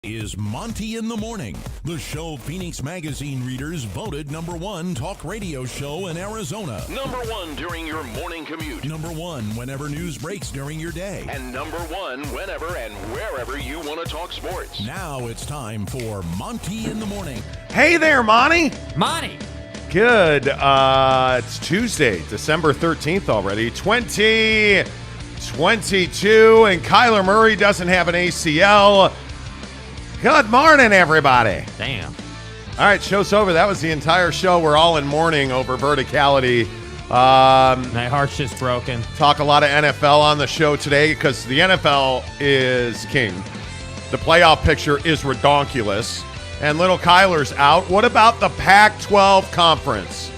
Is Monty in the Morning, the show Phoenix Magazine readers voted #1 talk radio show in Arizona. #1 during your morning commute. #1 whenever news breaks during your day. And #1 whenever and wherever you want to talk sports. Now it's time for Monty in the Morning. Hey there, Monty. Monty. Good. It's Tuesday, December 13th already, 2022, and Kyler Murray doesn't have an ACL. Good morning, everybody. Damn. All right, show's over. That was the entire show. We're all in mourning over verticality. My heart's just broken. Talk a lot of NFL on the show today because the NFL is king. The playoff picture is redonkulous. And little Kyler's out. What about the Pac-12 conference?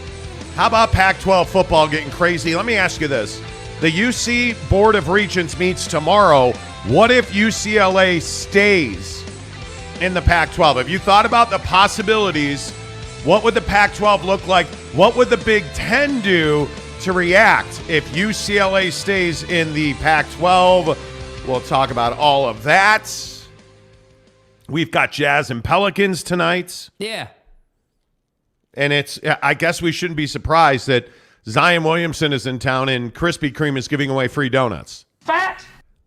How about Pac-12 football getting crazy? Let me ask you this. The UC Board of Regents meets tomorrow. What if UCLA stays in the Pac-12? Have you thought about the possibilities? What would the Pac-12 look like? What would the Big Ten do to react if UCLA stays in the Pac-12? We'll talk about all of that. We've got Jazz and Pelicans tonight. Yeah. And I guess we shouldn't be surprised that Zion Williamson is in town and Krispy Kreme is giving away free donuts. Fat.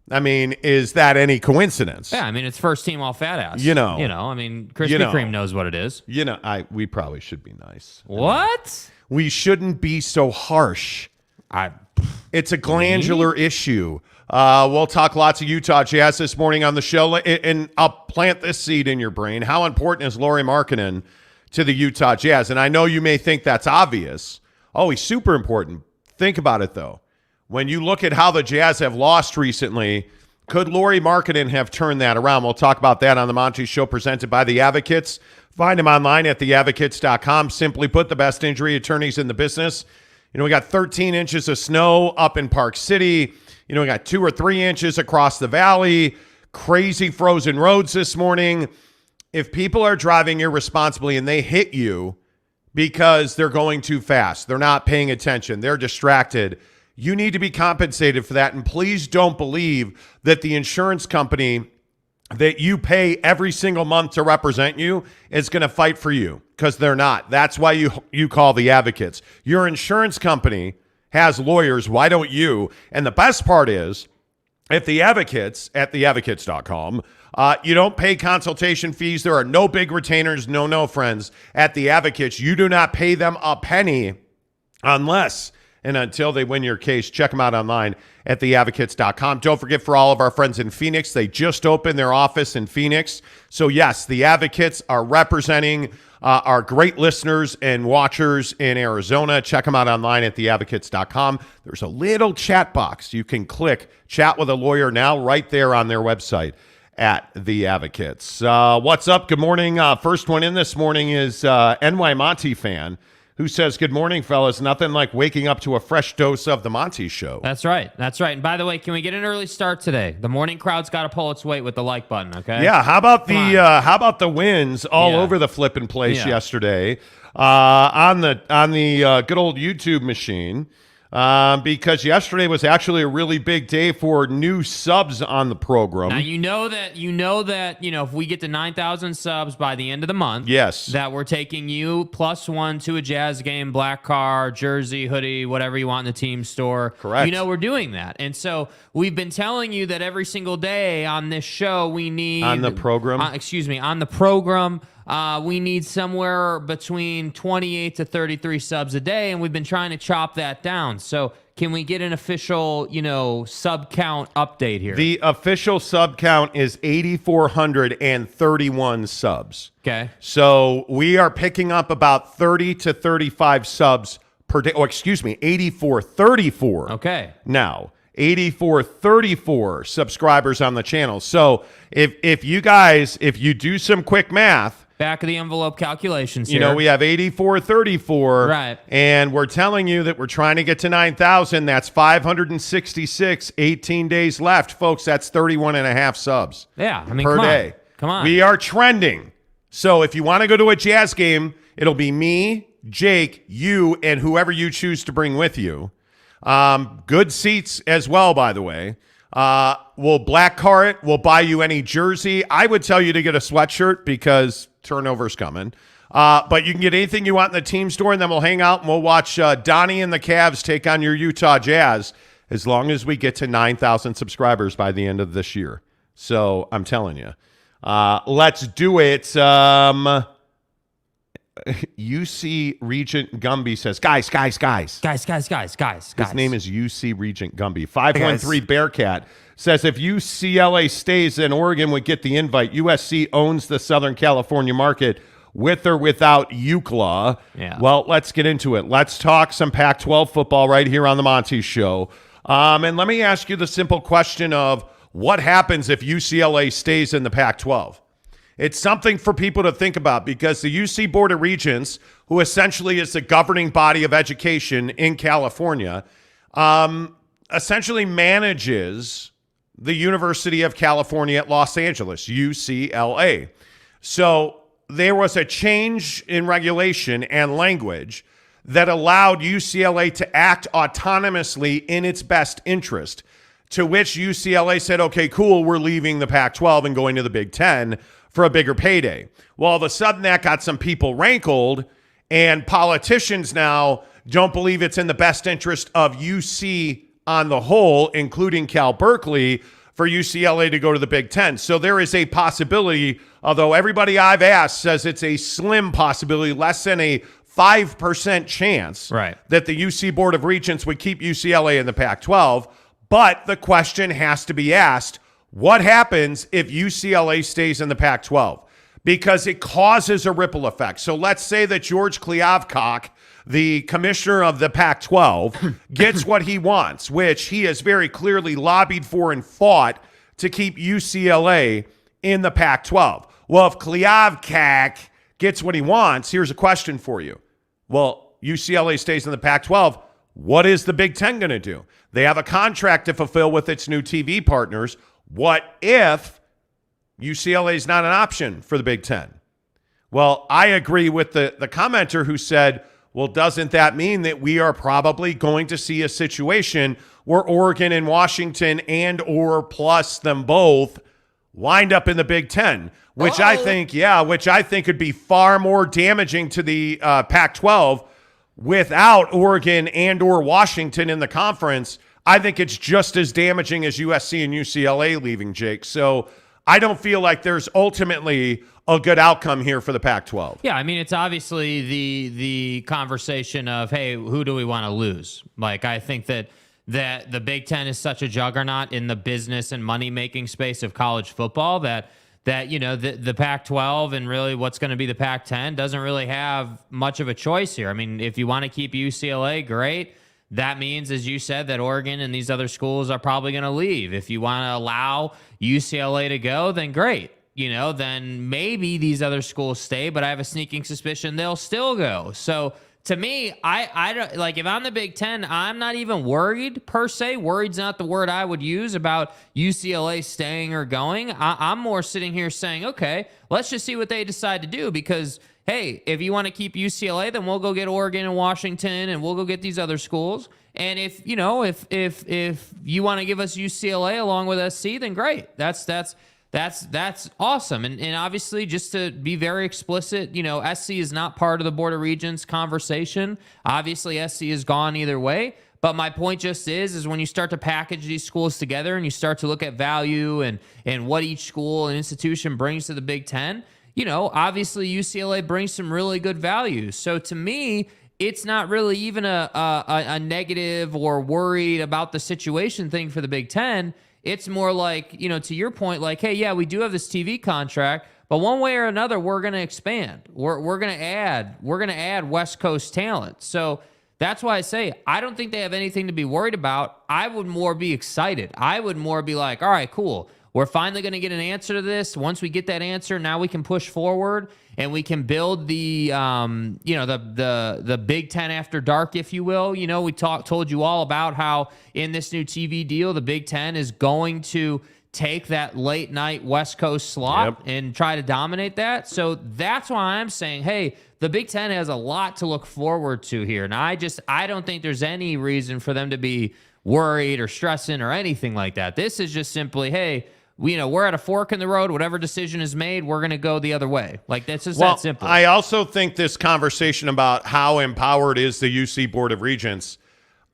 I mean, is that any coincidence? Yeah, I mean, it's first team all fat ass. I mean, Krispy Kreme knows what it is. We probably should be nice. What? We shouldn't be so harsh. It's a glandular issue. We'll talk lots of Utah Jazz this morning on the show, and I'll plant this seed in your brain. How important is Lauri Markkanen to the Utah Jazz? And I know you may think that's obvious. Oh, he's super important. Think about it, though. When you look at how the Jazz have lost recently, could Lauri Markkanen have turned that around? We'll talk about that on the Monty Show presented by The Advocates. Find him online at theadvocates.com. Simply put, the best injury attorneys in the business. We got 13 inches of snow up in Park City. We got 2 or 3 inches across the valley. Crazy frozen roads this morning. If people are driving irresponsibly and they hit you because they're going too fast, they're not paying attention, they're distracted, you need to be compensated for that. And please don't believe that the insurance company that you pay every single month to represent you is going to fight for you, because they're not. That's why you call the Advocates. Your insurance company has lawyers. Why don't you? And the best part is, at the Advocates, at theadvocates.com, you don't pay consultation fees. There are no big retainers. No, friends. At the Advocates, you do not pay them a penny unless and until they win your case. Check them out online at theadvocates.com. Don't forget, for all of our friends in Phoenix, they just opened their office in Phoenix. So, yes, the Advocates are representing our great listeners and watchers in Arizona. Check them out online at theadvocates.com. There's a little chat box. You can click Chat with a Lawyer now right there on their website at The Advocates. What's up? Good morning. First one in this morning is NY Monty fan, who says, good morning, fellas. Nothing like waking up to a fresh dose of the Monty Show. That's right. And by the way, can we get an early start today? The morning crowd's got to pull its weight with the like button, okay? Yeah, how about the wins all over the flipping place yesterday on the good old YouTube machine? Because yesterday was actually a really big day for new subs on the program. Now, you know that if we get to 9,000 subs by the end of the month, yes, that we're taking you +1 to a Jazz game, black car, jersey, hoodie, whatever you want in the team store. Correct. We're doing that. And so we've been telling you that every single day on this show we need... On the program? On the program... we need somewhere between 28 to 33 subs a day, and we've been trying to chop that down. So can we get an official, sub count update here? The official sub count is 8,431 subs. Okay. So we are picking up about 30 to 35 subs per day. Oh, excuse me, 8,434. Okay. Now, 8,434 subscribers on the channel. So if you do some quick math, back of the envelope calculations here. We have 8,434. Right. And we're telling you that we're trying to get to 9,000. That's 566, 18 days left. Folks, that's 31 and a half subs. Yeah, per day. Come on. We are trending. So if you want to go to a Jazz game, it'll be me, Jake, you, and whoever you choose to bring with you. Good seats as well, by the way. We'll black car it. We'll buy you any jersey. I would tell you to get a sweatshirt because turnover's coming. But you can get anything you want in the team store, and then we'll hang out and we'll watch Donnie and the Cavs take on your Utah Jazz as long as we get to 9,000 subscribers by the end of this year. So I'm telling you. Let's do it. UC Regent Gumby says, guys. His name is UC Regent Gumby. 513 Bearcat says, if UCLA stays, then Oregon would get the invite. USC owns the Southern California market with or without UCLA. Yeah. Well, let's get into it. Let's talk some Pac-12 football right here on the Monty Show. And let me ask you the simple question of what happens if UCLA stays in the Pac-12? It's something for people to think about because the UC Board of Regents, who essentially is the governing body of education in California, essentially manages the University of California at Los Angeles, UCLA. So there was a change in regulation and language that allowed UCLA to act autonomously in its best interest, to which UCLA said, okay, cool, we're leaving the Pac-12 and going to the Big Ten for a bigger payday. Well, all of a sudden that got some people rankled, and politicians now don't believe it's in the best interest of UC on the whole, including Cal Berkeley, for UCLA to go to the Big Ten. So there is a possibility, although everybody I've asked says it's a slim possibility, less than a 5% chance that the UC Board of Regents would keep UCLA in the Pac-12. But the question has to be asked, what happens if UCLA stays in the Pac-12? Because it causes a ripple effect. So let's say that George Kliavkoff, the commissioner of the Pac-12, gets what he wants, which he has very clearly lobbied for and fought to keep UCLA in the Pac-12. Well, if Kliavkoff gets what he wants, here's a question for you. Well, UCLA stays in the Pac-12. What is the Big Ten going to do? They have a contract to fulfill with its new TV partners. What if UCLA is not an option for the Big Ten? Well, I agree with the commenter who said, well, doesn't that mean that we are probably going to see a situation where Oregon and Washington and or plus them both wind up in the Big Ten, which I think would be far more damaging to the Pac-12 without Oregon and or Washington in the conference. I think it's just as damaging as USC and UCLA leaving, Jake. So I don't feel like there's ultimately a good outcome here for the Pac-12. Yeah, I mean, it's obviously the conversation of, hey, who do we want to lose? Like, I think that the Big Ten is such a juggernaut in the business and money-making space of college football that you know, the Pac-12 and really what's going to be the Pac-10 doesn't really have much of a choice here. I mean, if you want to keep UCLA, great. That means, as you said, that Oregon and these other schools are probably going to leave. If you want to allow UCLA to go, then great. You know, then maybe these other schools stay, but I have a sneaking suspicion they'll still go. So to me, I don't, like, if I'm the Big Ten, I'm not even worried per se. Worried's not the word I would use about UCLA staying or going. I'm more sitting here saying, okay, let's just see what they decide to do, because hey, if you want to keep UCLA, then we'll go get Oregon and Washington, and we'll go get these other schools. And if you know, if you want to give us UCLA along with SC, then great. That's awesome. And obviously, just to be very explicit, you know, SC is not part of the Board of Regents conversation. Obviously, SC is gone either way. But my point just is when you start to package these schools together and you start to look at value and what each school and institution brings to the Big Ten, you know, obviously UCLA brings some really good value. So to me, it's not really even a negative or worried about the situation thing for the Big Ten. It's more like, you know, to your point, like, hey, yeah, we do have this TV contract, but one way or another, we're going to expand. We're going to add West Coast talent. So that's why I say I don't think they have anything to be worried about. I would more be excited. I would more be like, all right, cool. We're finally going to get an answer to this. Once we get that answer, now we can push forward and we can build the Big Ten after dark, if you will. You know, we told you all about how in this new TV deal, the Big Ten is going to take that late night West Coast slot and try to dominate that. So that's why I'm saying, hey, the Big Ten has a lot to look forward to here. And I don't think there's any reason for them to be worried or stressing or anything like that. This is just simply, hey, we're at a fork in the road. Whatever decision is made, we're going to go the other way. Like, that's just that simple. I also think this conversation about how empowered is the UC Board of Regents,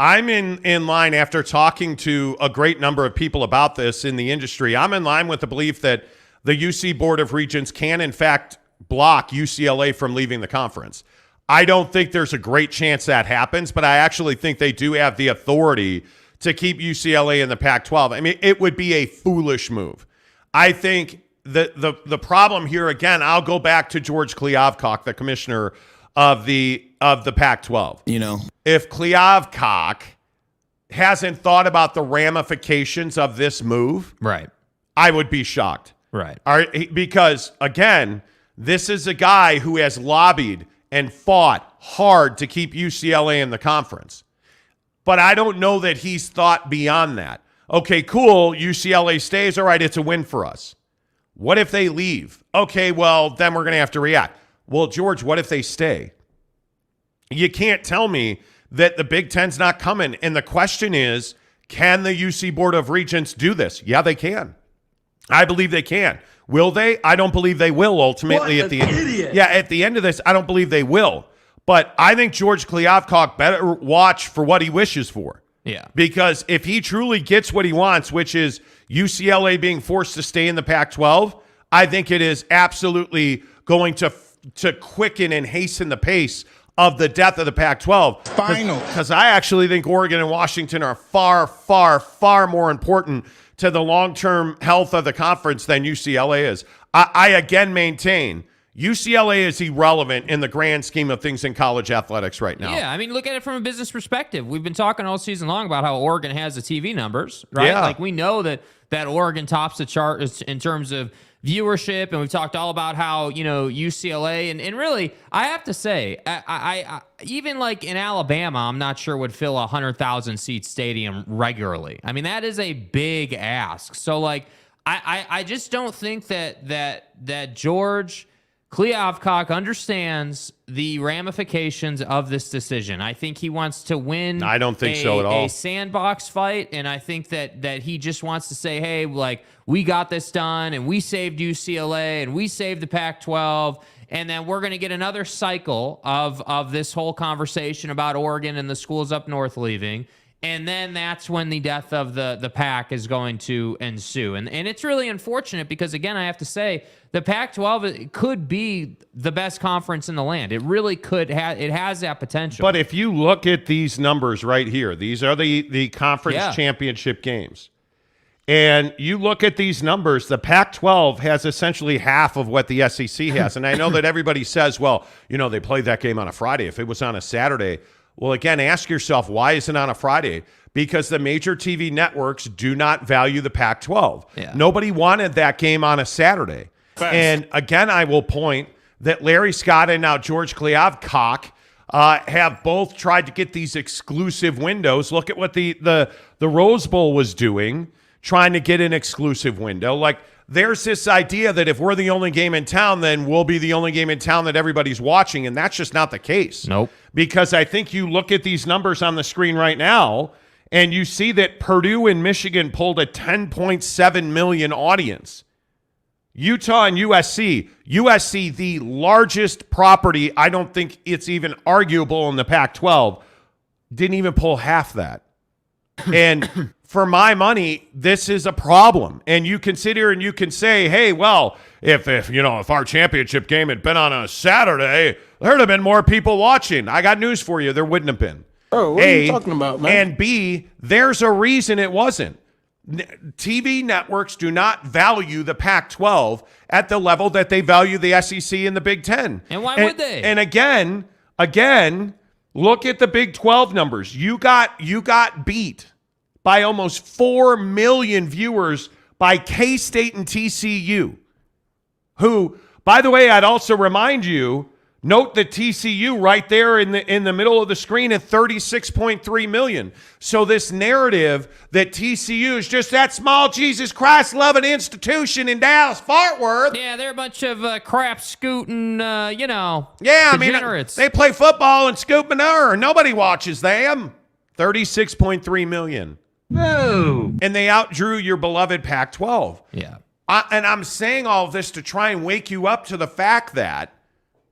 I'm in line after talking to a great number of people about this in the industry. I'm in line with the belief that the UC Board of Regents can, in fact, block UCLA from leaving the conference. I don't think there's a great chance that happens, but I actually think they do have the authority to keep UCLA in the Pac-12. I mean, it would be a foolish move. I think the problem here, again, I'll go back to George Kliavkoff, the commissioner of the Pac-12. If Kliavkoff hasn't thought about the ramifications of this move, right, I would be shocked. Right. Because, again, this is a guy who has lobbied and fought hard to keep UCLA in the conference. But I don't know that he's thought beyond that. Okay, cool, UCLA stays. All right, it's a win for us. What if they leave? Okay, well, then we're going to have to react. Well, George, what if they stay? You can't tell me that the Big Ten's not coming. And the question is, can the UC Board of Regents do this? Yeah, they can. I believe they can. Will they? I don't believe they will ultimately at the end. Yeah, at the end of this, I don't believe they will. But I think George Kliavkoff better watch for what he wishes for. Yeah. Because if he truly gets what he wants, which is UCLA being forced to stay in the Pac-12, I think it is absolutely going to quicken and hasten the pace of the death of the Pac-12. Final. Because I actually think Oregon and Washington are far, far, far more important to the long-term health of the conference than UCLA is. I again maintain UCLA is irrelevant in the grand scheme of things in college athletics right now. Yeah, I mean, look at it from a business perspective. We've been talking all season long about how Oregon has the TV numbers, right? Yeah. Like, we know that Oregon tops the chart in terms of viewership, and we've talked all about how, UCLA, and really, I have to say, I even like in Alabama, I'm not sure would fill a 100,000-seat stadium regularly. I mean, that is a big ask. So, like, I just don't think that George Kliavkoff understands the ramifications of this decision. I think he wants to win. I don't think so at all. A sandbox fight, and I think that he just wants to say, hey, like, we got this done, and we saved UCLA, and we saved the Pac-12, and then we're going to get another cycle of this whole conversation about Oregon and the schools up north leaving. And then that's when the death of the Pac is going to ensue. And it's really unfortunate because, again, I have to say, the Pac-12 could be the best conference in the land. It really could. It has that potential. But if you look at these numbers right here, these are the conference championship games. And you look at these numbers, the Pac-12 has essentially half of what the SEC has. And I know that everybody says, well, they played that game on a Friday. If it was on a Saturday, well, again, ask yourself, why is it on a Friday? Because the major TV networks do not value the Pac-12. Yeah. Nobody wanted that game on a Saturday. Facts. And again, I will point that Larry Scott and now George Kliavkoff have both tried to get these exclusive windows. Look at what the Rose Bowl was doing, trying to get an exclusive window. Like, there's this idea that if we're the only game in town, then we'll be the only game in town that everybody's watching, and that's just not the case. Nope. Because I think you look at these numbers on the screen right now, and you see that Purdue and Michigan pulled a 10.7 million audience. Utah and USC, the largest property, I don't think it's even arguable in the Pac-12, didn't even pull half that. And for my money, this is a problem. And you consider and you can say, hey, well, if our championship game had been on a Saturday, there'd have been more people watching. I got news for you. There wouldn't have been. Oh, what are you talking about, man? And B, there's a reason it wasn't. TV networks do not value the Pac-12 at the level that they value the SEC and the Big Ten. And why would they? And again, look at the Big 12 numbers. You got beat by almost 4 million viewers by K-State and TCU, who, by the way, I'd also remind you, note that TCU right there in the middle of the screen at 36.3 million. So this narrative that TCU is just that small Jesus Christ loving institution in Dallas Fort Worth. Yeah, they're a bunch of crap scooting, Yeah, I mean, degenerates. they play football and scoop manure. Nobody watches them. 36.3 million. Whoa. And they outdrew your beloved Pac-12. Yeah. And I'm saying all of this to try and wake you up to the fact that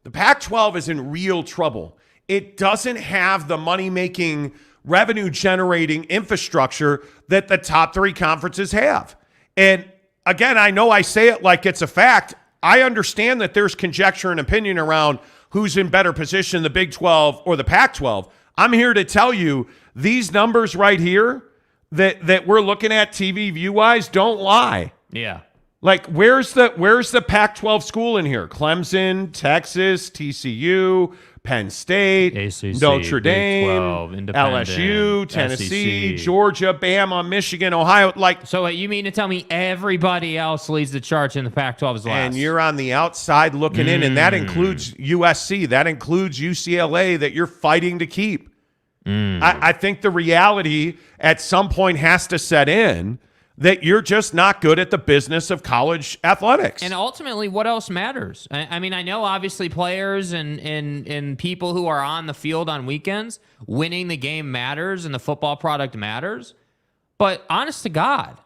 the Pac-12 is in real trouble. It doesn't have the money-making, revenue-generating infrastructure that the top three conferences have. And again, I know I say it like it's a fact. I understand that there's conjecture and opinion around who's in better position, the Big 12 or the Pac-12. I'm here to tell you these numbers right here that we're looking at TV view-wise don't lie. Yeah. Like, where's the Pac-12 school in here? Clemson, Texas, TCU, Penn State, ACC, Notre Dame, 12, LSU, Tennessee, SEC. Georgia, Bama, Michigan, Ohio. Like, So you mean to tell me everybody else leads the charge in the Pac-12 is last? and you're on the outside looking in, and that includes USC, that includes UCLA that you're fighting to keep. I think the reality at some point has to set in that you're just not good at the business of college athletics. And ultimately, what else matters? I mean, I know obviously players and people who are on the field on weekends, winning the game matters and the football product matters. But honest to God,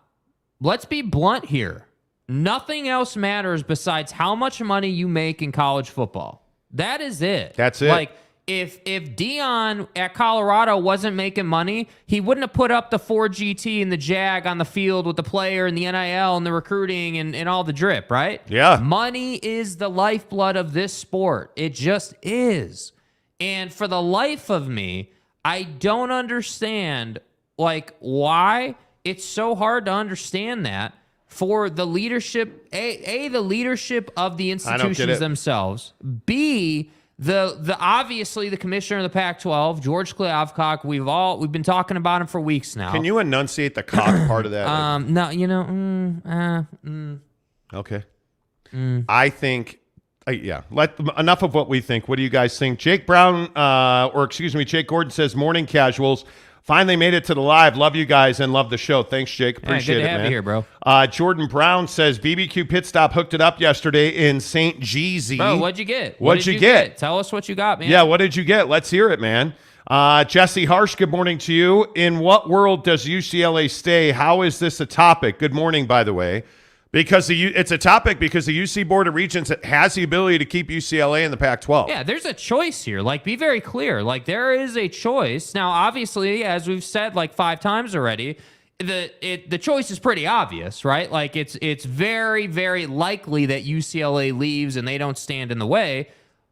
let's be blunt here. Nothing else matters besides how much money you make in college football. That is it. That's it. Like, if Deion at Colorado wasn't making money, he wouldn't have put up the 4 GT and the Jag on the field with the player and the NIL and the recruiting and all the drip, right? Yeah. Money is the lifeblood of this sport. It just is. And for the life of me, I don't understand, like, why it's so hard to understand that for the leadership, A, the leadership of the institutions themselves, B, the obviously the commissioner of the Pac-12, George Kliavkoff, we've been talking about him for weeks now. Can you enunciate the cock part of that? No, Okay. I think, enough of what we think. What do you guys think? Jake Gordon says, morning casuals. Finally made it to the live. Love you guys and love the show. Thanks, Jake. Appreciate good to it, have man. you here, bro. Jordan Brown says, BBQ Pit Stop hooked it up yesterday in St. Jeezy. Bro, what'd you get? What'd you get? Tell us what you got, man. Yeah, what did you get? Let's hear it, man. Jesse Harsh, good morning to you. In what world does UCLA stay? How is this a topic? Good morning, by the way. Because it's a topic because the UC Board of Regents has the ability to keep UCLA in the Pac-12. Yeah, there's a choice here. Like, be very clear. Like, there is a choice. Now, obviously, as we've said like 5 times already, the choice is pretty obvious, right? Like, it's very, very likely that UCLA leaves and they don't stand in the way.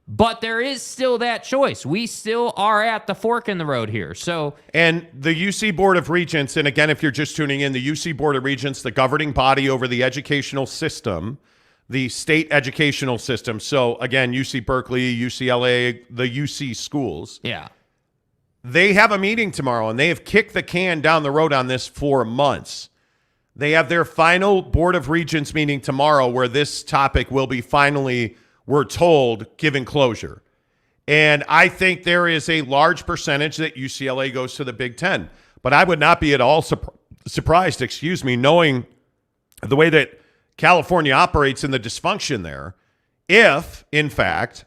But there is still that choice. We still are at the fork in the road here. And the UC Board of Regents, and again, if you're just tuning in, the UC Board of Regents, the governing body over the educational system, the state educational system. So again, UC Berkeley, UCLA, the UC schools. Yeah. They have a meeting tomorrow, and they have kicked the can down the road on this for months. They have their final Board of Regents meeting tomorrow where this topic will be finally, we're told, given closure. And I think there is a large percentage that UCLA goes to the Big Ten. But I would not be at all surprised, knowing the way that California operates and the dysfunction there, if, in fact,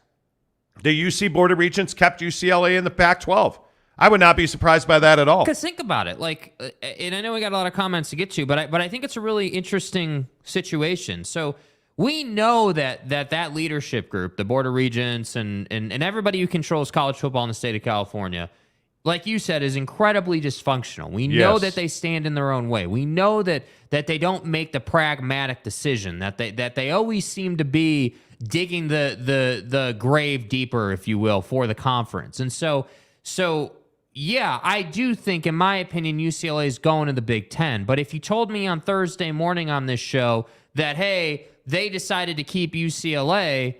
the UC Board of Regents kept UCLA in the Pac-12. I would not be surprised by that at all. Because think about it, like, and I know we got a lot of comments to get to, but I think it's a really interesting situation. So we know that leadership group, the Board of Regents, and everybody who controls college football in the state of California, like you said, is incredibly dysfunctional. We know that they stand in their own way. We know that they don't make the pragmatic decision, that they always seem to be digging the grave deeper, if you will, for the conference. And so yeah, I do think, in my opinion, UCLA is going to the Big Ten. But if you told me on Thursday morning on this show that, hey, they decided to keep UCLA,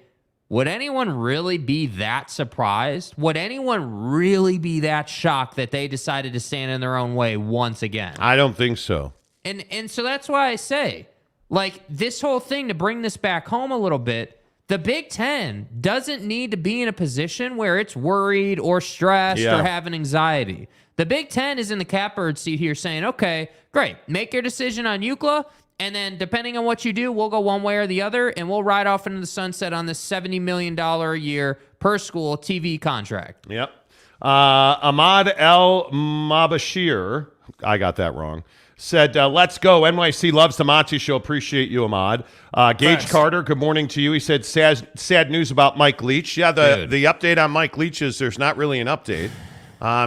would anyone really be that surprised? Would anyone really be that shocked that they decided to stand in their own way once again? I don't think so. And so that's why I say, like, this whole thing, to bring this back home a little bit, the Big Ten doesn't need to be in a position where it's worried or stressed or having anxiety. The Big Ten is in the catbird seat here saying, okay, great, make your decision on UCLA, and then depending on what you do, we'll go one way or the other, and we'll ride off into the sunset on this $70 million a year per school TV contract. Yep. Ahmad El Mabashir, I got that wrong. Said, let's go. NYC loves the Monty Show. Appreciate you, Ahmad. Gage Carter, good morning to you. He said, sad news about Mike Leach. Yeah, the update on Mike Leach is there's not really an update.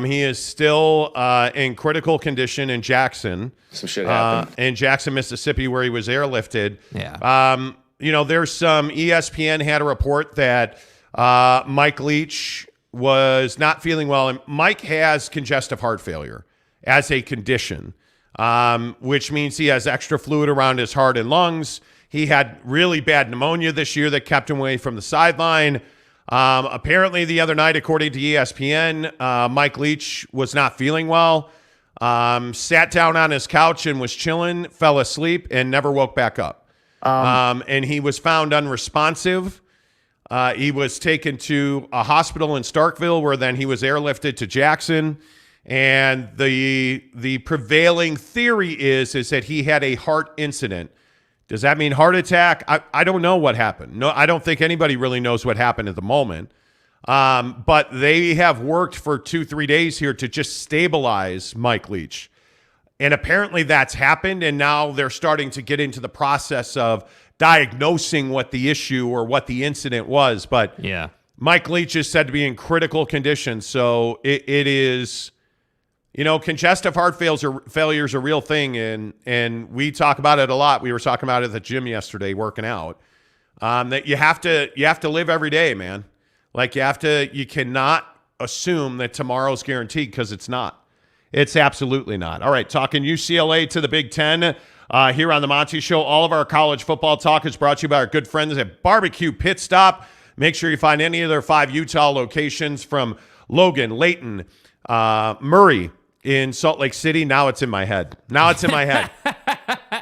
He is still in critical condition in Jackson. Some shit happened. In Jackson, Mississippi, where he was airlifted. Yeah. There's some ESPN had a report that Mike Leach was not feeling well. And Mike has congestive heart failure as a condition, which means he has extra fluid around his heart and lungs. He had really bad pneumonia this year that kept him away from the sideline. Apparently the other night, according to ESPN, Mike Leach was not feeling well, sat down on his couch and was chilling, fell asleep, and never woke back up. And he was found unresponsive. He was taken to a hospital in Starkville, where then he was airlifted to Jackson. And the prevailing theory is that he had a heart incident. Does that mean heart attack? I don't know what happened. No, I don't think anybody really knows what happened at the moment. But they have worked for 2-3 days here to just stabilize Mike Leach. And apparently that's happened, and now they're starting to get into the process of diagnosing what the issue or what the incident was. But yeah, Mike Leach is said to be in critical condition, so it is, congestive heart failure is a real thing, and we talk about it a lot. We were talking about it at the gym yesterday, working out. That you have to live every day, man. Like you cannot assume that tomorrow's guaranteed, because it's not. It's absolutely not. All right, talking UCLA to the Big Ten here on the Monty Show. All of our college football talk is brought to you by our good friends at Barbecue Pit Stop. Make sure you find any of their 5 Utah locations, from Logan, Layton, Murray in Salt Lake City. Now it's in my head.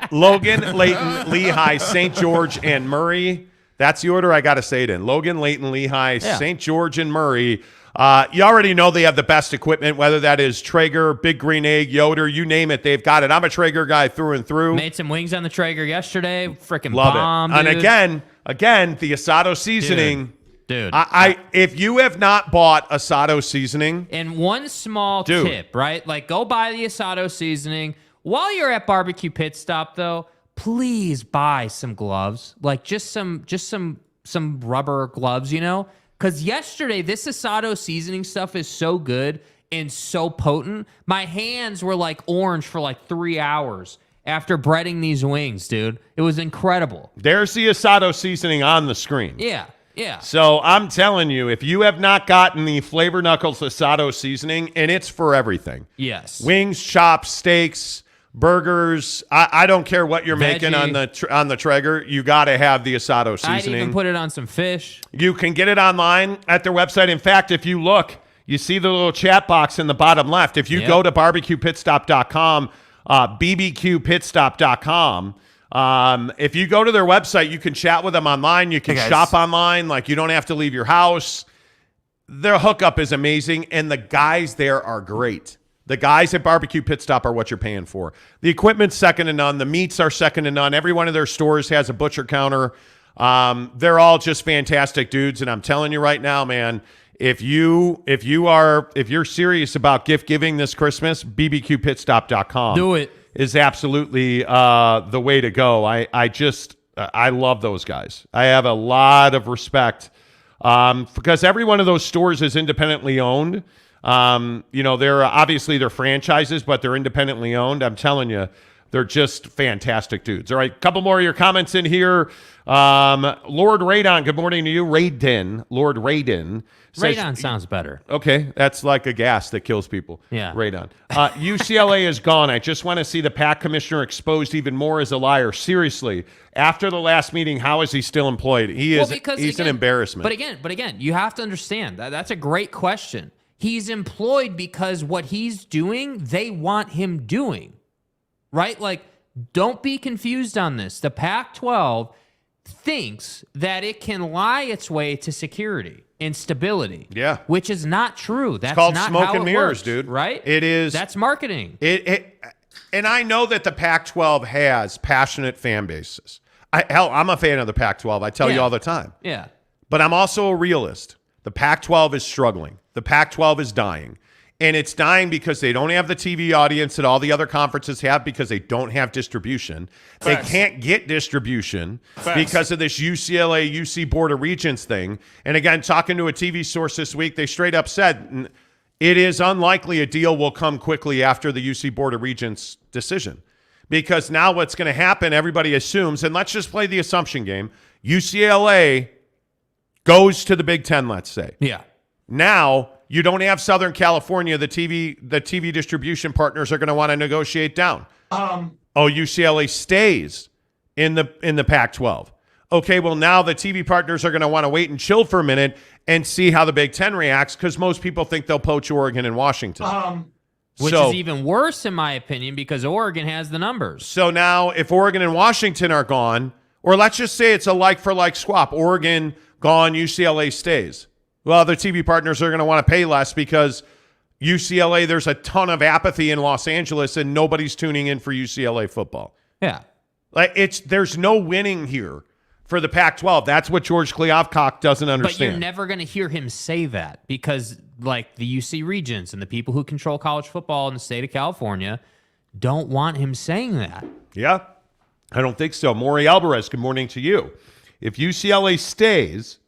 Logan, Layton, Lehigh, St. George, and Murray. That's the order I got to say it in. Logan, Layton, Lehigh, St. George, and Murray. You already know they have the best equipment, whether that is Traeger, Big Green Egg, Yoder, you name it, they've got it. I'm a Traeger guy through and through. Made some wings on the Traeger yesterday. Freaking love bomb, it. dude. And again, the Asado seasoning. Dude. If you have not bought Asado seasoning. And one small tip, right? Like, go buy the Asado seasoning. While you're at Barbecue Pit Stop, though, please buy some gloves. Like, just some rubber gloves, Because yesterday, this Asado seasoning stuff is so good and so potent. My hands were like orange for like 3 hours after breading these wings, dude. It was incredible. There's the Asado seasoning on the screen. Yeah. So I'm telling you, if you have not gotten the Flavor Knuckles Asado seasoning, and it's for everything. Yes. Wings, chops, steaks, burgers. I don't care what you're making on the Traeger. You got to have the Asado seasoning. I'd even put it on some fish. You can get it online at their website. In fact, if you look, you see the little chat box in the bottom left. If you go to barbecuepitstop.com, bbqpitstop.com, if you go to their website, you can chat with them online. You can shop online. Like, you don't have to leave your house. Their hookup is amazing, and the guys there are great. The guys at Barbecue Pit Stop are what you're paying for. The equipment's second to none. The meats are second to none. Every one of their stores has a butcher counter. They're all just fantastic dudes, and I'm telling you right now, man, if you're serious about gift giving this Christmas, bbqpitstop.com. Do it. Is absolutely the way to go. I love those guys. I have a lot of respect because every one of those stores is independently owned. They're obviously they're franchises, but they're independently owned. I'm telling you, they're just fantastic dudes. All right, a couple more of your comments in here. Lord Radon, good morning to you. Lord Radon. Radon sounds better. Okay, that's like a gas that kills people. Yeah. Radon. UCLA is gone. I just want to see the PAC commissioner exposed even more as a liar. Seriously, after the last meeting, how is he still employed? He's an embarrassment. But again, you have to understand that's a great question. He's employed because what he's doing, they want him doing. Right? Like, don't be confused on this. The Pac-12 thinks that it can lie its way to security and stability. Yeah. Which is not true. That's called not smoke how and it mirrors, works, dude. Right? It is. That's marketing. And I know that the Pac-12 has passionate fan bases. I'm a fan of the Pac-12. I tell you all the time. Yeah. But I'm also a realist. The Pac-12 is struggling. The Pac-12 is dying. And it's dying because they don't have the TV audience that all the other conferences have because they don't have distribution. Facts. They can't get distribution Facts. because of this UCLA, UC Board of Regents thing. And again, talking to a TV source this week, they straight up said it is unlikely a deal will come quickly after the UC Board of Regents decision. Because now what's going to happen, everybody assumes, and let's just play the assumption game, UCLA goes to the Big Ten, let's say. Yeah. Now you don't have Southern California. The TV distribution partners are going to want to negotiate down. UCLA stays in the Pac-12. Okay, well now the TV partners are going to want to wait and chill for a minute and see how the Big Ten reacts because most people think they'll poach Oregon and Washington. Which is even worse in my opinion because Oregon has the numbers. So now if Oregon and Washington are gone, or let's just say it's a like-for-like swap, Oregon gone, UCLA stays. Well, the TV partners are going to want to pay less because UCLA, there's a ton of apathy in Los Angeles and nobody's tuning in for UCLA football. Yeah. There's no winning here for the Pac-12. That's what George Kliavkoff doesn't understand. But you're never going to hear him say that because like the UC Regents and the people who control college football in the state of California don't want him saying that. Yeah, I don't think so. Maury Alvarez, good morning to you. If UCLA stays,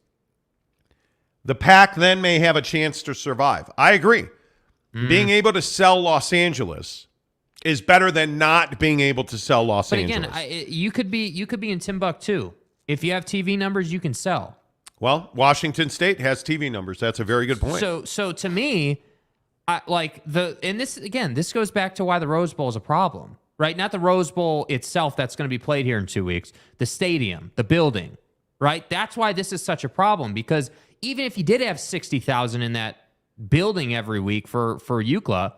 the Pac then may have a chance to survive. I agree. Being able to sell Los Angeles is better than not being able to sell Los Angeles. But again, you could be in Timbuktu. If you have TV numbers, you can sell. Well, Washington State has TV numbers. That's a very good point. So to me, this goes back to why the Rose Bowl is a problem, right? Not the Rose Bowl itself that's going to be played here in 2 weeks. The stadium, the building, right? That's why this is such a problem because even if you did have 60,000 in that building every week for UCLA,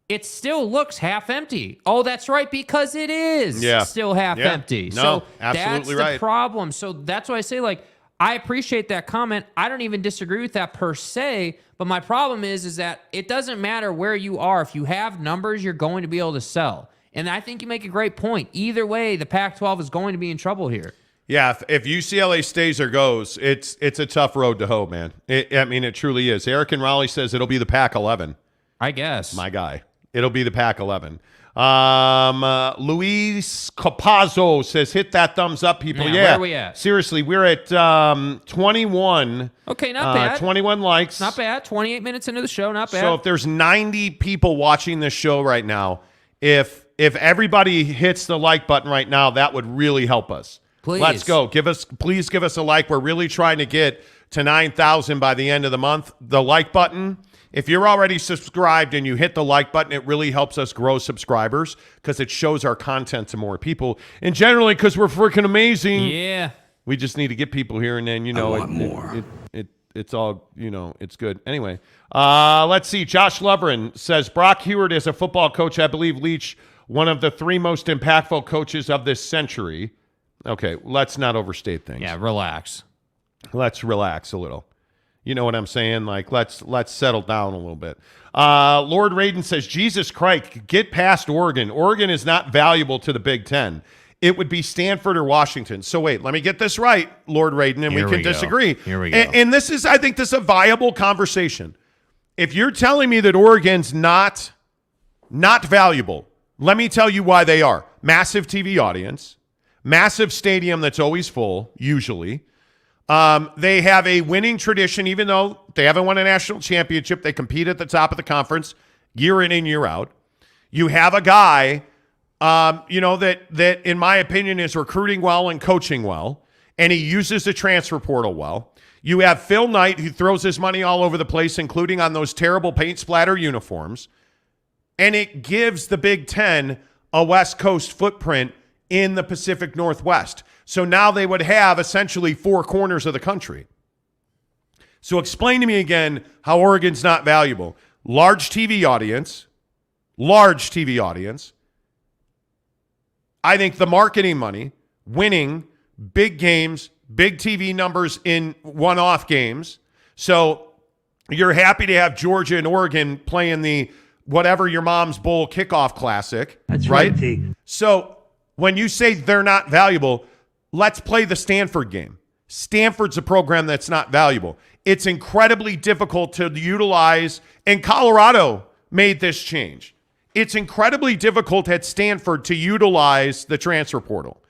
it still looks half empty. Oh, that's right, because it is still half empty. No, so absolutely that's the problem. So that's why I say, like, I appreciate that comment. I don't even disagree with that per se, but my problem is that it doesn't matter where you are. If you have numbers, you're going to be able to sell. And I think you make a great point. Either way, the Pac-12 is going to be in trouble here. Yeah, if UCLA stays or goes, it's a tough road to hoe, man. It truly is. Eric in Raleigh says it'll be the Pac-11. I guess. My guy. It'll be the Pac-11. Luis Capazzo says, hit that thumbs up, people. Yeah, where are we at? Seriously, we're at 21. Okay, not bad. 21 likes. Not bad. 28 minutes into the show, not bad. So if there's 90 people watching this show right now, if everybody hits the like button right now, that would really help us. Please. Let's go. Please give us a like. We're really trying to get to 9,000 by the end of the month. The like button, if you're already subscribed and you hit the like button, it really helps us grow subscribers because it shows our content to more people. And generally, because we're freaking amazing, we just need to get people here. And then, it's all, it's good. Anyway, let's see. Josh Lovren says, Brock Heward is a football coach. I believe Leach, one of the 3 most impactful coaches of this century. Okay, let's not overstate things. Yeah, relax. Let's relax a little. You know what I'm saying? Like, let's settle down a little bit. Lord Raiden says, Jesus Christ, get past Oregon. Oregon is not valuable to the Big Ten. It would be Stanford or Washington. So wait, let me get this right, Lord Raiden, and we can disagree. Here we go. And I think this is a viable conversation. If you're telling me that Oregon's not valuable, let me tell you why they are. Massive TV audience. Massive stadium that's always full, usually. They have a winning tradition, even though they haven't won a national championship. They compete at the top of the conference year in and year out. You have a guy, that in my opinion is recruiting well and coaching well, and he uses the transfer portal well. You have Phil Knight, who throws his money all over the place, including on those terrible paint splatter uniforms. And it gives the Big Ten a West Coast footprint in the Pacific Northwest. So now they would have essentially 4 corners of the country. So explain to me again how Oregon's not valuable. Large TV audience. I think the marketing money, winning, big games, big TV numbers in one-off games. So you're happy to have Georgia and Oregon playing the whatever your mom's bowl kickoff classic. That's right, T. So when you say they're not valuable, let's play the Stanford game. Stanford's a program that's not valuable. It's incredibly difficult to utilize. And Colorado, made this change. It's incredibly difficult at Stanford to utilize the transfer portal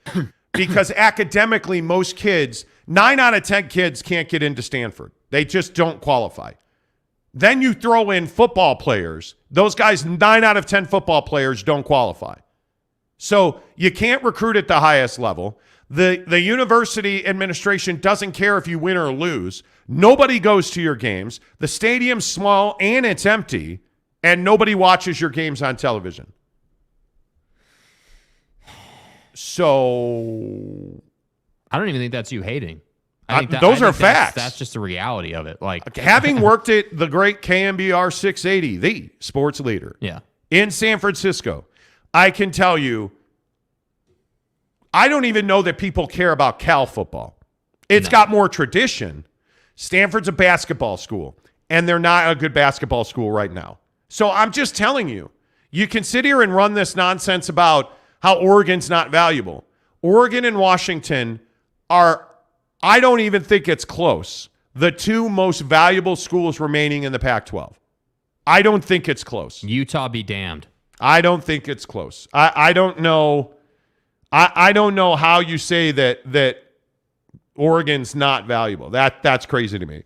because academically, most kids, 9 out of 10 kids can't get into Stanford. They just don't qualify. Then you throw in football players. Those guys, 9 out of 10 football players don't qualify. So you can't recruit at the highest level. The university administration doesn't care if you win or lose. Nobody goes to your games. The stadium's small and it's empty, and nobody watches your games on television. So I don't even think that's you hating. I think those are facts. That's just the reality of it. Like having worked at the great KMBR 680, the sports leader, in San Francisco, I can tell you, I don't even know that people care about Cal football. It's got more tradition. Stanford's a basketball school, and they're not a good basketball school right now. So I'm just telling you, you can sit here and run this nonsense about how Oregon's not valuable. Oregon and Washington are, I don't even think it's close, the 2 most valuable schools remaining in the Pac-12. I don't think it's close. Utah be damned. I don't think it's close. I don't know. I don't know how you say that Oregon's not valuable. That's crazy to me.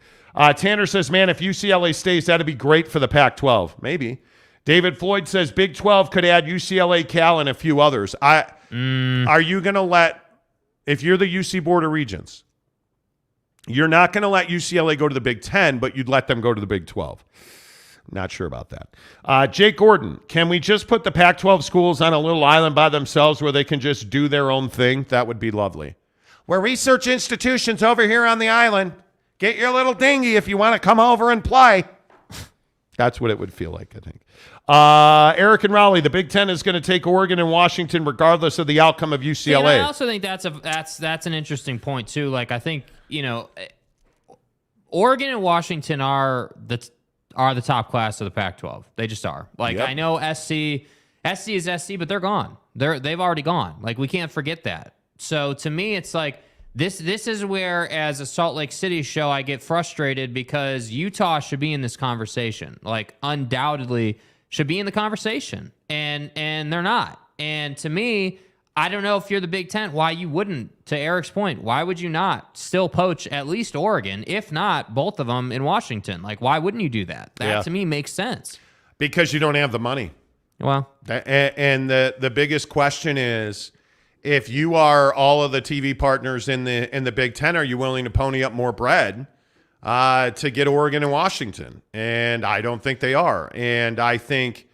Tanner says, man, if UCLA stays, that'd be great for the Pac-12. Maybe. David Floyd says Big 12 could add UCLA, Cal, and a few others. Are you going to let, if you're the UC Board of Regents, you're not going to let UCLA go to the Big 10, but you'd let them go to the Big 12. Not sure about that. Jake Gordon, can we just put the Pac-12 schools on a little island by themselves where they can just do their own thing? That would be lovely. We're research institutions over here on the island. Get your little dinghy if you want to come over and play. That's what it would feel like, I think. Eric and Raleigh, the Big Ten is going to take Oregon and Washington regardless of the outcome of UCLA. See, and I also think that's an interesting point, too. Like, I think, Oregon and Washington are the top class of the Pac-12. They just are. Like, I know SC is SC, but they're gone. They've already gone. Like, we can't forget that. So to me, it's like this is where, as a Salt Lake City show, I get frustrated because Utah should be in this conversation. Like, undoubtedly should be in the conversation, and they're not. And to me, I don't know if you're the Big Ten, why you wouldn't, to Eric's point, why would you not still poach at least Oregon, if not both of them in Washington? Like, why wouldn't you do that? That, to me, makes sense. Because you don't have the money. Well. And the biggest question is, if you are all of the TV partners in the Big Ten, are you willing to pony up more bread to get Oregon and Washington? And I don't think they are. And I think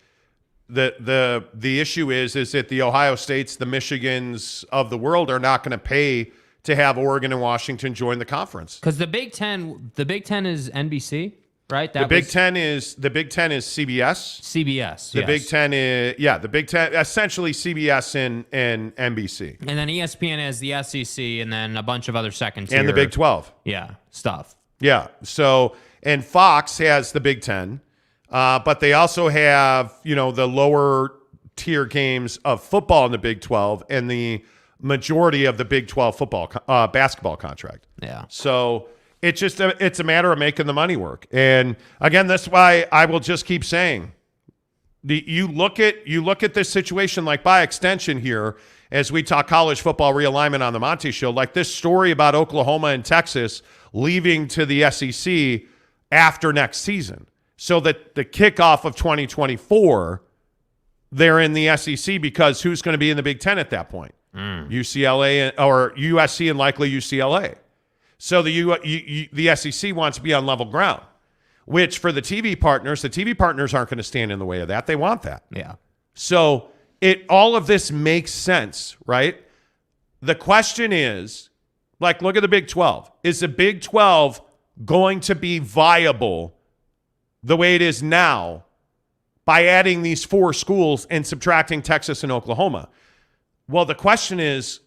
the issue is that the Ohio States, the Michigans of the world are not going to pay to have Oregon and Washington join the conference. Because the Big Ten is NBC, right? The Big Ten is CBS. CBS. The Big Ten is the Big Ten, essentially CBS and NBC. And then ESPN has the SEC and then a bunch of other second tier. And the Big 12. Yeah, stuff. Yeah. So, and Fox has the Big Ten. But they also have, the lower tier games of football in the Big 12 and the majority of the Big 12 basketball contract. Yeah. So it's a matter of making the money work. And again, that's why I will just keep saying, you look at this situation, like by extension here, as we talk college football realignment on the Monty Show, like this story about Oklahoma and Texas leaving to the SEC after next season. So that the kickoff of 2024, they're in the SEC because who's going to be in the Big Ten at that point? UCLA or USC and likely UCLA. So the SEC wants to be on level ground, which for the TV partners aren't going to stand in the way of that. They want that. Yeah. So all of this makes sense, right? The question is, like, look at the Big 12. Is the Big 12 going to be viable the way it is now by adding these 4 schools and subtracting Texas and Oklahoma? Well, the question is,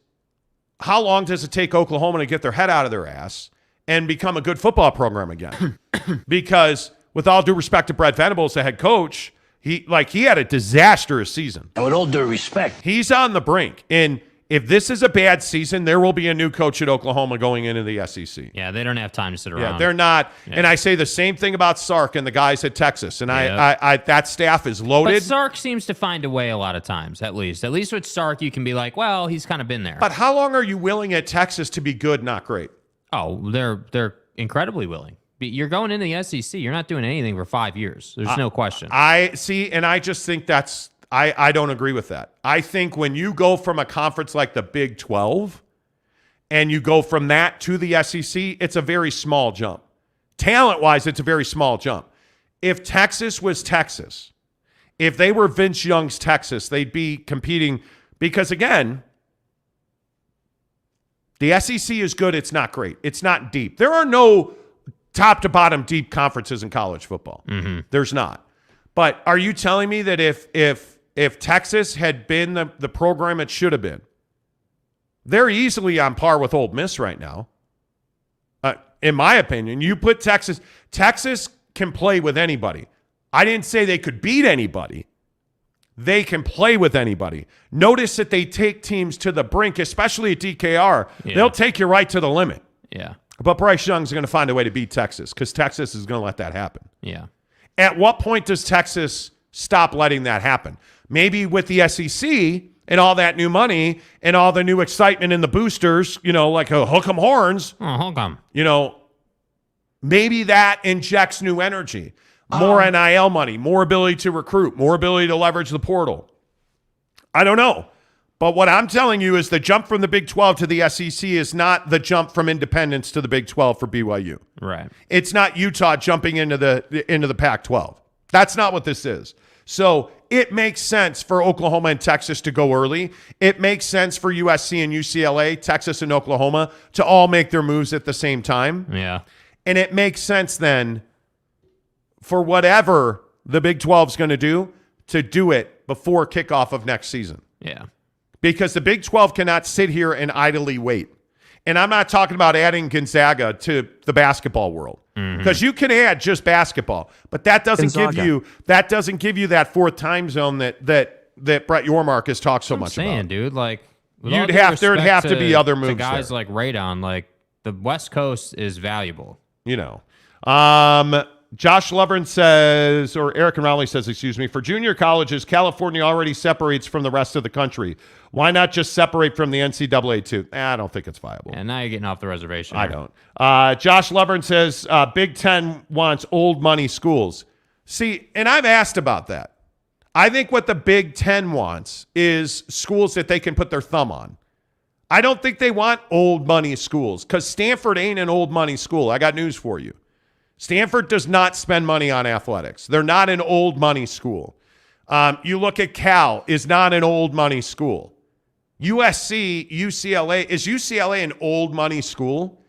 how long does it take Oklahoma to get their head out of their ass and become a good football program again? Because with all due respect to Brett Venables, the head coach, he had a disastrous season. And with all due respect, he's on the brink. And If this is a bad season, there will be a new coach at Oklahoma going into the SEC. Yeah, they don't have time to sit around. Yeah, they're not. Yeah. And I say the same thing about Sark and the guys at Texas. And I that staff is loaded. But Sark seems to find a way a lot of times, at least. At least with Sark, you can be like, well, he's kind of been there. But how long are you willing at Texas to be good, not great? Oh, they're incredibly willing. You're going into the SEC. You're not doing anything for 5 years. There's no question. I see, and I just think that's I don't agree with that. I think when you go from a conference like the Big 12 and you go from that to the SEC, it's a very small jump. Talent-wise, it's a very small jump. If Texas was Texas, if they were Vince Young's Texas, they'd be competing because, again, the SEC is good. It's not great. It's not deep. There are no top-to-bottom deep conferences in college football. Mm-hmm. There's not. But are you telling me that if Texas had been the program it should have been, they're easily on par with Ole Miss right now? In my opinion, you put Texas can play with anybody. I didn't say they could beat anybody. They can play with anybody. Notice that they take teams to the brink, especially at DKR. Yeah. They'll take you right to the limit. Yeah. But Bryce Young's going to find a way to beat Texas because Texas is going to let that happen. Yeah. At what point does Texas stop letting that happen? Maybe with the SEC and all that new money and all the new excitement in the boosters, like a hook 'em horns. Oh, hook 'em. Maybe that injects new energy. More NIL money, more ability to recruit, more ability to leverage the portal. I don't know. But what I'm telling you is the jump from the Big 12 to the SEC is not the jump from independence to the Big 12 for BYU. Right. It's not Utah jumping into the Pac-12. That's not what this is. So it makes sense for Oklahoma and Texas to go early. It makes sense for USC and UCLA, Texas and Oklahoma, to all make their moves at the same time. Yeah. And it makes sense then for whatever the Big 12 is going to do it before kickoff of next season. Yeah. Because the Big 12 cannot sit here and idly wait. And I'm not talking about adding Gonzaga to the basketball world. Because you can add just basketball, but that doesn't give you that fourth time zone that Brett Yormark has talked so much about. Dude, like there'd have to be other moves. Guys like Radon, like the West Coast is valuable. Josh Lovren says, or Eric and Rowley says, excuse me, for junior colleges, California already separates from the rest of the country. Why not just separate from the NCAA too? I don't think it's viable. And now you're getting off the reservation. I don't. Josh Lovren says, Big Ten wants old money schools. See, and I've asked about that. I think what the Big Ten wants is schools that they can put their thumb on. I don't think they want old money schools because Stanford ain't an old money school. I got news for you. Stanford does not spend money on athletics. They're not an old money school. You look at Cal, is not an old money school. USC, UCLA, is UCLA an old money school?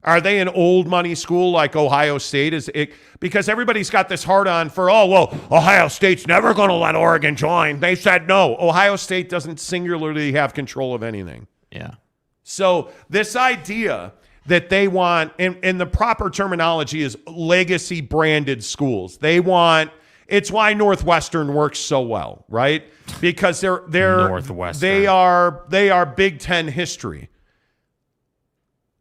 Are they an old money school like Ohio State? Is it because everybody's got this hard on for, Ohio State's never going to let Oregon join. They said no. Ohio State doesn't singularly have control of anything. Yeah. So this idea that they want, and the proper terminology is legacy branded schools. It's why Northwestern works so well, right? Because they're Northwestern. They are Big Ten history.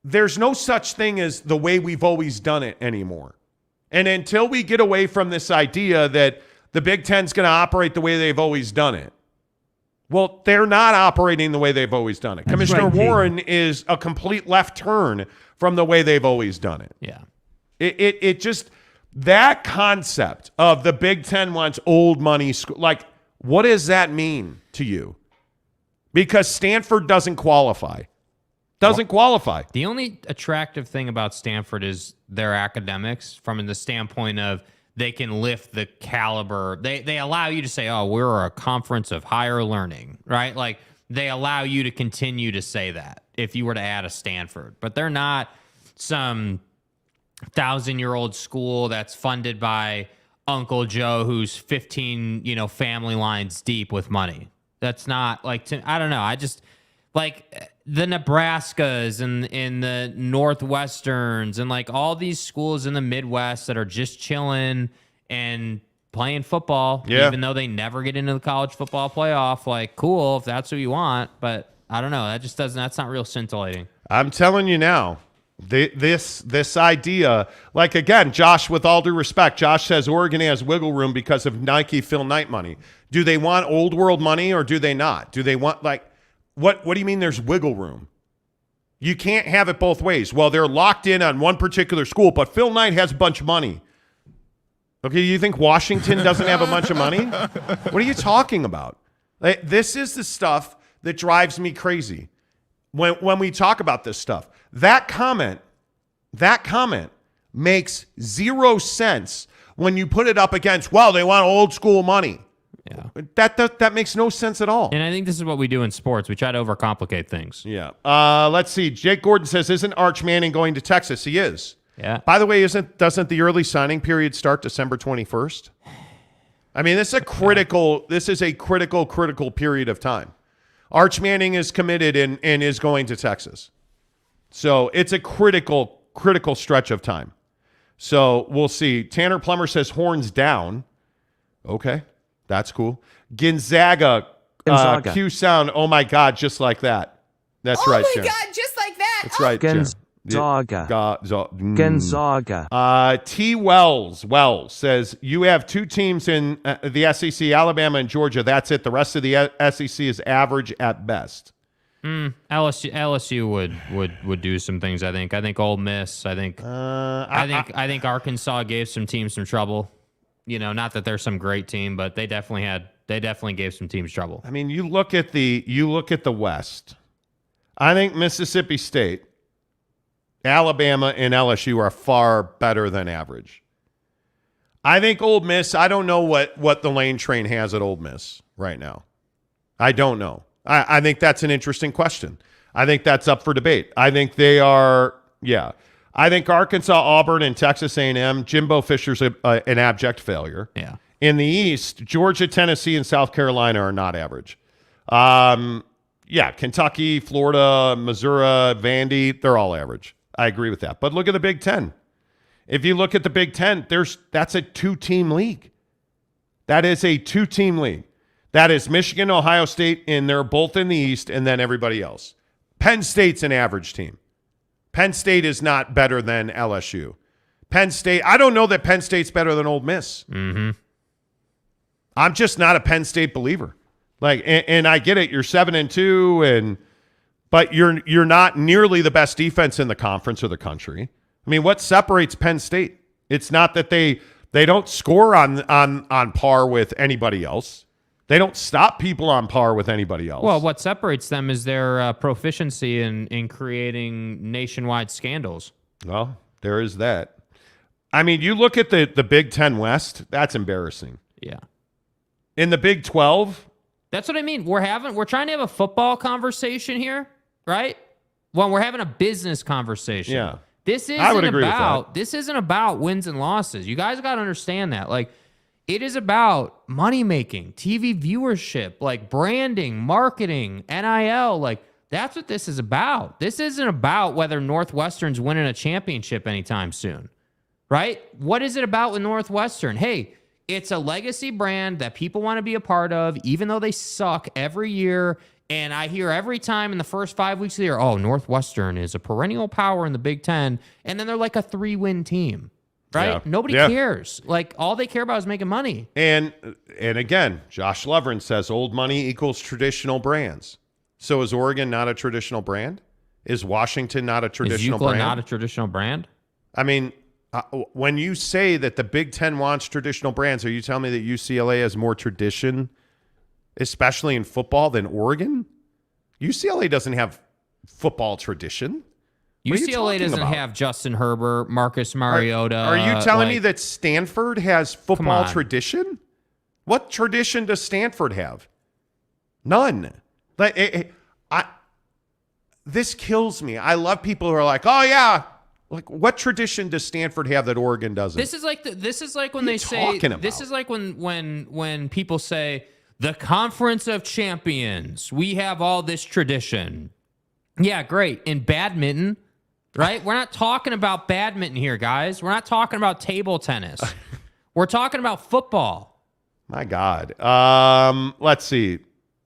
There's no such thing as the way we've always done it anymore. And until we get away from this idea that the Big Ten's going to operate the way they've always done it, well, they're not operating the way they've always done it. That's Commissioner right, Warren is a complete left turn from the way they've always done it. Yeah. It just, that concept of the Big Ten wants old money school, like, what does that mean to you? Because Stanford doesn't qualify. The only attractive thing about Stanford is their academics from the standpoint of they can lift the caliber. They allow you to say, we're a conference of higher learning, right? Like they allow you to continue to say that if you were to add a Stanford. But they're not some 1,000-year-old school that's funded by Uncle Joe who's 15, family lines deep with money. That's not like, I don't know. I just like the Nebraskas and the Northwesterns and like all these schools in the Midwest that are just chilling and playing football, even though they never get into the college football playoff. Like, cool if that's what you want, but I don't know. That just doesn't. That's not real scintillating. I'm telling you now, this idea, like, again, Josh, with all due respect, Josh says Oregon has wiggle room because of Nike Phil Knight money. Do they want old world money or do they not? Do they want, like, what do you mean there's wiggle room? You can't have it both ways. Well, they're locked in on one particular school, but Phil Knight has a bunch of money. Okay, you think Washington doesn't have a bunch of money? What are you talking about? Like, this is the stuff that drives me crazy when we talk about this stuff. That comment makes zero sense when you put it up against, well, they want old school money. Yeah. That makes no sense at all. And I think this is what we do in sports. We try to overcomplicate things. Yeah. Let's see. Jake Gordon says, isn't Arch Manning going to Texas? He is. Yeah. By the way, doesn't the early signing period start December 21st? I mean, this is a critical period of time. Arch Manning is committed and is going to Texas. So it's a critical stretch of time. So we'll see. Tanner Plummer says horns down. Okay. That's cool. Gonzaga. Q sound. Oh my God, just like that. That's right. Oh my God, just like that. That's right. Gonzaga. T. Wells says you have two teams in the SEC, Alabama and Georgia. That's it. The rest of the SEC is average at best. LSU would do some things. I think Ole Miss. I think Arkansas gave some teams some trouble. You know, not that they're some great team, but they definitely gave some teams trouble. I mean, you look at the West. I think Mississippi State, Alabama, and LSU are far better than average. I think Ole Miss, I don't know what the lane train has at Ole Miss right now. I don't know. I think that's an interesting question. I think that's up for debate. I think they are, yeah. I think Arkansas, Auburn, and Texas A&M, Jimbo Fisher's an abject failure. Yeah. In the East, Georgia, Tennessee, and South Carolina are not average. Yeah, Kentucky, Florida, Missouri, Vandy, they're all average. I agree with that. But look at the Big Ten. If you look at the Big Ten, that's a two-team league. That is a two-team league. That is Michigan, Ohio State, and they're both in the East, and then everybody else. Penn State's an average team. Penn State is not better than LSU. Penn State, I don't know that Penn State's better than Ole Miss. Mm-hmm. I'm just not a Penn State believer. Like, and I get it. You're 7-2, but you're not nearly the best defense in the conference or the country. I mean, what separates Penn State? It's not that they don't score on par with anybody else. They don't stop people on par with anybody else. Well, what separates them is their proficiency in creating nationwide scandals. Well, there is that. I mean, you look at the Big Ten West, that's embarrassing. Yeah. In the Big 12, that's what I mean. We're trying to have a football conversation here, right? Well, we're having a business conversation. Yeah. This isn't about wins and losses. You guys got to understand that. Like, it is about money making, TV viewership, like branding, marketing, NIL. Like, that's what this is about. This isn't about whether Northwestern's winning a championship anytime soon, right? What is it about with Northwestern? Hey, it's a legacy brand that people want to be a part of, even though they suck every year. And I hear every time in the first 5 weeks of the year, oh, Northwestern is a perennial power in the Big Ten. And then they're like a 3-win team, right? Yeah. Nobody cares. Like, all they care about is making money. And again, Josh Lovren says old money equals traditional brands. So is Oregon not a traditional brand? Is Washington not a traditional brand? Is UCLA not a traditional brand? I mean, when you say that the Big Ten wants traditional brands, are you telling me that UCLA has more tradition, especially in football, than Oregon? UCLA doesn't have football tradition. UCLA doesn't have Justin Herbert, Marcus Mariota. Are you telling me that Stanford has football tradition? What tradition does Stanford have? None. This kills me. I love people who are like, oh yeah. Like, what tradition does Stanford have that Oregon doesn't? This is like when they say. This is like when people say the Conference of Champions. We have all this tradition. Yeah, great. In badminton, right? We're not talking about badminton here, guys. We're not talking about table tennis. We're talking about football. My God. Let's see.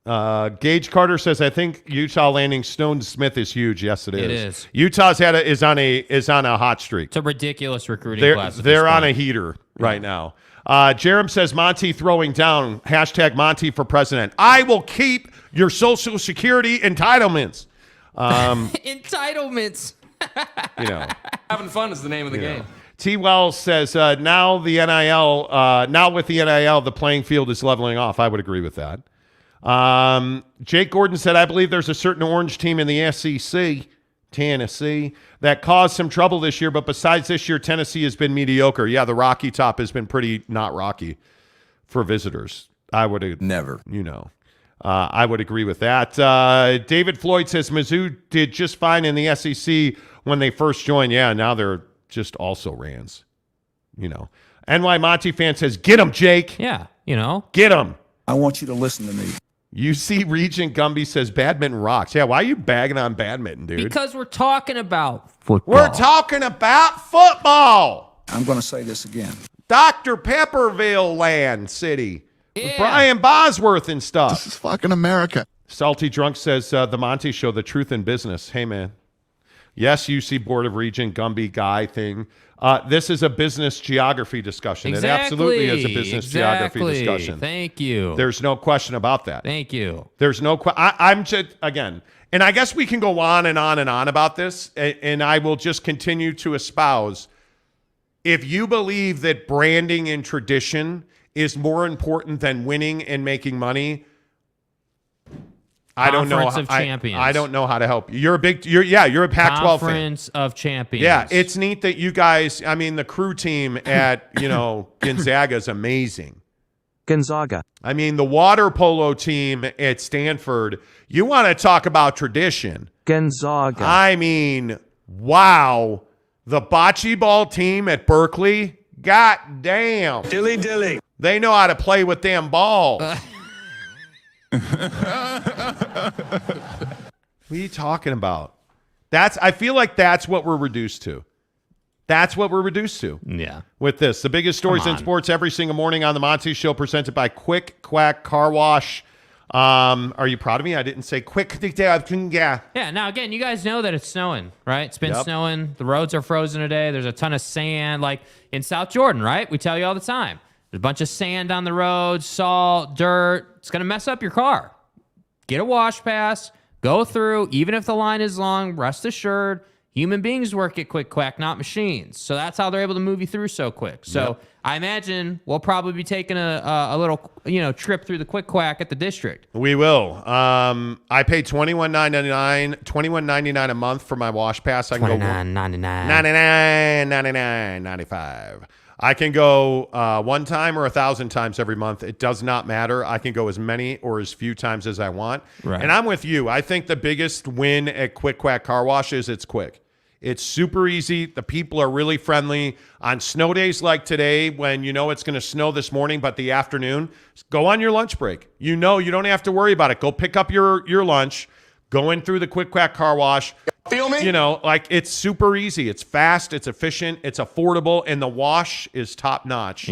Gage Carter says, I think Utah landing Stone Smith is huge. Yes, it is. It is. Utah's is on a hot streak. It's a ridiculous recruiting class. They're on a heater right now. Jerem says, Monty throwing down. Hashtag Monty for president. I will keep your Social Security entitlements. Entitlements. Having fun is the name of the game. T. Wells says, now with the NIL, the playing field is leveling off. I would agree with that. Jake Gordon said, I believe there's a certain orange team in the SEC, Tennessee, that caused some trouble this year, but besides this year, Tennessee has been mediocre. Yeah, the Rocky Top has been pretty not rocky for visitors. I would never. I would agree with that. David Floyd says Mizzou did just fine in the SEC when they first joined. Yeah, now they're just also Rans. NY Monty fan says, get him, Jake. Yeah, Get him. I want you to listen to me. UC Regent Gumby says badminton rocks. Yeah, why are you bagging on badminton, dude? Because we're talking about football. We're talking about football. I'm going to say this again. Dr. Pepperville Land City. Yeah. Brian Bosworth and stuff. This is fucking America. Salty Drunk says, the Monty Show, the truth in business. Hey, man. Yes, UC Board of Regents, Gumby guy thing. This is a business geography discussion. Exactly. It absolutely is a business geography discussion. Thank you. There's no question about that. Thank you. There's no I'm just, again, and I guess we can go on and on and on about this, and I will just continue to espouse. If you believe that branding and tradition is more important than winning and making money, I don't know. I don't know how to help you. You're a Pac-12 fan. Conference of Champions. Yeah, it's neat that you guys. I mean, the crew team at Gonzaga is amazing. Gonzaga. I mean, the water polo team at Stanford. You want to talk about tradition? Gonzaga. I mean, wow. The bocce ball team at Berkeley. God damn. Dilly. They know how to play with damn balls. What are you talking about? I feel like that's what we're reduced to. That's what we're reduced to. Yeah. With this. The biggest stories in sports every single morning on the Monty Show, presented by Quick Quack Car Wash. Are you proud of me? I didn't say quick. Yeah. Now, again, you guys know that it's snowing, right? It's been snowing. The roads are frozen today. There's a ton of sand. Like in South Jordan, right? We tell you all the time. There's a bunch of sand on the road, salt, dirt. It's going to mess up your car. Get a wash pass. Go through. Even if the line is long, rest assured, human beings work at Quick Quack, not machines. So that's how they're able to move you through so quick. So I imagine we'll probably be taking a little trip through the Quick Quack at the district. We will. I pay $21.99 a month for my wash pass. I can go $99.95. I can go one time or 1,000 times every month. It does not matter. I can go as many or as few times as I want. Right. And I'm with you. I think the biggest win at Quick Quack Car Wash is it's quick. It's super easy. The people are really friendly. On snow days like today, when you know it's going to snow this morning, but the afternoon, go on your lunch break. You don't have to worry about it. Go pick up your lunch. Go in through the Quick Quack Car Wash. Feel me? It's super easy. It's fast. It's efficient. It's affordable. And the wash is top notch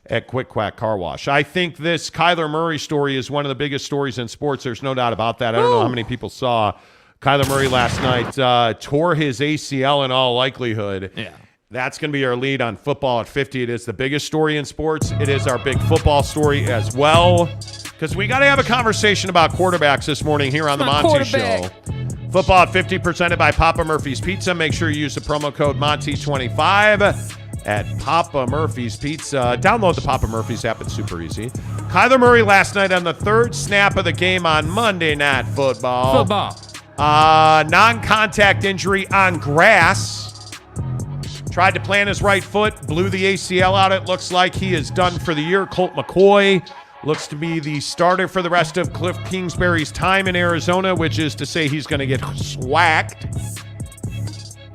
at Quick Quack Car Wash. I think this Kyler Murray story is one of the biggest stories in sports. There's no doubt about that. I don't know how many people saw Kyler Murray last night. Tore his ACL in all likelihood. Yeah. That's going to be our lead on Football at 50. It is the biggest story in sports. It is our big football story as well. Because we got to have a conversation about quarterbacks this morning here on the Monty Show. Football at 50 presented by Papa Murphy's Pizza. Make sure you use the promo code Monty25 at Papa Murphy's Pizza. Download the Papa Murphy's app. It's super easy. Kyler Murray last night on the third snap of the game on Monday Night Football. Non-contact injury on grass. Tried to plant his right foot. Blew the ACL out. It looks like he is done for the year. Colt McCoy looks to be the starter for the rest of Cliff Kingsbury's time in Arizona, which is to say he's going to get swacked.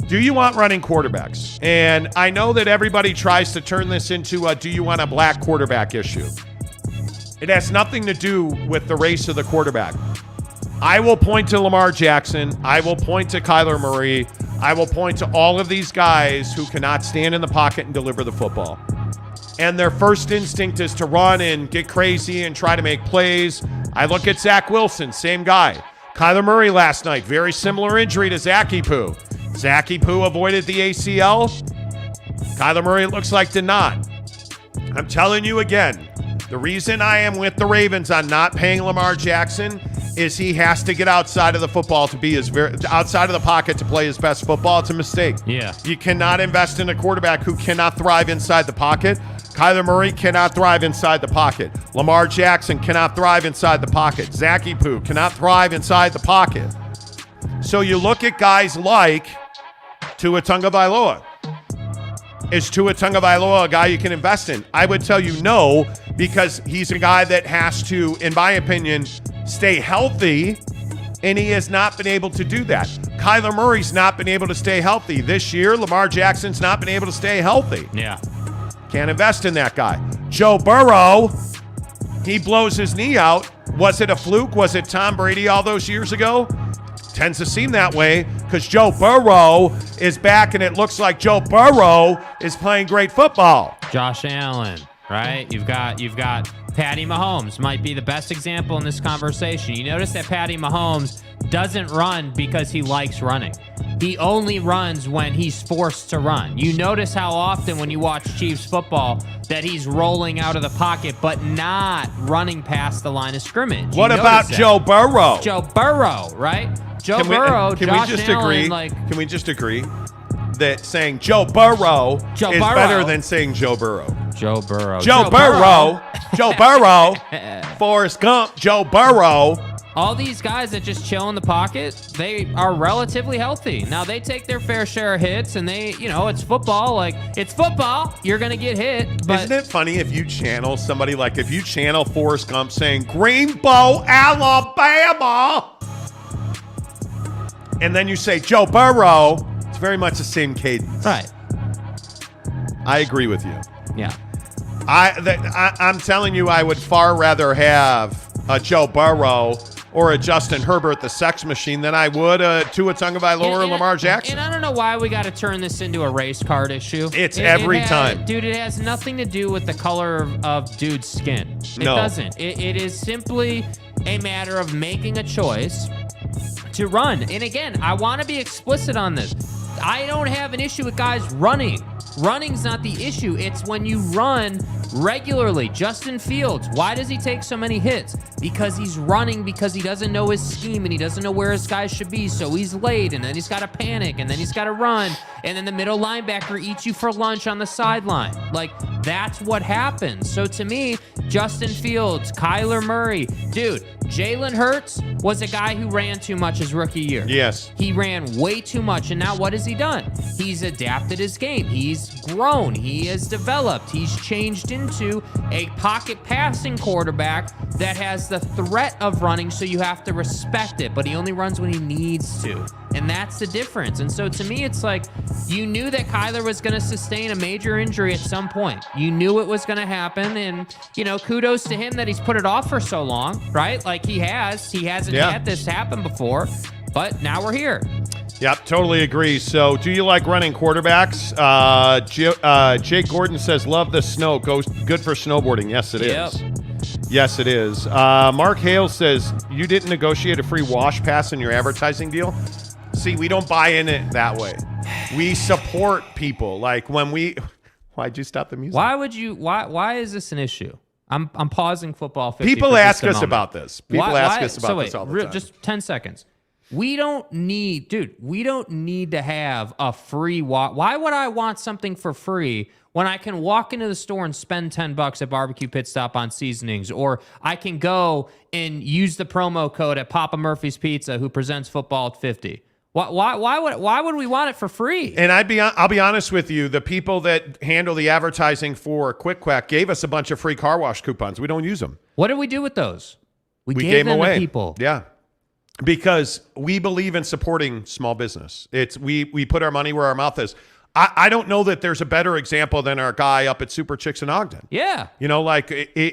Do you want running quarterbacks? And I know that everybody tries to turn this into a do you want a black quarterback issue. It has nothing to do with the race of the quarterback. I will point to Lamar Jackson. I will point to Kyler Murray. I will point to all of these guys who cannot stand in the pocket and deliver the football. And their first instinct is to run and get crazy and try to make plays. I look at Zach Wilson, same guy. Kyler Murray last night, very similar injury to Zachy Poo. Zachy Poo avoided the ACL. Kyler Murray, it looks like, did not. I'm telling you again, the reason I am with the Ravens on not paying Lamar Jackson is he has to get outside of the football to be outside of the pocket to play his best football. It's a mistake. Yeah. You cannot invest in a quarterback who cannot thrive inside the pocket. Kyler Murray cannot thrive inside the pocket. Lamar Jackson cannot thrive inside the pocket. Zachy Poo cannot thrive inside the pocket. So you look at guys like Tua Tagovailoa. Is Tua Tagovailoa a guy you can invest in? I would tell you no, because he's a guy that has to, in my opinion, stay healthy, and he has not been able to do that. Kyler Murray's not been able to stay healthy. This year, Lamar Jackson's not been able to stay healthy. Yeah. Can't invest in that guy. Joe Burrow, he blows his knee out. Was it a fluke? Was it Tom Brady all those years ago? Tends to seem that way because Joe Burrow is back, and it looks like Joe Burrow is playing great football. Josh Allen, right? You've got Patty Mahomes, might be the best example in this conversation. You notice that Patty Mahomes doesn't run because he likes running. He only runs when he's forced to run. You notice how often when you watch Chiefs football that he's rolling out of the pocket but not running past the line of scrimmage. What about Joe Burrow? Joe Burrow, right? Joe Burrow, Josh Allen, Can we just agree that saying Joe Burrow is better than saying Joe Burrow? Joe Burrow. Joe Burrow. Joe Burrow. Forrest Gump. Joe Burrow. All these guys that just chill in the pocket, they are relatively healthy. Now, they take their fair share of hits, and it's football. Like, it's football. You're going to get hit. But isn't it funny if you channel somebody, like if you channel Forrest Gump saying, Greenbow, Alabama, and then you say Joe Burrow, it's very much the same cadence. Right. I agree with you. Yeah. I'm telling you, I would far rather have a Joe Burrow or a Justin Herbert, the sex machine, than I would a Tua Tagovailoa or Lamar Jackson. And I don't know why we got to turn this into a race card issue. It's every time. Dude, it has nothing to do with the color of dude's skin. It doesn't. It is simply a matter of making a choice to run. And again, I want to be explicit on this. I don't have an issue with guys running. Running's not the issue. It's when you run regularly. Justin Fields, why does he take so many hits? Because he's running, because he doesn't know his scheme and he doesn't know where his guys should be. So he's late, and then he's got to panic, and then he's got to run, and then the middle linebacker eats you for lunch on the sideline. Like, that's what happens. So to me, Justin Fields, Kyler Murray, dude, Jalen Hurts was a guy who ran too much his rookie year. Yes. He ran way too much, and now what has he done? He's adapted his game. He's grown. He has developed. He's changed into a pocket passing quarterback that has the threat of running, so you have to respect it, but he only runs when he needs to. And that's the difference. And so to me, it's like you knew that Kyler was going to sustain a major injury at some point. You knew it was going to happen. And, kudos to him that he's put it off for so long, right? Like he hasn't had this happen before, but now we're here. Yep, totally agree. So, do you like running quarterbacks? Jake Gordon says, love the snow. Good for snowboarding. Yes, it is. Yes, it is. Mark Hale says, you didn't negotiate a free wash pass in your advertising deal? See, we don't buy in it that way. We support people. Like when why'd you stop the music? Why is this an issue? I'm pausing football 50 People ask us about this. People ask us about this all the time. Just 10 seconds. We don't need to have a free walk. Why would I want something for free when I can walk into the store and spend $10 at Barbecue Pit Stop on seasonings, or I can go and use the promo code at Papa Murphy's Pizza, who presents football at 50? Why would we want it for free? And I'll be honest with you, the people that handle the advertising for Quick Quack gave us a bunch of free car wash coupons. We don't use them. What did we do with those? We gave them away to people. Yeah. Because we believe in supporting small business. We put our money where our mouth is. I don't know that there's a better example than our guy up at Super Chicks in Ogden. Yeah.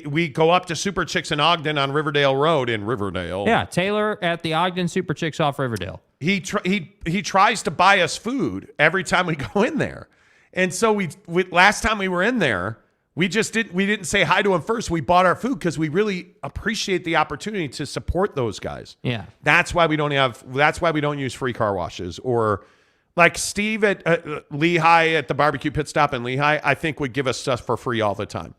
We go up to Super Chicks in Ogden on Riverdale Road in Riverdale. Yeah, Taylor at the Ogden Super Chicks off Riverdale. He tries to buy us food every time we go in there. And so we last time we were in there, We didn't say hi to them first. We bought our food because we really appreciate the opportunity to support those guys. Yeah. That's why we don't use free car washes, or like Steve at Lehigh at the barbecue pit stop in Lehigh, I think would give us stuff for free all the time.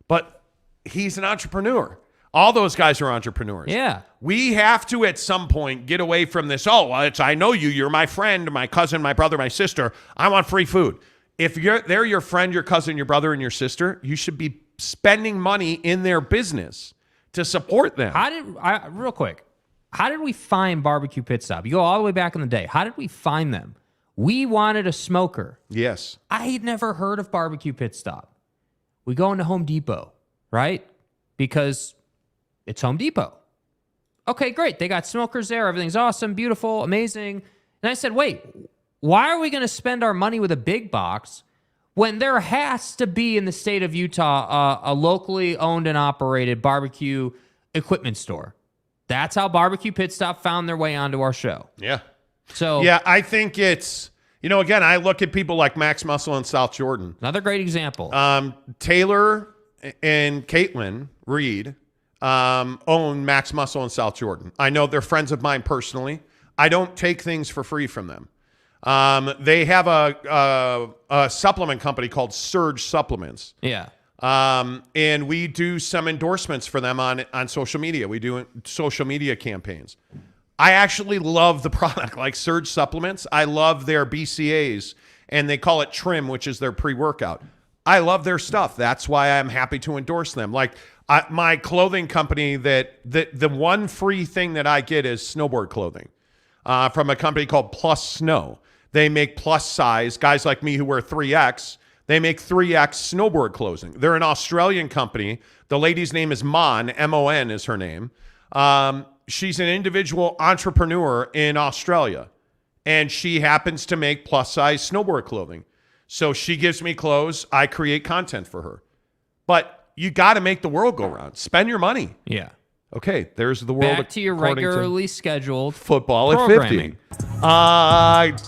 But he's an entrepreneur. All those guys are entrepreneurs. Yeah. We have to at some point get away from this. Oh, well, I know you. You're my friend, my cousin, my brother, my sister. I want free food. If they're your friend, your cousin, your brother, and your sister, you should be spending money in their business to support them. Real quick, how did we find Barbecue Pit Stop? You go all the way back in the day. How did we find them? We wanted a smoker. Yes. I had never heard of Barbecue Pit Stop. We go into Home Depot, right? Because it's Home Depot. Okay, great. They got smokers there. Everything's awesome, beautiful, amazing. And I said, wait, why are we going to spend our money with a big box when there has to be in the state of Utah a locally owned and operated barbecue equipment store? That's how Barbecue Pit Stop found their way onto our show. Yeah. So yeah, I think it's, again, I look at people like Max Muscle in South Jordan. Another great example. Taylor and Caitlin Reed own Max Muscle in South Jordan. I know they're friends of mine personally. I don't take things for free from them. They have a supplement company called Surge Supplements. Yeah. And we do some endorsements for them on social media. We do social media campaigns. I actually love the product, like Surge Supplements. I love their BCAAs, and they call it Trim, which is their pre-workout. I love their stuff. That's why I'm happy to endorse them. Like my clothing company, the one free thing that I get is snowboard clothing from a company called Plus Snow. They make plus size, guys like me who wear 3X. They make 3X snowboard clothing. They're an Australian company. The lady's name is Mon, M-O-N is her name. She's an individual entrepreneur in Australia, and she happens to make plus size snowboard clothing. So she gives me clothes. I create content for her. But you got to make the world go round. Spend your money. Yeah. Okay, there's the world. Back to your regularly scheduled football at 50.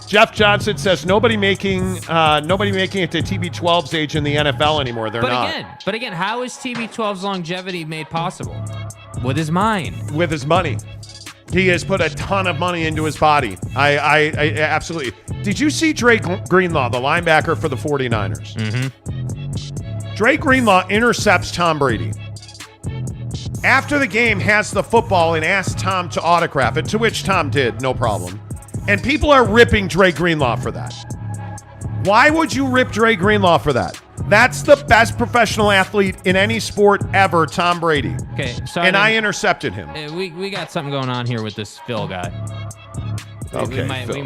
Jeff Johnson says nobody making it to TB12's age in the NFL anymore. They're not. But again, how is TB12's longevity made possible? With his mind. With his money. He has put a ton of money into his body. I absolutely. Did you see Drake Greenlaw, the linebacker for the 49ers? Mm-hmm. Drake Greenlaw intercepts Tom Brady. After the game, has the football and asks Tom to autograph it, to which Tom did, no problem. And people are ripping Drake Greenlaw for that. Why would you rip Drake Greenlaw for that? That's the best professional athlete in any sport ever, Tom Brady. Okay, sorry. And I intercepted him. We got something going on here with this Phil guy. Okay, Phil.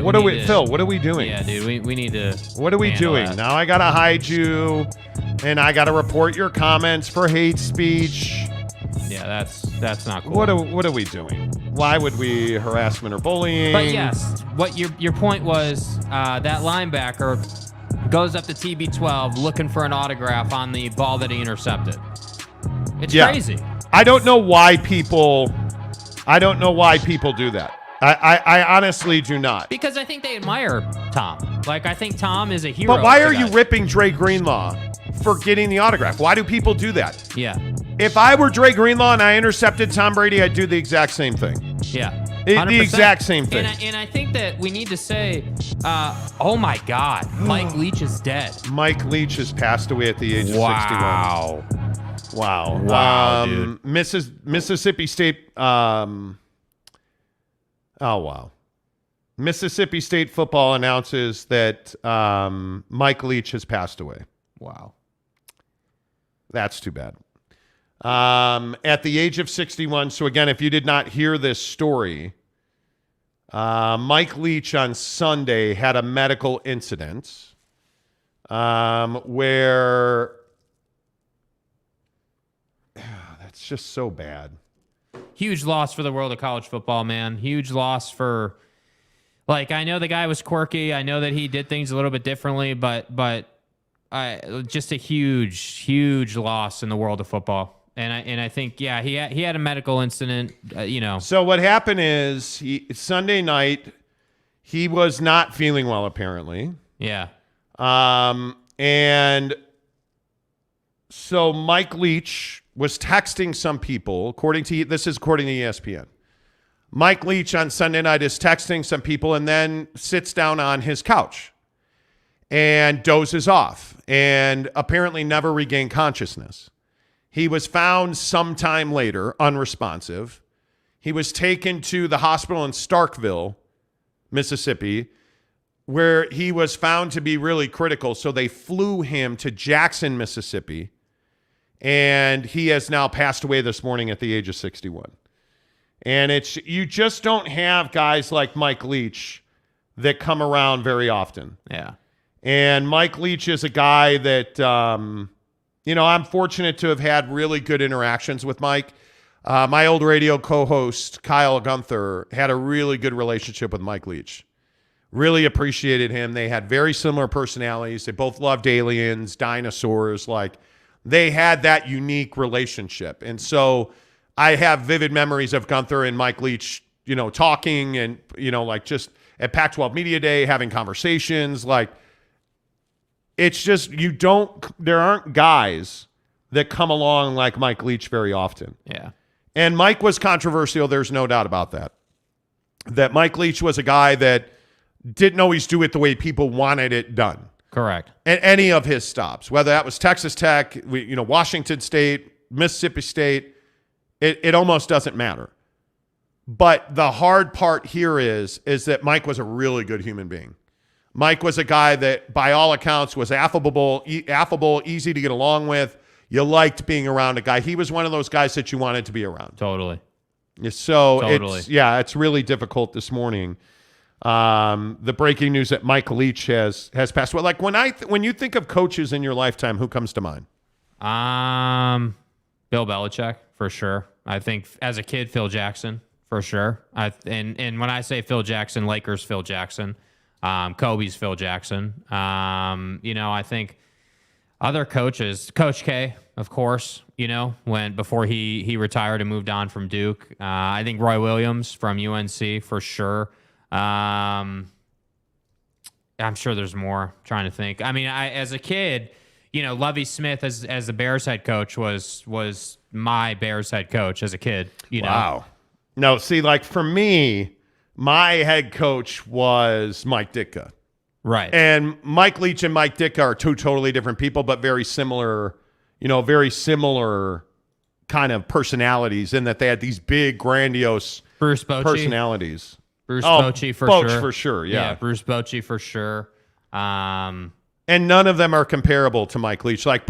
What are we doing? Yeah, dude, we need to. What are we doing? That. Now I gotta hide you, and I gotta report your comments for hate speech. Yeah, that's not cool. What are we doing? Why would we harassment or bullying? But yes, what your point was, that linebacker goes up to TB12 looking for an autograph on the ball that he intercepted. It's crazy. I don't know why people do that. I honestly do not. Because I think they admire Tom. Like, I think Tom is a hero. But why are you ripping Drake Greenlaw for getting the autograph? Why do people do that? Yeah. If I were Drake Greenlaw and I intercepted Tom Brady, I'd do the exact same thing. Yeah. The exact same thing. And I think that we need to say, oh my God, Mike Leach is dead. Mike Leach has passed away at the age of 61. Wow, dude. Mississippi State. Mississippi State football announces that Mike Leach has passed away. Wow. That's too bad. At the age of 61. So again, if you did not hear this story, Mike Leach on Sunday had a medical incident where that's just so bad. Huge loss for the world of college football, man. Huge loss for, like, I know the guy was quirky. I know that he did things a little bit differently, but just a huge loss in the world of football. And I think, yeah, he had a medical incident, So what happened is Sunday night, he was not feeling well, apparently. Yeah. And So Mike Leach was texting some people, according to ESPN. Mike Leach on Sunday night is texting some people and then sits down on his couch and dozes off and apparently never regained consciousness. He was found sometime later, unresponsive. He was taken to the hospital in Starkville, Mississippi, where he was found to be really critical. So they flew him to Jackson, Mississippi, and he has now passed away this morning at the age of 61. And you just don't have guys like Mike Leach that come around very often. Yeah. And Mike Leach is a guy that, I'm fortunate to have had really good interactions with Mike. My old radio co-host, Kyle Gunther, had a really good relationship with Mike Leach. Really appreciated him. They had very similar personalities. They both loved aliens, dinosaurs. They had that unique relationship. And so I have vivid memories of Gunther and Mike Leach, talking and, just at Pac-12 Media Day, having conversations. It's just, there aren't guys that come along like Mike Leach very often. Yeah. And Mike was controversial. There's no doubt about that. That Mike Leach was a guy that didn't always do it the way people wanted it done. Correct. At any of his stops, whether that was Texas Tech, Washington State, Mississippi State, it almost doesn't matter. But the hard part here is that Mike was a really good human being. Mike was a guy that, by all accounts, was affable, easy to get along with. You liked being around a guy. He was one of those guys that you wanted to be around. Totally. So Totally. it's really difficult this morning. The breaking news that Mike Leach has passed away. When you think of coaches in your lifetime, who comes to mind? Bill Belichick, for sure. I think as a kid, Phil Jackson, for sure. And when I say Phil Jackson, Lakers Phil Jackson, Kobe's Phil Jackson. I think other coaches, Coach K, of course, before he retired and moved on from Duke. I think Roy Williams from UNC, for sure. I'm sure there's more. I'm trying to think. As a kid, Lovie Smith as the Bears head coach was my Bears head coach as a kid. Wow. No, see, for me, my head coach was Mike Ditka. Right. And Mike Leach and Mike Ditka are two totally different people, but very similar kind of personalities in that they had these big, grandiose Bruce Bochy. personalities. Bruce Bochy for Boch sure. for sure, yeah. Bruce Bochy for sure. And none of them are comparable to Mike Leach. Like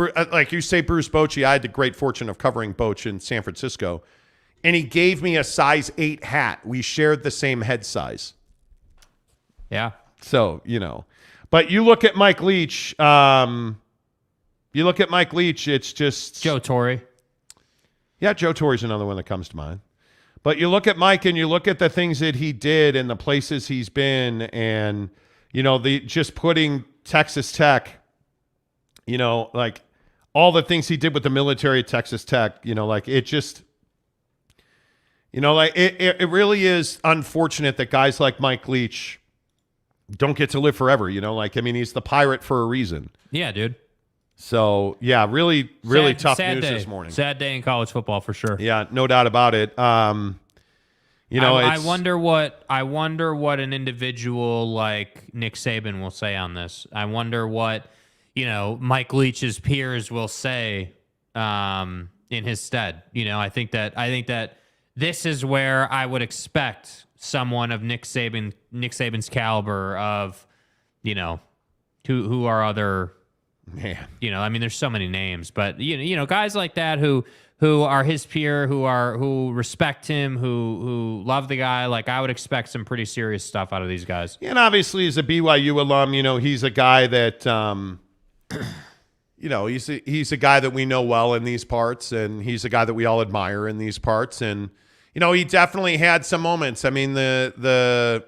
you say, Bruce Bochy, I had the great fortune of covering Boch in San Francisco, and he gave me a size 8 hat. We shared the same head size. Yeah. So, But you look at Mike Leach, it's just... Joe Torre. Yeah, Joe Torre's another one that comes to mind. But you look at Mike and you look at the things that he did and the places he's been and, just putting Texas Tech, all the things he did with the military at Texas Tech, it just, it really is unfortunate that guys like Mike Leach don't get to live forever, he's the pirate for a reason. Yeah, dude. So, yeah, really tough news day. this morning. Sad day in college football for sure. Yeah, no doubt about it. I wonder what an individual like Nick Saban will say on this. I wonder what, Mike Leach's peers will say in his stead. I think that this is where I would expect someone of Nick Saban's caliber of, who are other. Man. There's so many names, but guys like that who are his peer, who respect him, who love the guy. I would expect some pretty serious stuff out of these guys. And obviously, as a BYU alum, he's a guy that, he's a guy that we know well in these parts, and he's a guy that we all admire in these parts. And he definitely had some moments. The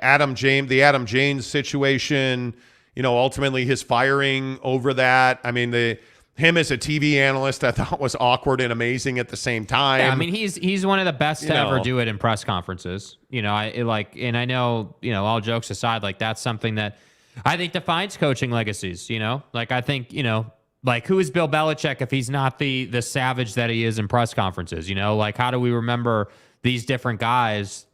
Adam James situation. Ultimately his firing over that. Him as a TV analyst, I thought was awkward and amazing at the same time. Yeah, he's one of the best to ever do it in press conferences. I know, all jokes aside, that's something that I think defines coaching legacies. I think, Like, who is Bill Belichick if he's not the savage that he is in press conferences? Like, how do we remember these different guys,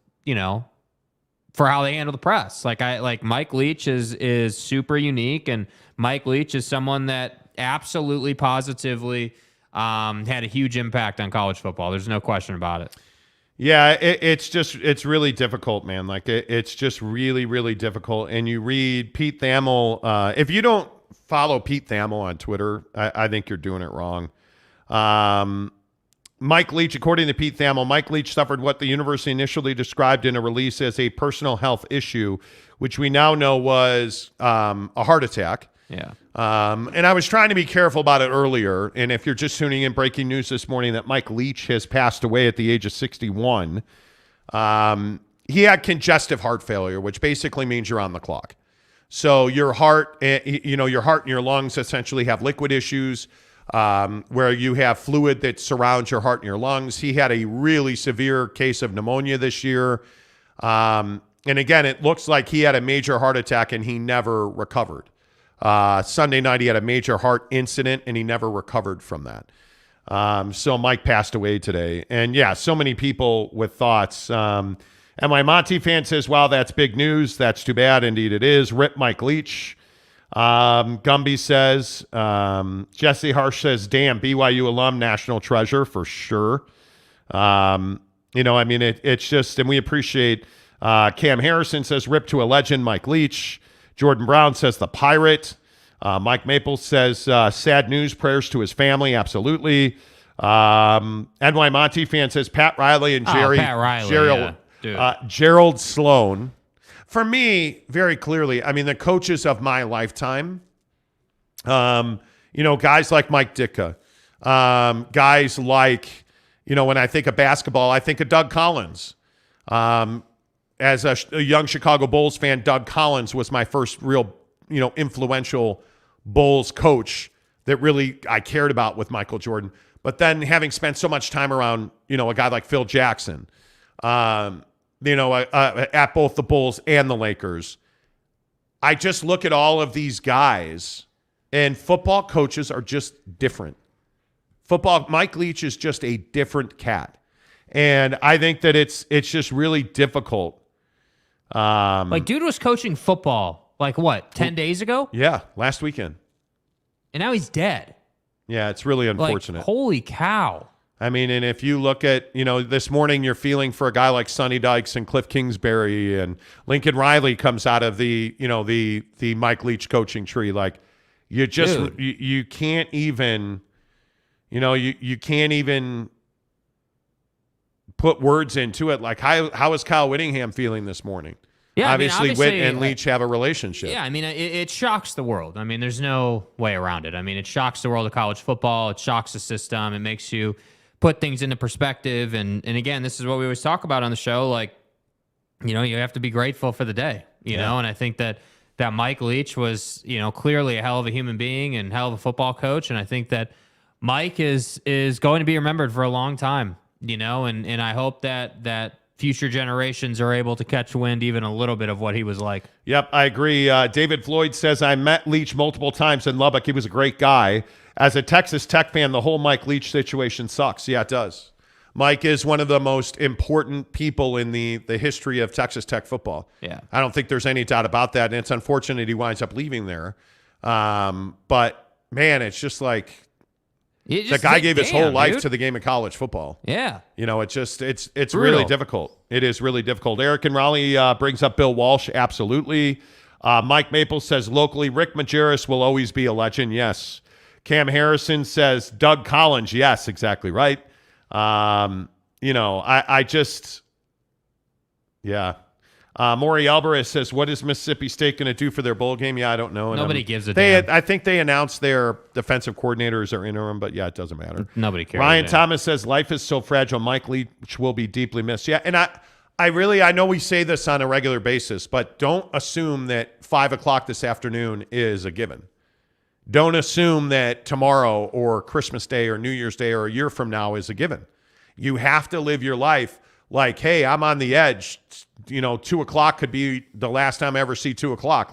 for how they handle the press? Like Mike Leach is super unique, and Mike Leach is someone that absolutely positively had a huge impact on college football. There's no question about it. Yeah, it's really difficult, man. Like it's just really, really difficult. And you read Pete Thamel. If you don't follow Pete Thamel on Twitter, I think you're doing it wrong. Mike Leach, according to Pete Thamel, Mike Leach suffered what the university initially described in a release as a personal health issue, which we now know was a heart attack. Yeah. And I was trying to be careful about it earlier. And if you're just tuning in, breaking news this morning that Mike Leach has passed away at the age of 61. He had congestive heart failure, which basically means you're on the clock. So your heart, your heart and your lungs essentially have liquid issues, where you have fluid that surrounds your heart and your lungs. He had a really severe case of pneumonia this year. And again, it looks like he had a major heart attack and he never recovered. Sunday night, he had a major heart incident and he never recovered from that. So Mike passed away today. And yeah, so many people with thoughts. And my Monty fan says, wow, that's big news. That's too bad. Indeed it is. Rip Mike Leach. Gumby says, Jesse Harsh says, damn, BYU alum, national treasure for sure. It's just, and we appreciate, Cam Harrison says, rip to a legend, Mike Leach. Jordan Brown says the pirate. Mike Maples says sad news, prayers to his family. Absolutely. NY Monty fan says Pat Riley and Gerald Sloan. For me, very clearly, the coaches of my lifetime, guys like Mike Ditka, guys like, when I think of basketball, I think of Doug Collins. As a young Chicago Bulls fan, Doug Collins was my first real, influential Bulls coach that really I cared about with Michael Jordan. But then having spent so much time around, a guy like Phil Jackson, at both the Bulls and the Lakers, I just look at all of these guys, and football coaches are just different. Mike Leach is just a different cat. And I think that it's just really difficult. Dude was coaching football, 10 days ago? Yeah, last weekend. And now he's dead. Yeah, it's really unfortunate. Holy cow. And if you look at, this morning you're feeling for a guy like Sonny Dykes and Cliff Kingsbury, and Lincoln Riley comes out of the Mike Leach coaching tree. You just, you can't even, you can't even put words into it. How is Kyle Whittingham feeling this morning? Yeah, obviously Witt and Leach have a relationship. Yeah, it shocks the world. There's no way around it. It shocks the world of college football. It shocks the system. It makes you put things into perspective. And again, this is what we always talk about on the show. You have to be grateful for the day, you know? And I think that Mike Leach was, clearly a hell of a human being and hell of a football coach. And I think that Mike is going to be remembered for a long time, and I hope that future generations are able to catch wind even a little bit of what he was like. Yep, I agree. David Floyd says, I met Leach multiple times in Lubbock. He was a great guy. As a Texas Tech fan, the whole Mike Leach situation sucks. Yeah, it does. Mike is one of the most important people in the history of Texas Tech football. Yeah. I don't think there's any doubt about that, and it's unfortunate he winds up leaving there. But, man, it's just the guy gave his whole life to the game of college football. Yeah. It's really difficult. It is really difficult. Eric and Raleigh brings up Bill Walsh. Absolutely. Mike Maples says, locally, Rick Majerus will always be a legend. Yes. Cam Harrison says, Doug Collins. Yes, exactly right. Maury Alvarez says, what is Mississippi State going to do for their bowl game? Yeah, I don't know. Nobody gives a damn. I think they announced their defensive coordinators are interim, but yeah, it doesn't matter. Nobody cares. Ryan Thomas says, life is so fragile. Mike Leach will be deeply missed. Yeah, and I know we say this on a regular basis, but don't assume that 5 o'clock this afternoon is a given. Don't assume that tomorrow or Christmas Day or New Year's Day or a year from now is a given. You have to live your life like, hey, I'm on the edge. 2 o'clock could be the last time I ever see 2 o'clock.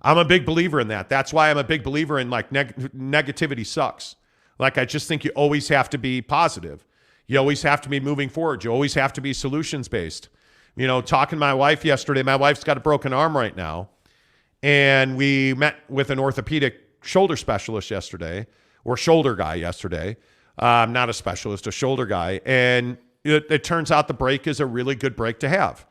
I'm a big believer in that. That's why I'm a big believer in like negativity sucks. Like, I just think you always have to be positive. You always have to be moving forward. You always have to be solutions-based. You know, talking to my wife yesterday, my wife's got a broken arm right now. And we met with an orthopedic shoulder specialist yesterday, or shoulder guy yesterday. Not a specialist, a shoulder guy. And it turns out the break is a really good break to have.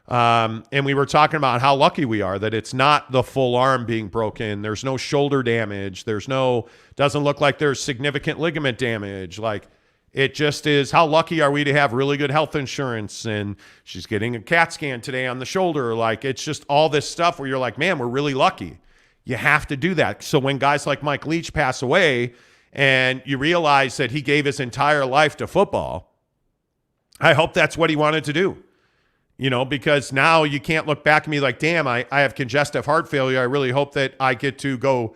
And we were talking about how lucky we are that it's not the full arm being broken. There's no shoulder damage. Doesn't look like there's significant ligament damage. Like, it just is, how lucky are we to have really good health insurance? And she's getting a CAT scan today on the shoulder. Like, it's just all this stuff where you're like, man, we're really lucky. You have to do that. So when guys like Mike Leach pass away and you realize that he gave his entire life to football, I hope that's what he wanted to do. You know, because now you can't look back at me like, damn, I have congestive heart failure. I really hope that I get to go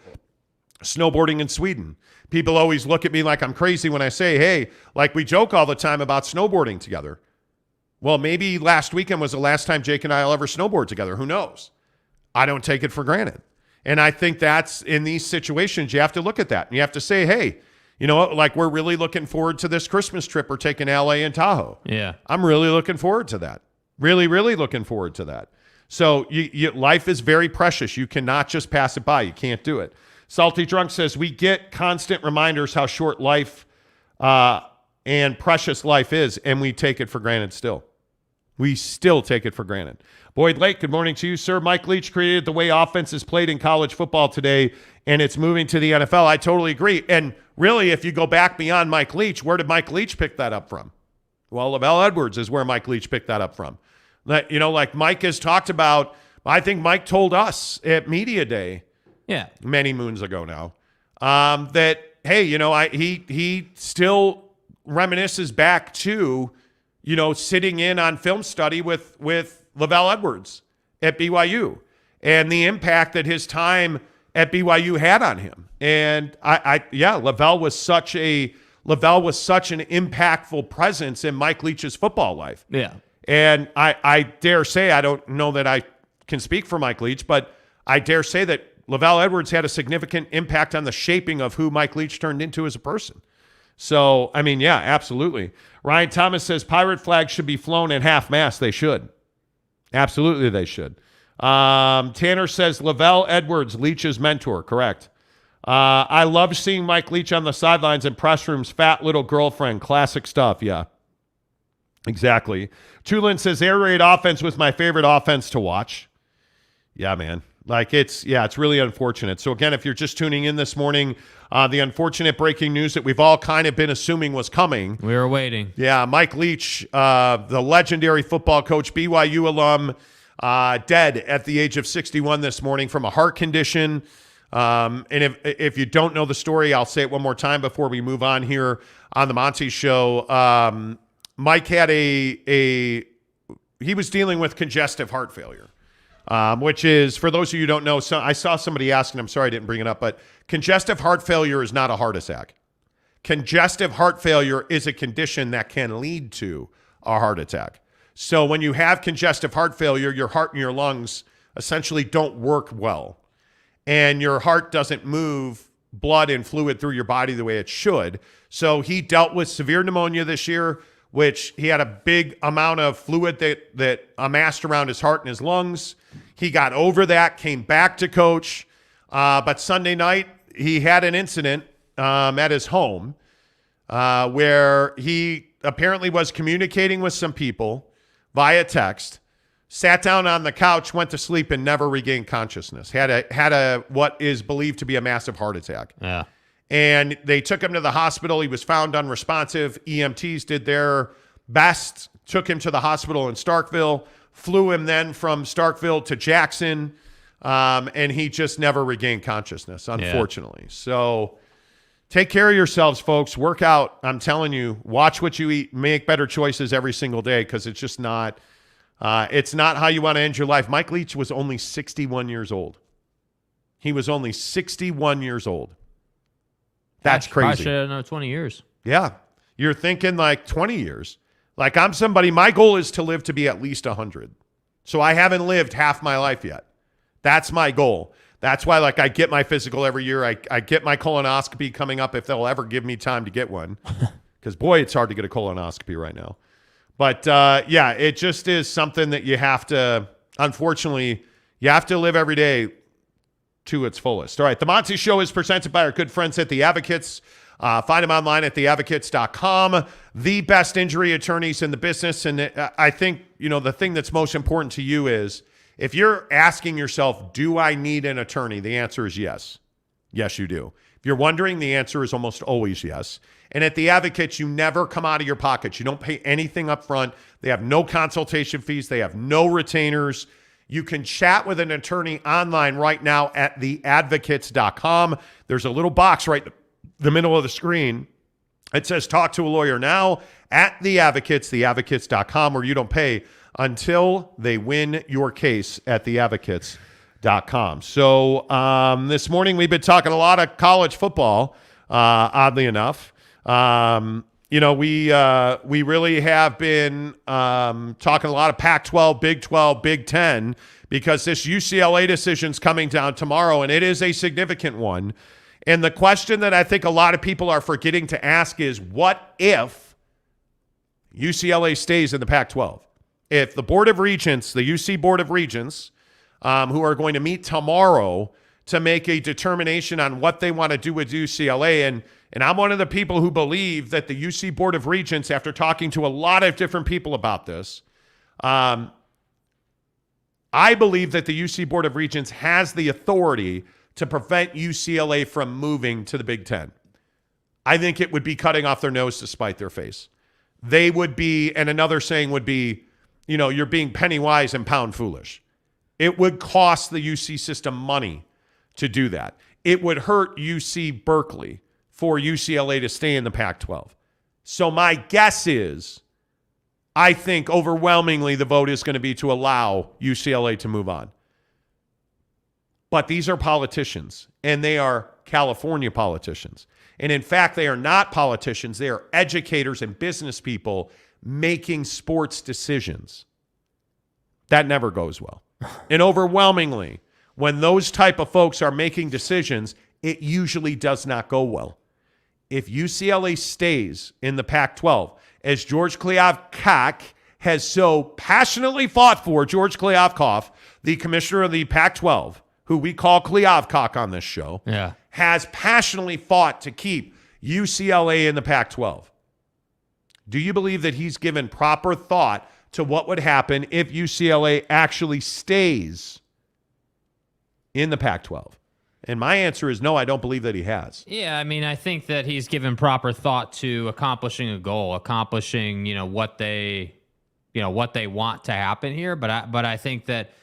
snowboarding in Sweden. People always look at me like I'm crazy when I say, hey, like we joke all the time about snowboarding together. Well, maybe last weekend was the last time Jake and I will ever snowboard together. Who knows? I don't take it for granted. And I think that's, in these situations, you have to look at that. And you have to say, hey, you know what? Like, we're really looking forward to this Christmas trip we're taking LA and Tahoe. Yeah. I'm really looking forward to that. Really, really looking forward to that. So life is very precious. You cannot just pass it by. You can't do it. Salty Drunk says, we get constant reminders how short life and precious life is, and we take it for granted still. We still take it for granted. Boyd Lake, good morning to you, sir. Mike Leach created the way offense is played in college football today, and it's moving to the NFL. I totally agree. And really, if you go back beyond Mike Leach, where did Mike Leach pick that up from? Well, Lavelle Edwards is where Mike Leach picked that up from. You know, like Mike has talked about, I think Mike told us at Media Day, many moons ago now, that, hey, you know, he still reminisces back to, you know, sitting in on film study with Lavelle Edwards at BYU and the impact that his time at BYU had on him. And Lavelle was such an impactful presence in Mike Leach's football life. Yeah. And I dare say, I don't know that I can speak for Mike Leach, but I dare say that Lavelle Edwards had a significant impact on the shaping of who Mike Leach turned into as a person. So, I mean, yeah, absolutely. Ryan Thomas says pirate flags should be flown at half-mast. They should. Absolutely, they should. Tanner says Lavelle Edwards, Leach's mentor. Correct. I love seeing Mike Leach on the sidelines and press rooms. Fat little girlfriend. Classic stuff, yeah. Exactly. Tulin says air raid offense was my favorite offense to watch. Yeah, man. Like, it's really unfortunate. So, again, if you're just tuning in this morning, the unfortunate breaking news that we've all kind of been assuming was coming. We were waiting. Yeah, Mike Leach, the legendary football coach, BYU alum, dead at the age of 61 this morning from a heart condition. And if you don't know the story, I'll say it one more time before we move on here on the Monty Show. Mike had he was dealing with congestive heart failure. Which is, for those of you who don't know, so I saw somebody asking, I'm sorry I didn't bring it up, but congestive heart failure is not a heart attack. Congestive heart failure is a condition that can lead to a heart attack. So when you have congestive heart failure, your heart and your lungs essentially don't work well. And your heart doesn't move blood and fluid through your body the way it should. So he dealt with severe pneumonia this year, which he had a big amount of fluid that amassed around his heart and his lungs. He got over that, came back to coach. But Sunday night, he had an incident at his home where he apparently was communicating with some people via text, sat down on the couch, went to sleep, and never regained consciousness. Had a what is believed to be a massive heart attack. Yeah. And they took him to the hospital. He was found unresponsive. EMTs did their best, took him to the hospital in Starkville, flew him then from Starkville to Jackson, and he just never regained consciousness, unfortunately. Yeah. So take care of yourselves, folks. Work out. I'm telling you, watch what you eat. Make better choices every single day, because it's just not it's not how you want to end your life. Mike Leach was only 61 years old. He was only 61 years old. That's crazy. Probably another 20 years. Yeah. You're thinking like 20 years. Like, I'm somebody, my goal is to live to be at least 100. So I haven't lived half my life yet. That's my goal. That's why, like, I get my physical every year. I get my colonoscopy coming up if they'll ever give me time to get one. Because, boy, it's hard to get a colonoscopy right now. But, yeah, it just is something that you have to, unfortunately, you have to live every day to its fullest. All right, the Monty Show is presented by our good friends at The Advocates. Find them online at theadvocates.com. The best injury attorneys in the business. And I think, the thing that's most important to you is if you're asking yourself, do I need an attorney? The answer is yes. Yes, you do. If you're wondering, the answer is almost always yes. And at The Advocates, you never come out of your pockets. You don't pay anything up front. They have no consultation fees. They have no retainers. You can chat with an attorney online right now at theadvocates.com. There's a little box right in the middle of the screen. It says talk to a lawyer now at The Advocates, theadvocates.com, where you don't pay until they win your case at theadvocates.com. So this morning we've been talking a lot of college football, oddly enough. We really have been talking a lot of Pac-12, Big 12, Big 10, because this UCLA decision's coming down tomorrow, and it is a significant one. And the question that I think a lot of people are forgetting to ask is, what if UCLA stays in the Pac-12? If the Board of Regents, the UC Board of Regents, who are going to meet tomorrow to make a determination on what they want to do with UCLA, and I'm one of the people who believe that the UC Board of Regents, after talking to a lot of different people about this, I believe that the UC Board of Regents has the authority to prevent UCLA from moving to the Big Ten. I think it would be cutting off their nose to spite their face. They would be, and another saying would be, you're being penny wise and pound foolish. It would cost the UC system money to do that. It would hurt UC Berkeley for UCLA to stay in the Pac-12. So my guess is, I think overwhelmingly the vote is going to be to allow UCLA to move on. But these are politicians, and they are California politicians. And in fact, they are not politicians. They are educators and business people making sports decisions. That never goes well. And overwhelmingly, when those type of folks are making decisions, it usually does not go well. If UCLA stays in the Pac-12, as George Kliavkoff has so passionately fought for, George Kliavkoff, the commissioner of the Pac-12, who we call Kliavkoff on this show, has passionately fought to keep UCLA in the Pac-12. Do you believe that he's given proper thought to what would happen if UCLA actually stays in the Pac-12? And my answer is no, I don't believe that he has. Yeah, I mean, I think that he's given proper thought to accomplishing a goal, accomplishing, what they want to happen here. But I think that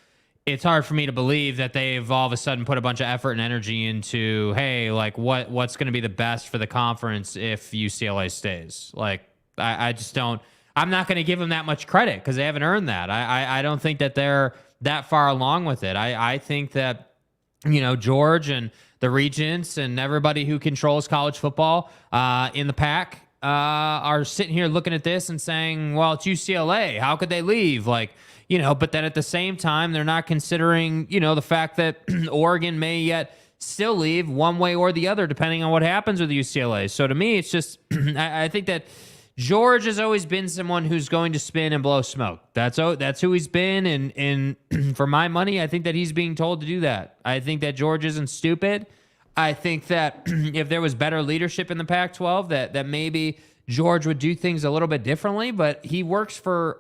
it's hard for me to believe that they've all of a sudden put a bunch of effort and energy into, hey, like what's going to be the best for the conference if UCLA stays. Like, I just don't. I'm not going to give them that much credit because they haven't earned that. I don't think that they're that far along with it. I think that, George and the Regents and everybody who controls college football in the Pac are sitting here looking at this and saying, well, it's UCLA. How could they leave? Like, but then at the same time, they're not considering, the fact that Oregon may yet still leave one way or the other, depending on what happens with UCLA. So to me, it's just, I think that George has always been someone who's going to spin and blow smoke. That's who he's been. And for my money, I think that he's being told to do that. I think that George isn't stupid. I think that if there was better leadership in the Pac-12, that maybe George would do things a little bit differently, but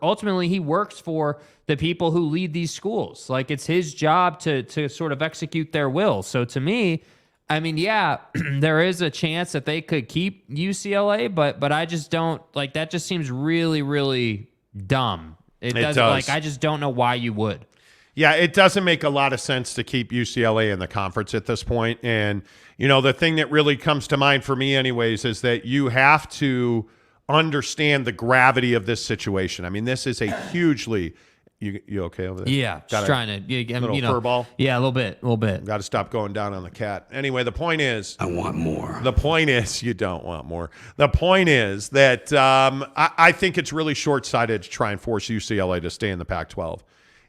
ultimately he works for the people who lead these schools. Like, it's his job to sort of execute their will. So to me, I mean, yeah, there is a chance that they could keep UCLA, but I just don't, like, that just seems really, really dumb. It does. Like, I just don't know why you would. Yeah, it doesn't make a lot of sense to keep UCLA in the conference at this point. And, the thing that really comes to mind for me anyways is that you have to understand the gravity of this situation. I mean, this is a hugely... You okay over there? Yeah, just trying to... little furball? Yeah, a little bit. Got to stop going down on the cat. Anyway, the point is... I want more. The point is... You don't want more. The point is that I think it's really short-sighted to try and force UCLA to stay in the Pac-12.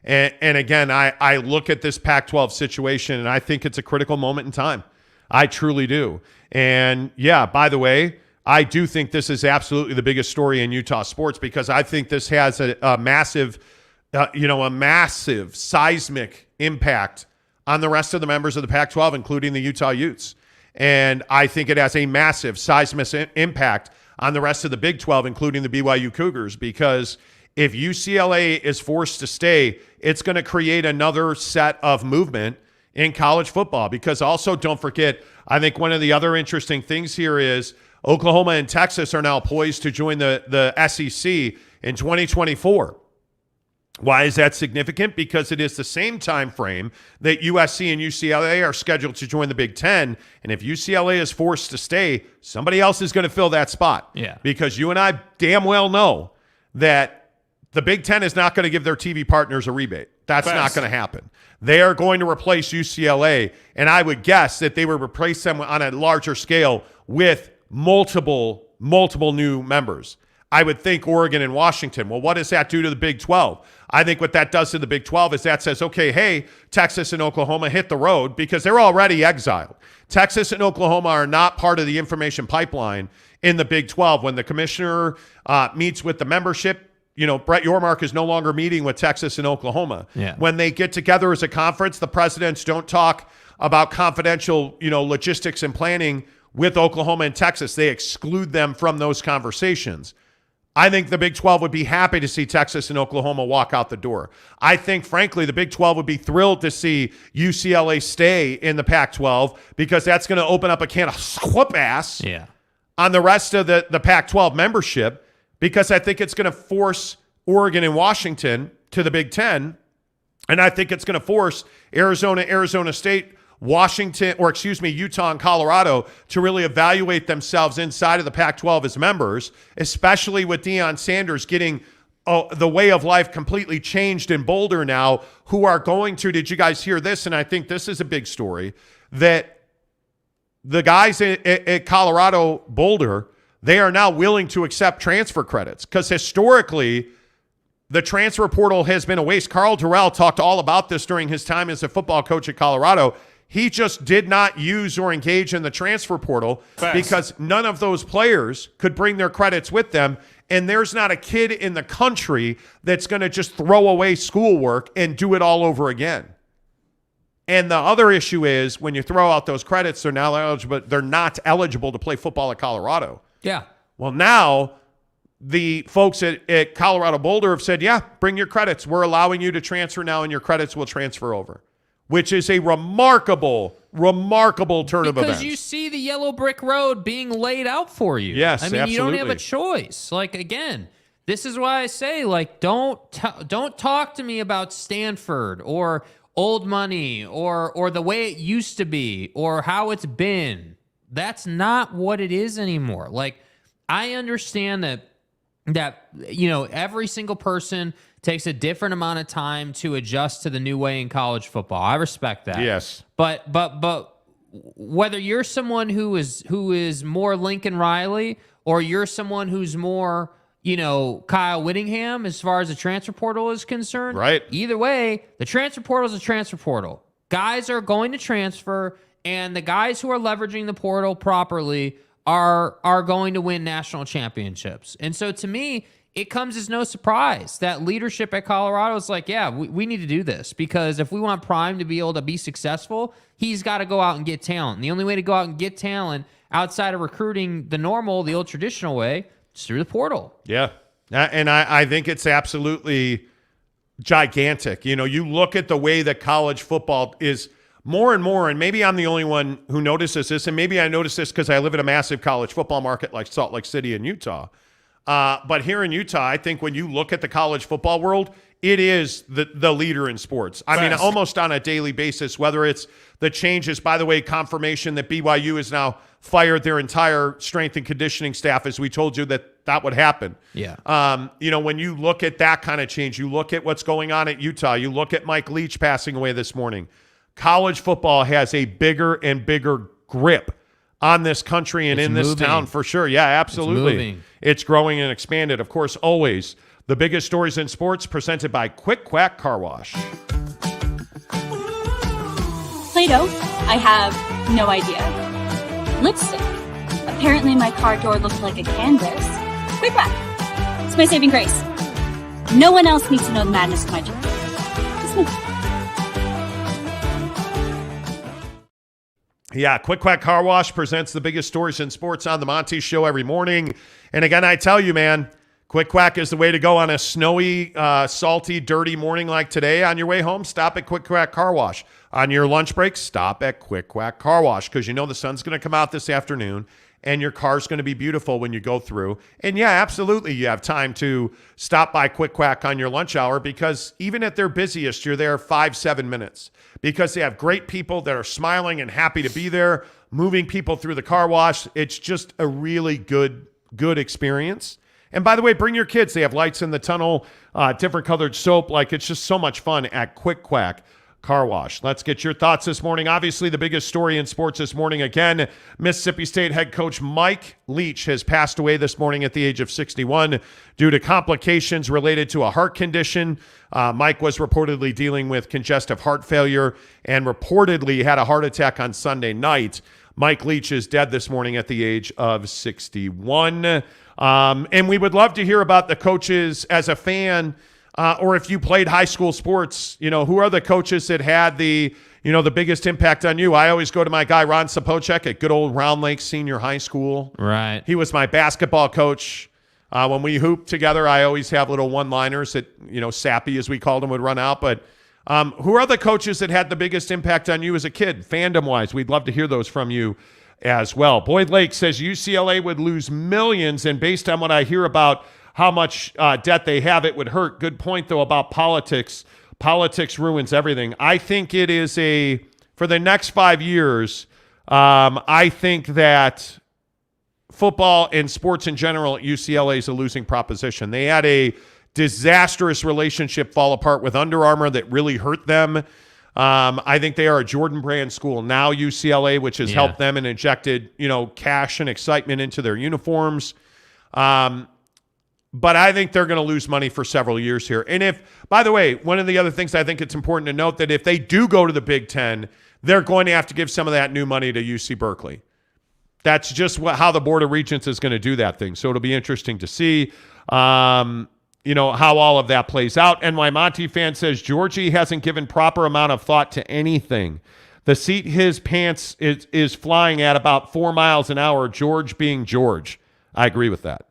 And again, I look at this Pac-12 situation, and I think it's a critical moment in time. I truly do. And yeah, by the way, I do think this is absolutely the biggest story in Utah sports, because I think this has a massive, a massive seismic impact on the rest of the members of the Pac-12, including the Utah Utes. And I think it has a massive seismic impact on the rest of the Big 12, including the BYU Cougars, because if UCLA is forced to stay, it's going to create another set of movement in college football. Because also, don't forget, I think one of the other interesting things here is Oklahoma and Texas are now poised to join the SEC in 2024. Why is that significant? Because it is the same time frame that USC and UCLA are scheduled to join the Big Ten. And if UCLA is forced to stay, somebody else is going to fill that spot. Yeah. Because you and I damn well know that the Big Ten is not going to give their TV partners a rebate. That's not going to happen. They are going to replace UCLA, and I would guess that they would replace them on a larger scale with multiple new members. I would think Oregon and Washington. Well, what does that do to the Big 12? I think what that does to the Big 12 is that says, okay, hey, Texas and Oklahoma hit the road, because they're already exiled. Texas and Oklahoma are not part of the information pipeline in the Big 12. When the commissioner meets with the membership, Brett Yormark is no longer meeting with Texas and Oklahoma. Yeah. When they get together as a conference, the presidents don't talk about confidential, logistics and planning with Oklahoma and Texas. They exclude them from those conversations. I think the Big 12 would be happy to see Texas and Oklahoma walk out the door. I think, frankly, the Big 12 would be thrilled to see UCLA stay in the Pac-12, because that's going to open up a can of whoop ass on the rest of the Pac-12 membership, because I think it's going to force Oregon and Washington to the Big Ten, and I think it's going to force Arizona State, Utah and Colorado to really evaluate themselves inside of the Pac-12 as members, especially with Deion Sanders getting the way of life completely changed in Boulder now, who are going to, did you guys hear this? And I think this is a big story, that the guys at Colorado Boulder, they are now willing to accept transfer credits, because historically the transfer portal has been a waste. Carl Durrell talked all about this during his time as a football coach at Colorado. He just did not use or engage in the transfer portal because none of those players could bring their credits with them. And there's not a kid in the country that's going to just throw away schoolwork and do it all over again. And the other issue is, when you throw out those credits, they're not eligible to play football at Colorado. Yeah. Well, now the folks at Colorado Boulder have said, yeah, bring your credits. We're allowing you to transfer now, and your credits will transfer over, which is a remarkable turn of events. Because you see the yellow brick road being laid out for you. Yes, I mean, absolutely. you don't have a choice. Like, again, this is why I say, like, don't talk to me about Stanford or old money or the way it used to be or how it's been. That's not what it is anymore. Like, I understand that every single person takes a different amount of time to adjust to the new way in college football. I respect that. Yes. But whether you're someone who is more Lincoln Riley or you're someone who's more, Kyle Whittingham as far as the transfer portal is concerned, right? Either way, the transfer portal is a transfer portal. Guys are going to transfer, and the guys who are leveraging the portal properly are going to win national championships. And so to me, it comes as no surprise that leadership at Colorado is like, yeah, we need to do this, because if we want Prime to be able to be successful, he's got to go out and get talent. And the only way to go out and get talent outside of recruiting the old traditional way, is through the portal. Yeah. And I think it's absolutely gigantic. You look at the way that college football is more and more, and maybe I'm the only one who notices this, and maybe I notice this because I live in a massive college football market like Salt Lake City in Utah. But here in Utah, I think when you look at the college football world, it is the leader in sports. I mean, almost on a daily basis, whether it's the changes, by the way, confirmation that BYU has now fired their entire strength and conditioning staff, as we told you that would happen. Yeah. When you look at that kind of change, you look at what's going on at Utah, you look at Mike Leach passing away this morning. College football has a bigger and bigger grip on this country and in this town for sure. Yeah, absolutely. It's growing and expanded. Of course, always The biggest stories in sports presented by Quick Quack Car Wash. Play-Doh? I have no idea. Lipstick? Apparently my car door looked like a canvas. Quick Quack! It's my saving grace. No one else needs to know the madness of my job. Just me. Yeah, Quick Quack Car Wash presents the biggest stories in sports on the Monty Show every morning. And again, I tell you, man, Quick Quack is the way to go on a snowy, salty, dirty morning like today. On your way home, stop at Quick Quack Car Wash. On your lunch break, stop at Quick Quack Car Wash because you know the sun's going to come out this afternoon and your car's going to be beautiful when you go through. And yeah, absolutely, you have time to stop by Quick Quack on your lunch hour because even at their busiest, you're there 5-7 minutes because they have great people that are smiling and happy to be there, moving people through the car wash. It's just a really good experience. And by the way, bring your kids. They have lights in the tunnel, different colored soap. Like, it's just so much fun at Quick Quack Car Wash. Let's get your thoughts this morning. Obviously, the biggest story in sports this morning, again, Mississippi State head coach Mike Leach has passed away this morning at the age of 61 due to complications related to a heart condition. Mike was reportedly dealing with congestive heart failure and reportedly had a heart attack on Sunday night. Mike Leach is dead this morning at the age of 61. And we would love to hear about the coaches as a fan, or if you played high school sports, who are the coaches that had the biggest impact on you? I always go to my guy, Ron Sapocek at good old Round Lake Senior High School. Right. He was my basketball coach. When we hooped together, I always have little one-liners that, sappy as we called them, would run out. But who are the coaches that had the biggest impact on you as a kid, fandom-wise? We'd love to hear those from you as well. Boyd Lake says UCLA would lose millions, and based on what I hear about how much debt they have, it would hurt. Good point, though, about politics. Politics ruins everything. I think it is for the next 5 years, I think that football and sports in general at UCLA is a losing proposition. They had a disastrous relationship fall apart with Under Armour that really hurt them. I think they are a Jordan brand school now, UCLA, which has helped them and injected, cash and excitement into their uniforms. But I think they're going to lose money for several years here. And by the way, one of the other things I think it's important to note that if they do go to the Big Ten, they're going to have to give some of that new money to UC Berkeley. That's just how the Board of Regents is going to do that thing. So it'll be interesting to see, how all of that plays out. And my Monty fan says Georgie hasn't given proper amount of thought to anything. The seat his pants is flying at about 4 miles an hour, George being George. I agree with that.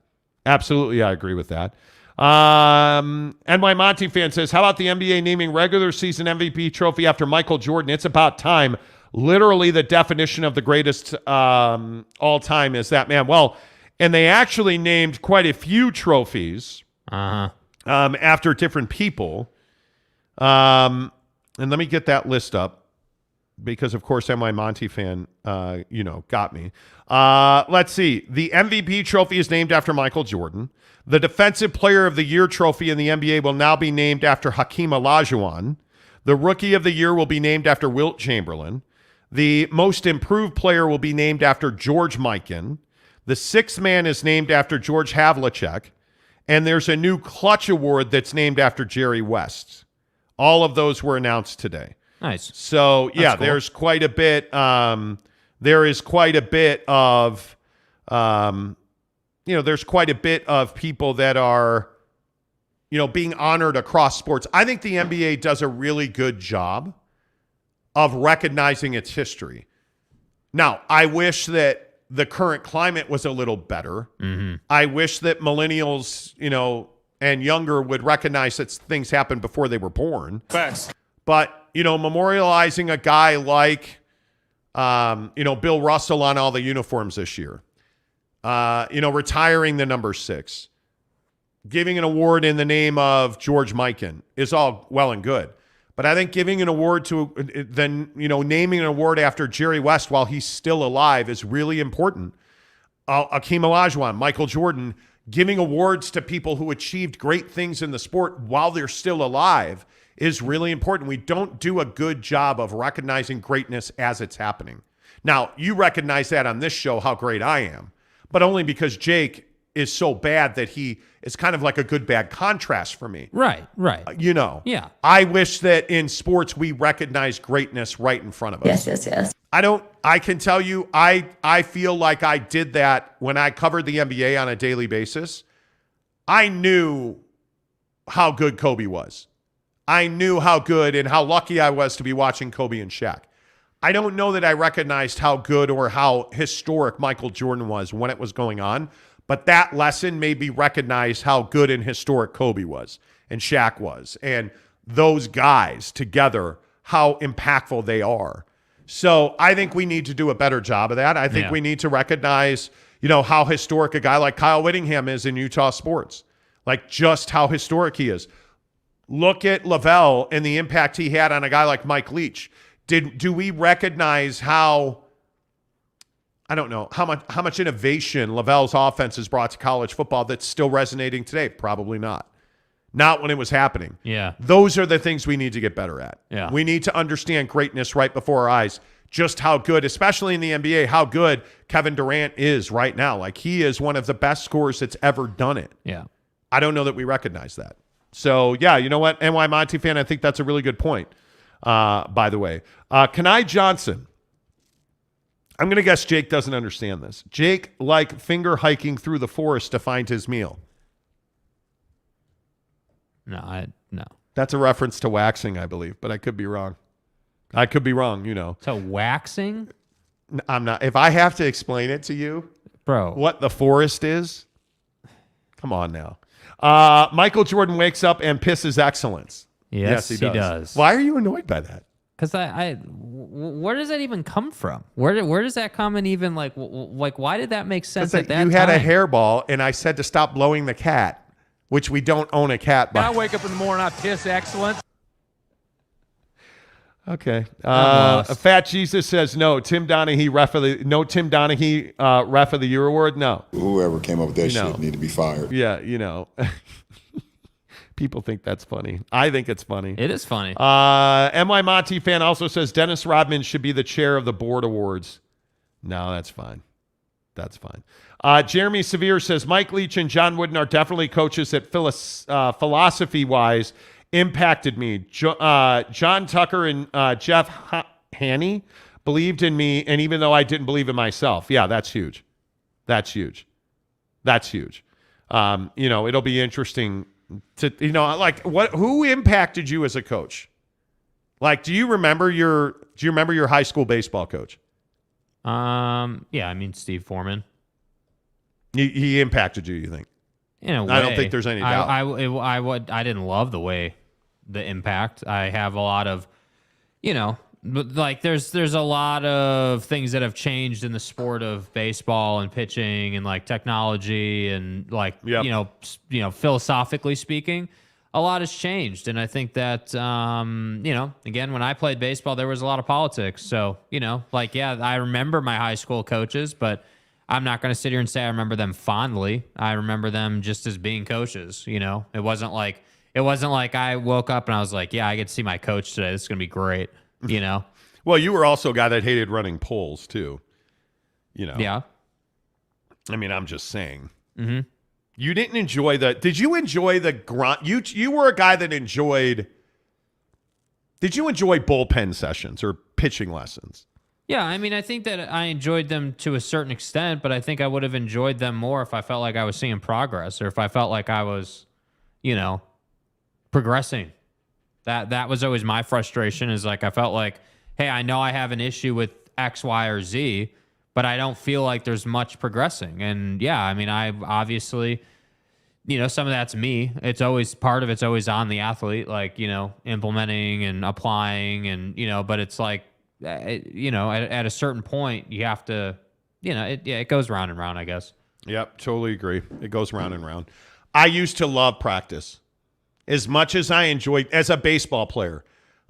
Absolutely, I agree with that. And my Monty fan says, how about the NBA naming regular season MVP trophy after Michael Jordan? It's about time. Literally the definition of the greatest all time is that man. Well, and they actually named quite a few trophies after different people. And let me get that list up because, of course, I'm my Monty fan, got me. Let's see. The MVP trophy is named after Michael Jordan. The Defensive Player of the Year trophy in the NBA will now be named after Hakeem Olajuwon. The Rookie of the Year will be named after Wilt Chamberlain. The Most Improved Player will be named after George Mikan. The Sixth Man is named after George Havlicek. And there's a new Clutch Award that's named after Jerry West. All of those were announced today. Nice. So, yeah, cool. There's quite a bit. There is quite a bit of, there's quite a bit of people that are, being honored across sports. I think the NBA does a really good job of recognizing its history. Now, I wish that the current climate was a little better. Mm-hmm. I wish that millennials, and younger would recognize that things happened before they were born. Facts. But, memorializing a guy like, Bill Russell on all the uniforms this year, retiring the number 6, giving an award in the name of George Mikan is all well and good. But I think giving an award naming an award after Jerry West while he's still alive is really important. Hakeem Olajuwon, Michael Jordan, giving awards to people who achieved great things in the sport while they're still alive is really important. We don't do a good job of recognizing greatness as it's happening. Now, you recognize that on this show, how great I am, but only because Jake is so bad that he is kind of like a good bad contrast for me. Right. Yeah. I wish that in sports we recognize greatness right in front of us. Yes. I can tell you, I feel like I did that when I covered the NBA on a daily basis. I knew how good Kobe was. I knew how good and how lucky I was to be watching Kobe and Shaq. I don't know that I recognized how good or how historic Michael Jordan was when it was going on, but that lesson made me recognize how good and historic Kobe was and Shaq was, and those guys together, how impactful they are. So I think we need to do a better job of that. I think we need to recognize, how historic a guy like Kyle Whittingham is in Utah sports, like just how historic he is. Look at Lavelle and the impact he had on a guy like Mike Leach. Do we recognize how much innovation Lavelle's offense has brought to college football that's still resonating today? Probably not. Not when it was happening. Yeah. Those are the things we need to get better at. Yeah. We need to understand greatness right before our eyes, just how good, especially in the NBA, how good Kevin Durant is right now. Like, he is one of the best scorers that's ever done it. Yeah. I don't know that we recognize that. So, yeah, you know what, NY Monty fan, I think that's a really good point, by the way. Kenai Johnson. I'm going to guess Jake doesn't understand this. Jake like finger hiking through the forest to find his meal. No. That's a reference to waxing, I believe, but I could be wrong. So waxing? I'm not. If I have to explain it to you, bro, what the forest is, come on now. Michael Jordan wakes up and pisses excellence. Yes, he does. Why are you annoyed by that? Because where does that even come from? Where does that come and even like why did that make sense at that time? You had a hairball, and I said to stop blowing the cat, which we don't own a cat. But I wake up in the morning, I piss excellence. Okay. Fat Jesus says no. Tim Donaghy ref of the year award. No. Whoever came up with that shit need to be fired. Yeah, people think that's funny. I think it's funny. It is funny. MY Monty fan also says Dennis Rodman should be the chair of the board awards. No, that's fine. That's fine. Jeremy Severe says Mike Leach and John Wooden are definitely coaches that philosophy-wise impacted me. John Tucker and Jeff Haney believed in me, and even though I didn't believe in myself. Yeah, that's huge. It'll be interesting to, who impacted you as a coach? Like, do you remember your high school baseball coach? Steve Foreman. He impacted you think? In a way. I don't think there's any doubt. I didn't love the impact. I have a lot of, there's a lot of things that have changed in the sport of baseball and pitching and like technology and philosophically speaking, a lot has changed. And I think that, again, when I played baseball, there was a lot of politics. So, I remember my high school coaches, but I'm not going to sit here and say I remember them fondly. I remember them just as being coaches. It wasn't like I woke up and I was like, yeah, I get to see my coach today. This is going to be great. Well, you were also a guy that hated running polls too. Yeah. I mean, I'm just saying. Mm-hmm. You didn't enjoy did you enjoy the grunt? You were a guy that enjoyed. Did you enjoy bullpen sessions or pitching lessons? Yeah, I mean, I think that I enjoyed them to a certain extent, but I think I would have enjoyed them more if I felt like I was seeing progress or if I felt like I was, progressing. That was always my frustration, is like I felt like, hey, I know I have an issue with X, Y, or Z, but I don't feel like there's much progressing. And yeah, I mean, I obviously, some of that's me. It's always always on the athlete, like, implementing and applying and, but it's like, at a certain point, you have to, it goes round and round, I guess. Yep, totally agree. It goes round and round. I used to love practice. As much as I enjoyed, as a baseball player,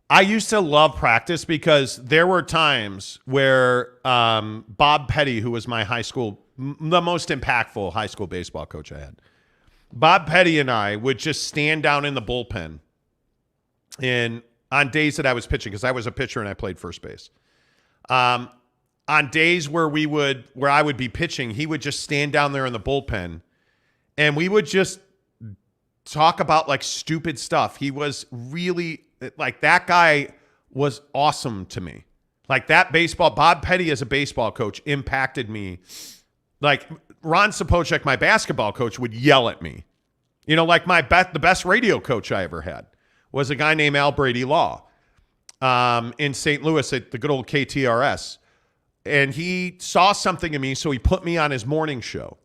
I used to love practice because there were times where Bob Petty, who was my the most impactful high school baseball coach I had, Bob Petty and I would just stand down in the bullpen and on days that I was pitching, because I was a pitcher and I played first base. On days where I would be pitching, he would just stand down there in the bullpen and we would just talk about like stupid stuff. He was really like, that guy was awesome to me. Like that Bob Petty as a baseball coach impacted me. Like Ron Sapocek, my basketball coach, would yell at me. You know, like the best radio coach I ever had was a guy named Al Brady Law in St. Louis at the good old KTRS. And he saw something in me, so he put me on his morning show.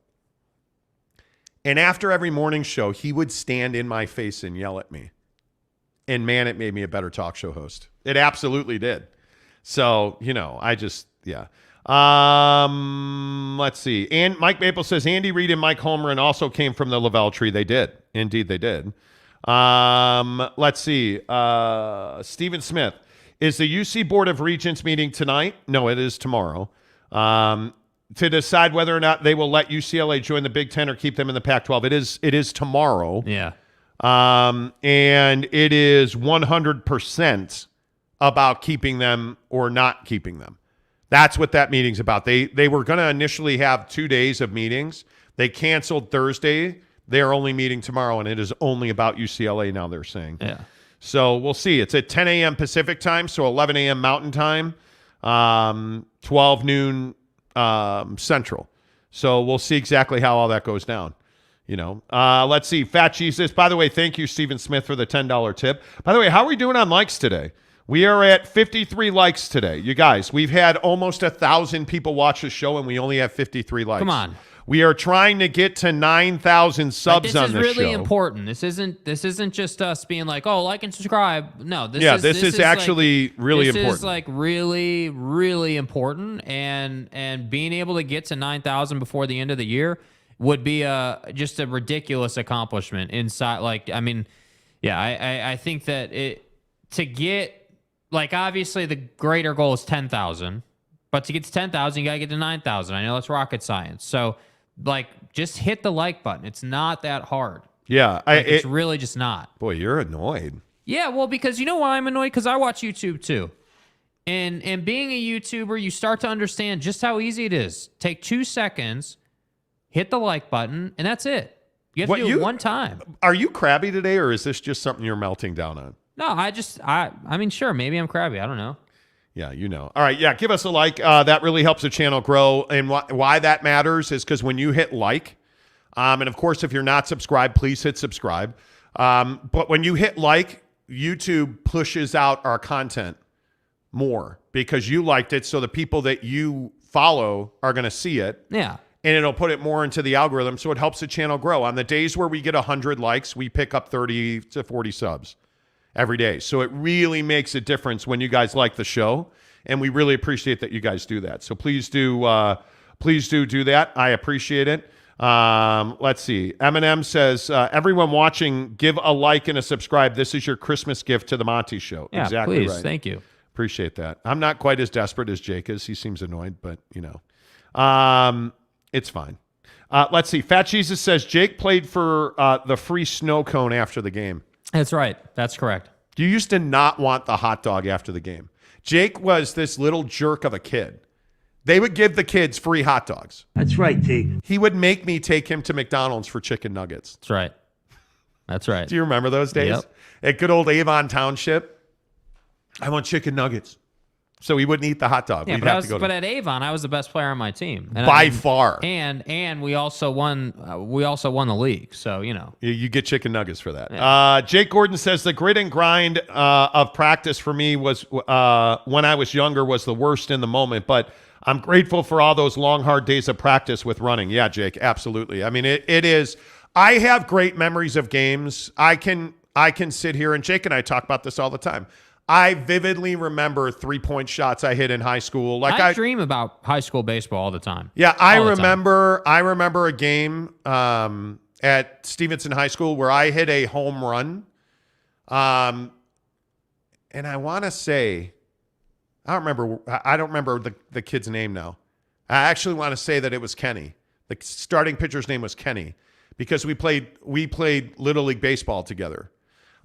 And after every morning show, he would stand in my face and yell at me. And man, it made me a better talk show host. It absolutely did. So, you know, yeah. Let's see. And Mike Maple says Andy Reid and Mike Holmgren also came from the Lavelle tree. They did. Indeed, they did. Let's see. Stephen Smith. Is the UC Board of Regents meeting tonight? No, it is tomorrow. To decide whether or not they will let UCLA join the Big Ten or keep them in the Pac-12. It is tomorrow. Yeah. And it is 100% about keeping them or not keeping them. That's what that meeting's about. They were going to initially have 2 days of meetings. They canceled Thursday. They're only meeting tomorrow, and it is only about UCLA now, they're saying. Yeah. So we'll see. It's at 10 a.m. Pacific time, so 11 a.m. Mountain time, 12 noon Central. So we'll see exactly how all that goes down. You know, let's see. Fat Jesus. By the way, thank you, Stephen Smith, for the $10 tip. By the way, how are we doing on likes today? We are at 53 likes today. You guys, we've had almost 1,000 people watch the show, and we only have 53 likes. Come on. We are trying to get to 9,000 subs on this show. This is really important. This isn't just us being like, oh, like and subscribe. No, this is actually like, really important. This is like really, really important, and being able to get to 9,000 before the end of the year would be just a ridiculous accomplishment inside. Like, I mean, yeah, I think that to get, like, obviously the greater goal is 10,000, but to get to 10,000, you got to get to 9,000. I know that's rocket science. So, like, just hit the like button. It's not that hard. Yeah. It's really just not. Boy, you're annoyed. Yeah, well, because you know why I'm annoyed? Because I watch YouTube too. And being a YouTuber, you start to understand just how easy it is. Take 2 seconds, hit the like button, and that's it. You have to do it one time. Are you crabby today, or is this just something you're melting down on? No, I mean, sure, maybe I'm crabby. I don't know. Yeah, you know. All right, yeah, give us a like. That really helps the channel grow. And why that matters is because when you hit like, and of course, if you're not subscribed, please hit subscribe. But when you hit like, YouTube pushes out our content more because you liked it, so the people that you follow are going to see it. Yeah. And it'll put it more into the algorithm, so it helps the channel grow. On the days where we get 100 likes, we pick up 30 to 40 subs every day. So it really makes a difference when you guys like the show, and we really appreciate that you guys do that. So please do that. I appreciate it. Let's see. Eminem says, everyone watching, give a like and a subscribe. This is your Christmas gift to the Monty Show. Yeah, exactly please. right. Thank you. Appreciate that. I'm not quite as desperate as Jake is. He seems annoyed, but you know. It's fine. Let's see. Fat Jesus says Jake played for the free snow cone after the game. That's right. That's correct. You used to not want the hot dog after the game. Jake was this little jerk of a kid. They would give the kids free hot dogs. That's right, T. He would make me take him to McDonald's for chicken nuggets. That's right. That's right. Do you remember those days? Yep. At good old Avon Township, I want chicken nuggets. So he wouldn't eat the hot dog. Yeah, but at Avon, I was the best player on my team by far. And we also won. We also won the league. So you know, you get chicken nuggets for that. Yeah. Jake Gordon says the grit and grind of practice for me was when I was younger was the worst in the moment, but I'm grateful for all those long, hard days of practice with running. Yeah, Jake, absolutely. I mean, it is. I have great memories of games. I can sit here, and Jake and I talk about this all the time. I vividly remember 3-point shots I hit in high school. Like I dream about high school baseball all the time. Yeah, I remember a game at Stevenson High School where I hit a home run. And I want to say, I don't remember the kid's name now. I actually want to say that it was Kenny. The starting pitcher's name was Kenny because we played Little League baseball together.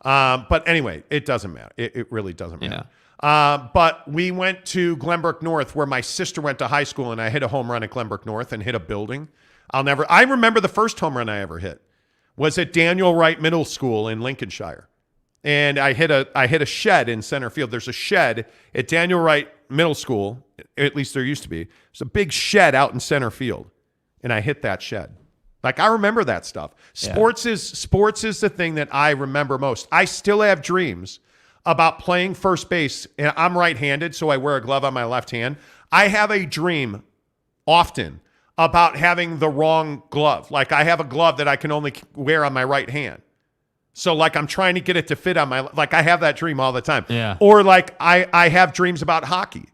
But anyway, it doesn't matter. It really doesn't matter. But we went to Glenbrook North where my sister went to high school, and I hit a home run at Glenbrook North and hit a building. I remember the first home run I ever hit was at Daniel Wright Middle School in Lincolnshire. And I hit a shed in center field. There's a shed at Daniel Wright Middle School, at least there used to be. There's a big shed out in center field, and I hit that shed. Like, I remember that stuff. Sports is the thing that I remember most. I still have dreams about playing first base. And I'm right-handed, so I wear a glove on my left hand. I have a dream often about having the wrong glove. Like, I have a glove that I can only wear on my right hand. So, like, I'm trying to get it to fit on my, like, I have that dream all the time. Yeah. Or, like, I have dreams about hockey.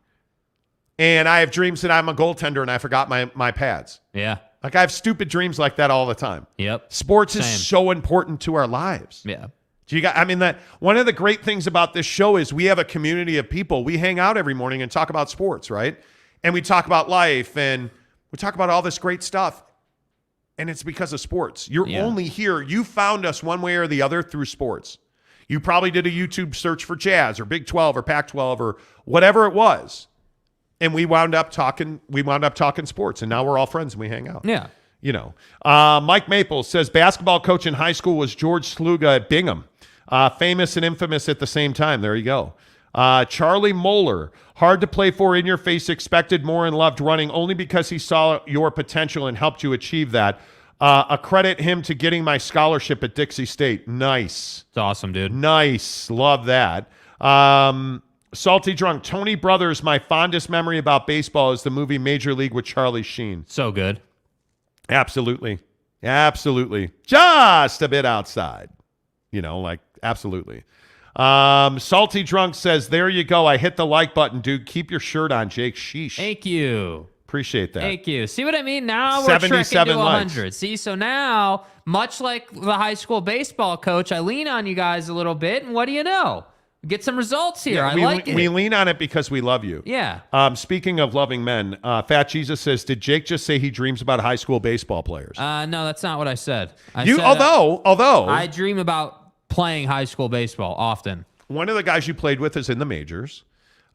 And I have dreams that I'm a goaltender and I forgot my pads. Yeah. Like, I have stupid dreams like that all the time. Yep. Sports is so important to our lives. Yeah. That one of the great things about this show is we have a community of people. We hang out every morning and talk about sports, right? And we talk about life and we talk about all this great stuff. And it's because of sports. You're only here. You found us one way or the other through sports. You probably did a YouTube search for Jazz or Big 12 or Pac-12 or whatever it was. And we wound up talking sports. And now we're all friends and we hang out. Yeah. You know. Mike Maples says basketball coach in high school was George Sluga at Bingham. Famous and infamous at the same time. There you go. Charlie Moeller, hard to play for, in your face, expected more and loved running only because he saw your potential and helped you achieve that. Accredit him to getting my scholarship at Dixie State. Nice. It's awesome, dude. Nice. Love that. Salty Drunk. Tony Brothers, my fondest memory about baseball is the movie Major League with Charlie Sheen. So good. Absolutely. Absolutely. Just a bit outside. You know, like, absolutely. Salty Drunk says, there you go. I hit the like button, dude. Keep your shirt on, Jake. Sheesh. Thank you. Appreciate that. Thank you. See what I mean? Now we're trekking to 100. See, so now, much like the high school baseball coach, I lean on you guys a little bit, and what do you know? Get some results here. I like it. We lean on it because we love you. Yeah. Speaking of loving men, Fat Jesus says, did Jake just say he dreams about high school baseball players? No, that's not what I said. Although I dream about playing high school baseball often. One of the guys you played with is in the majors.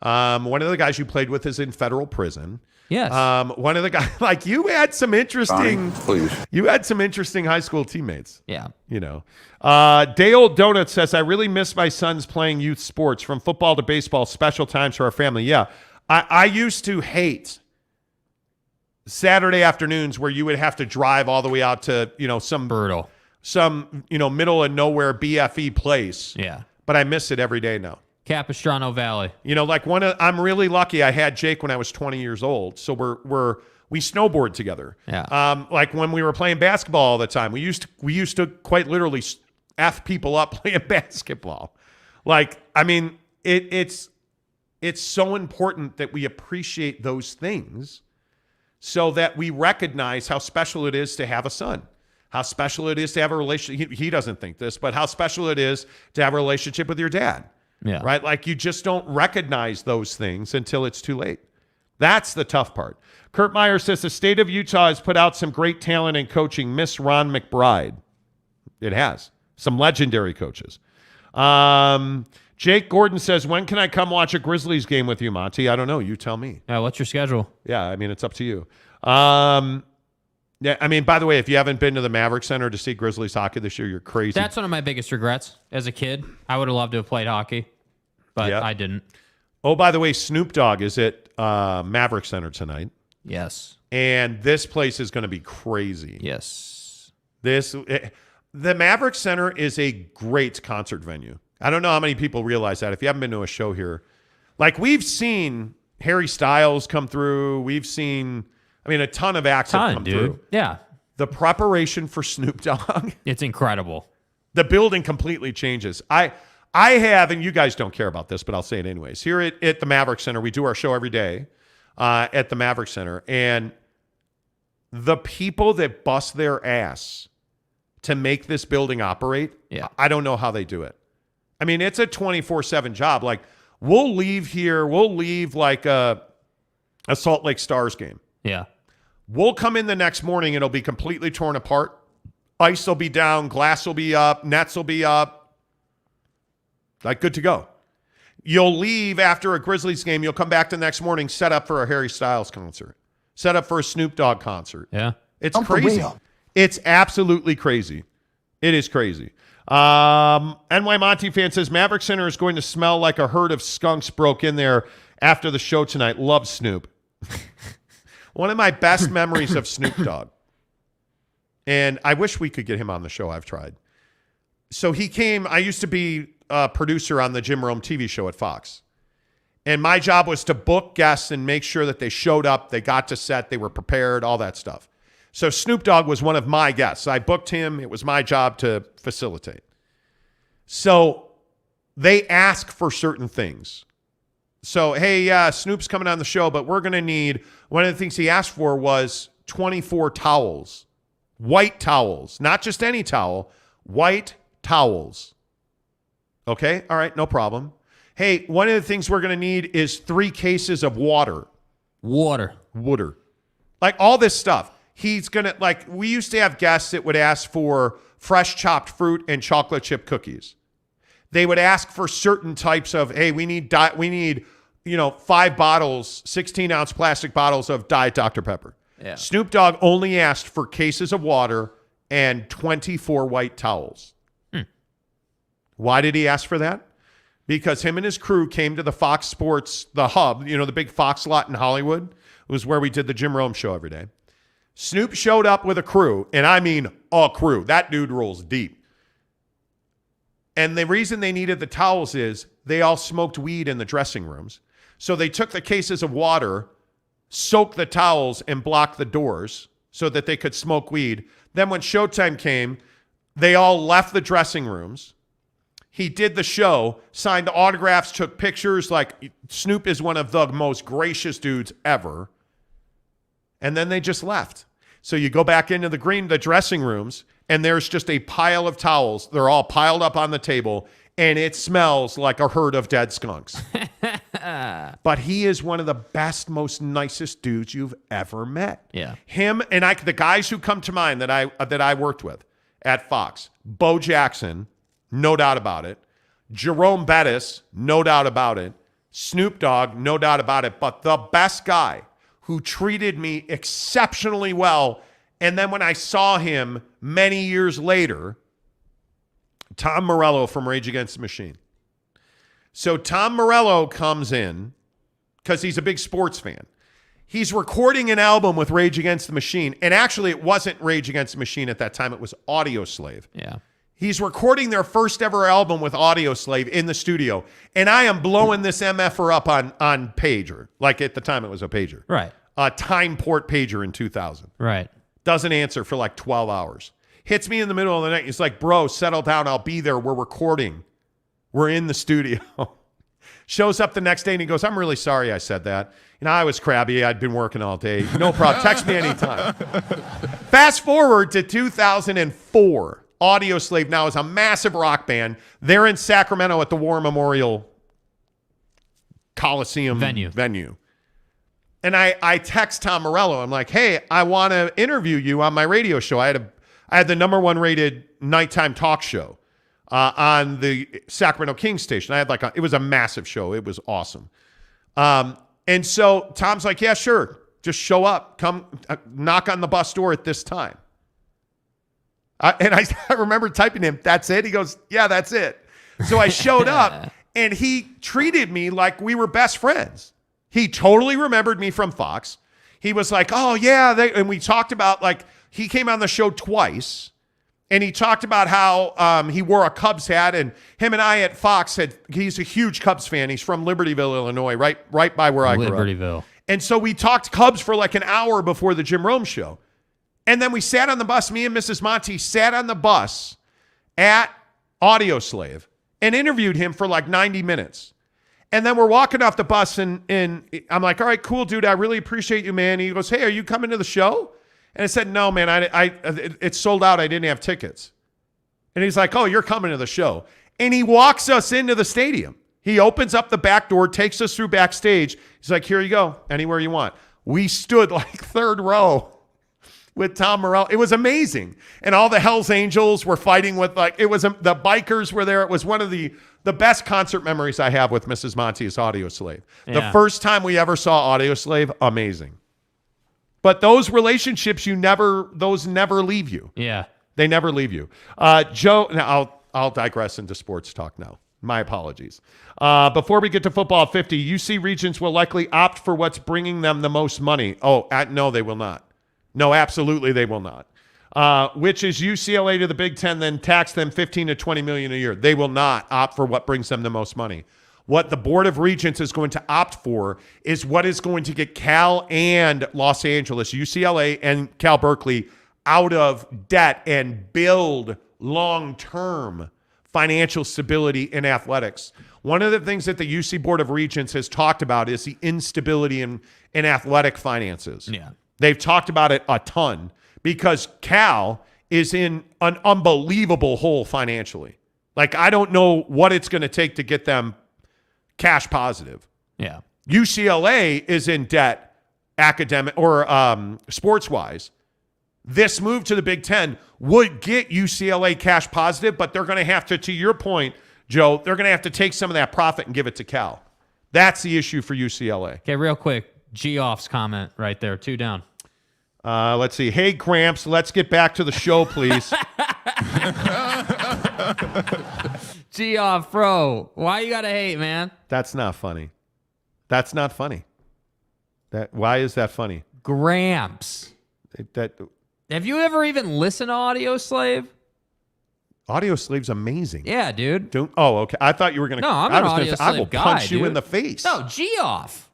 One of the guys you played with is in federal prison. Yes. One of the guys, like, you had some interesting, you had some interesting high school teammates. Yeah. You know, Day Old Donut says, I really miss my sons playing youth sports, from football to baseball, special times for our family. Yeah. I used to hate Saturday afternoons where you would have to drive all the way out to, some brutal, middle of nowhere BFE place. Yeah. But I miss it every day now. Capistrano Valley. I'm really lucky. I had Jake when I was 20 years old, so we snowboard together. Yeah. Like when we were playing basketball all the time, we used to quite literally F people up playing basketball. Like, I mean, it's so important that we appreciate those things so that we recognize how special it is to have a son. How special it is to have a relationship. He doesn't think this, but how special it is to have a relationship with your dad. Yeah. Right? Like, you just don't recognize those things until it's too late. That's the tough part. Kurt Meyer says the state of Utah has put out some great talent in coaching. Miss Ron McBride. It has. Some legendary coaches. Jake Gordon says, when can I come watch a Grizzlies game with you, Monty? I don't know. You tell me. What's your schedule? Yeah, I mean, it's up to you. Yeah, I mean, by the way, if you haven't been to the Maverick Center to see Grizzlies hockey this year, you're crazy. That's one of my biggest regrets as a kid. I would have loved to have played hockey, but I didn't. Oh, by the way, Snoop Dogg is at Maverick Center tonight. Yes. And this place is going to be crazy. Yes. The Maverick Center is a great concert venue. I don't know how many people realize that. If you haven't been to a show here, like, we've seen Harry Styles come through. We've seen, a ton of acts have come through. Yeah. The preparation for Snoop Dogg. It's incredible. The building completely changes. I have, and you guys don't care about this, but I'll say it anyways. Here at the Maverick Center, we do our show every day at the Maverick Center. And the people that bust their ass to make this building operate, I don't know how they do it. I mean, it's a 24/7 job. Like, we'll leave here. We'll leave like a Salt Lake Stars game. Yeah. We'll come in the next morning and it'll be completely torn apart. Ice will be down. Glass will be up. Nets will be up. Like, good to go. You'll leave after a Grizzlies game. You'll come back the next morning, set up for a Harry Styles concert, set up for a Snoop Dogg concert. Yeah. It's crazy. It's absolutely crazy. It is crazy. NY Monty fan says Maverick Center is going to smell like a herd of skunks broke in there after the show tonight. Love Snoop. One of my best memories of Snoop Dogg. And I wish we could get him on the show. I've tried. So he came. I used to be a producer on the Jim Rome TV show at Fox. And my job was to book guests and make sure that they showed up, they got to set, they were prepared, all that stuff. So Snoop Dogg was one of my guests. I booked him. It was my job to facilitate. So they ask for certain things. So, hey, Snoop's coming on the show, but we're going to need, one of the things he asked for was 24 towels, white towels, not just any towel, white towels. Okay, all right, no problem. Hey, one of the things we're going to need is 3 cases of water. Water. Like all this stuff. He's going to, like, we used to have guests that would ask for fresh chopped fruit and chocolate chip cookies. They would ask for certain types of, hey, we need 5 bottles, 16-ounce plastic bottles of Diet Dr. Pepper. Yeah. Snoop Dogg only asked for cases of water and 24 white towels. Why did he ask for that? Because him and his crew came to the Fox Sports, the hub, the big Fox lot in Hollywood. It was where we did the Jim Rome show every day. Snoop showed up with a crew, and I mean a crew. That dude rolls deep. And the reason they needed the towels is they all smoked weed in the dressing rooms. So they took the cases of water, soaked the towels, and blocked the doors so that they could smoke weed. Then when showtime came, they all left the dressing rooms. He did the show, signed autographs, took pictures. Like, Snoop is one of the most gracious dudes ever. And then they just left. So you go back into the dressing rooms, and there's just a pile of towels. They're all piled up on the table, and it smells like a herd of dead skunks. But he is one of the best, most nicest dudes you've ever met. Yeah. Him and the guys who come to mind that I worked with at Fox, Bo Jackson, no doubt about it. Jerome Bettis, no doubt about it. Snoop Dogg, no doubt about it. But the best guy who treated me exceptionally well, and then when I saw him many years later, Tom Morello from Rage Against the Machine. So Tom Morello comes in because he's a big sports fan. He's recording an album with Rage Against the Machine. And actually, it wasn't Rage Against the Machine at that time. It was Audioslave. Yeah. He's recording their first ever album with Audioslave in the studio. And I am blowing this MFer up on pager. Like at the time, it was a pager. Right. A Time Port pager in 2000. Right. Doesn't answer for like 12 hours. Hits me in the middle of the night. He's like, bro, settle down. I'll be there. We're recording. We're in the studio. Shows up the next day and he goes, I'm really sorry I said that. I was crabby. I'd been working all day. No problem. Text me anytime. Fast forward to 2004. Audioslave now is a massive rock band. They're in Sacramento at the War Memorial Coliseum venue. And I text Tom Morello. I'm like, hey, I want to interview you on my radio show. I had the #1 rated nighttime talk show on the Sacramento Kings station. I had it was a massive show. It was awesome. And so Tom's like, yeah, sure. Just show up. Come knock on the bus door at this time. And I remember typing him, that's it? He goes, yeah, that's it. So I showed up and he treated me like we were best friends. He totally remembered me from Fox. He was like, oh, yeah. And we talked about, he came on the show twice. And he talked about how he wore a Cubs hat. And him and I at Fox he's a huge Cubs fan. He's from Libertyville, Illinois, right by where I grew up. Libertyville. And so we talked Cubs for an hour before the Jim Rome show. And then we sat on the bus. Me and Mrs. Monty sat on the bus at Audioslave and interviewed him for 90 minutes. And then we're walking off the bus, and I'm like, all right, cool, dude. I really appreciate you, man. He goes, hey, are you coming to the show? And I said, no, man, it's sold out. I didn't have tickets. And he's like, oh, you're coming to the show. And he walks us into the stadium. He opens up the back door, takes us through backstage. He's like, here you go, anywhere you want. We stood third row with Tom Morello. It was amazing. And all the Hells Angels were fighting with, like, it was the bikers were there. It was one of the best concert memories I have with Mrs. Monty is Audio Slave. The first time we ever saw Audio Slave, amazing. But those relationships, those never leave you. Yeah. They never leave you. Joe, now I'll digress into sports talk now. My apologies. Before we get to football at 50, UC Regents will likely opt for what's bringing them the most money. No, they will not. No, absolutely they will not. Which is UCLA to the Big Ten, then tax them $15 to $20 million a year. They will not opt for what brings them the most money. What the Board of Regents is going to opt for is what is going to get Cal and Los Angeles, UCLA and Cal Berkeley, out of debt and build long-term financial stability in athletics. One of the things that the UC Board of Regents has talked about is the instability in athletic finances. Yeah. They've talked about it a ton because Cal is in an unbelievable hole financially. Like, I don't know what it's going to take to get them cash positive. Yeah. UCLA is in debt academic or sports-wise. This move to the Big Ten would get UCLA cash positive, but they're going to have to your point, Joe, they're going to have to take some of that profit and give it to Cal. That's the issue for UCLA. Okay, real quick. G-Off's comment right there. 2 down. Let's see. Hey, Gramps, let's get back to the show, please. G-Off, bro. Why you got to hate, man? That's not funny. That's not funny. Why is that funny? Gramps. Have you ever even listened to Audio Slave? Audio Slave's amazing. Yeah, dude. Okay. I thought you were going to. No, I'm an Audio Slave guy, I will punch you dude. in the face. No, G-Off.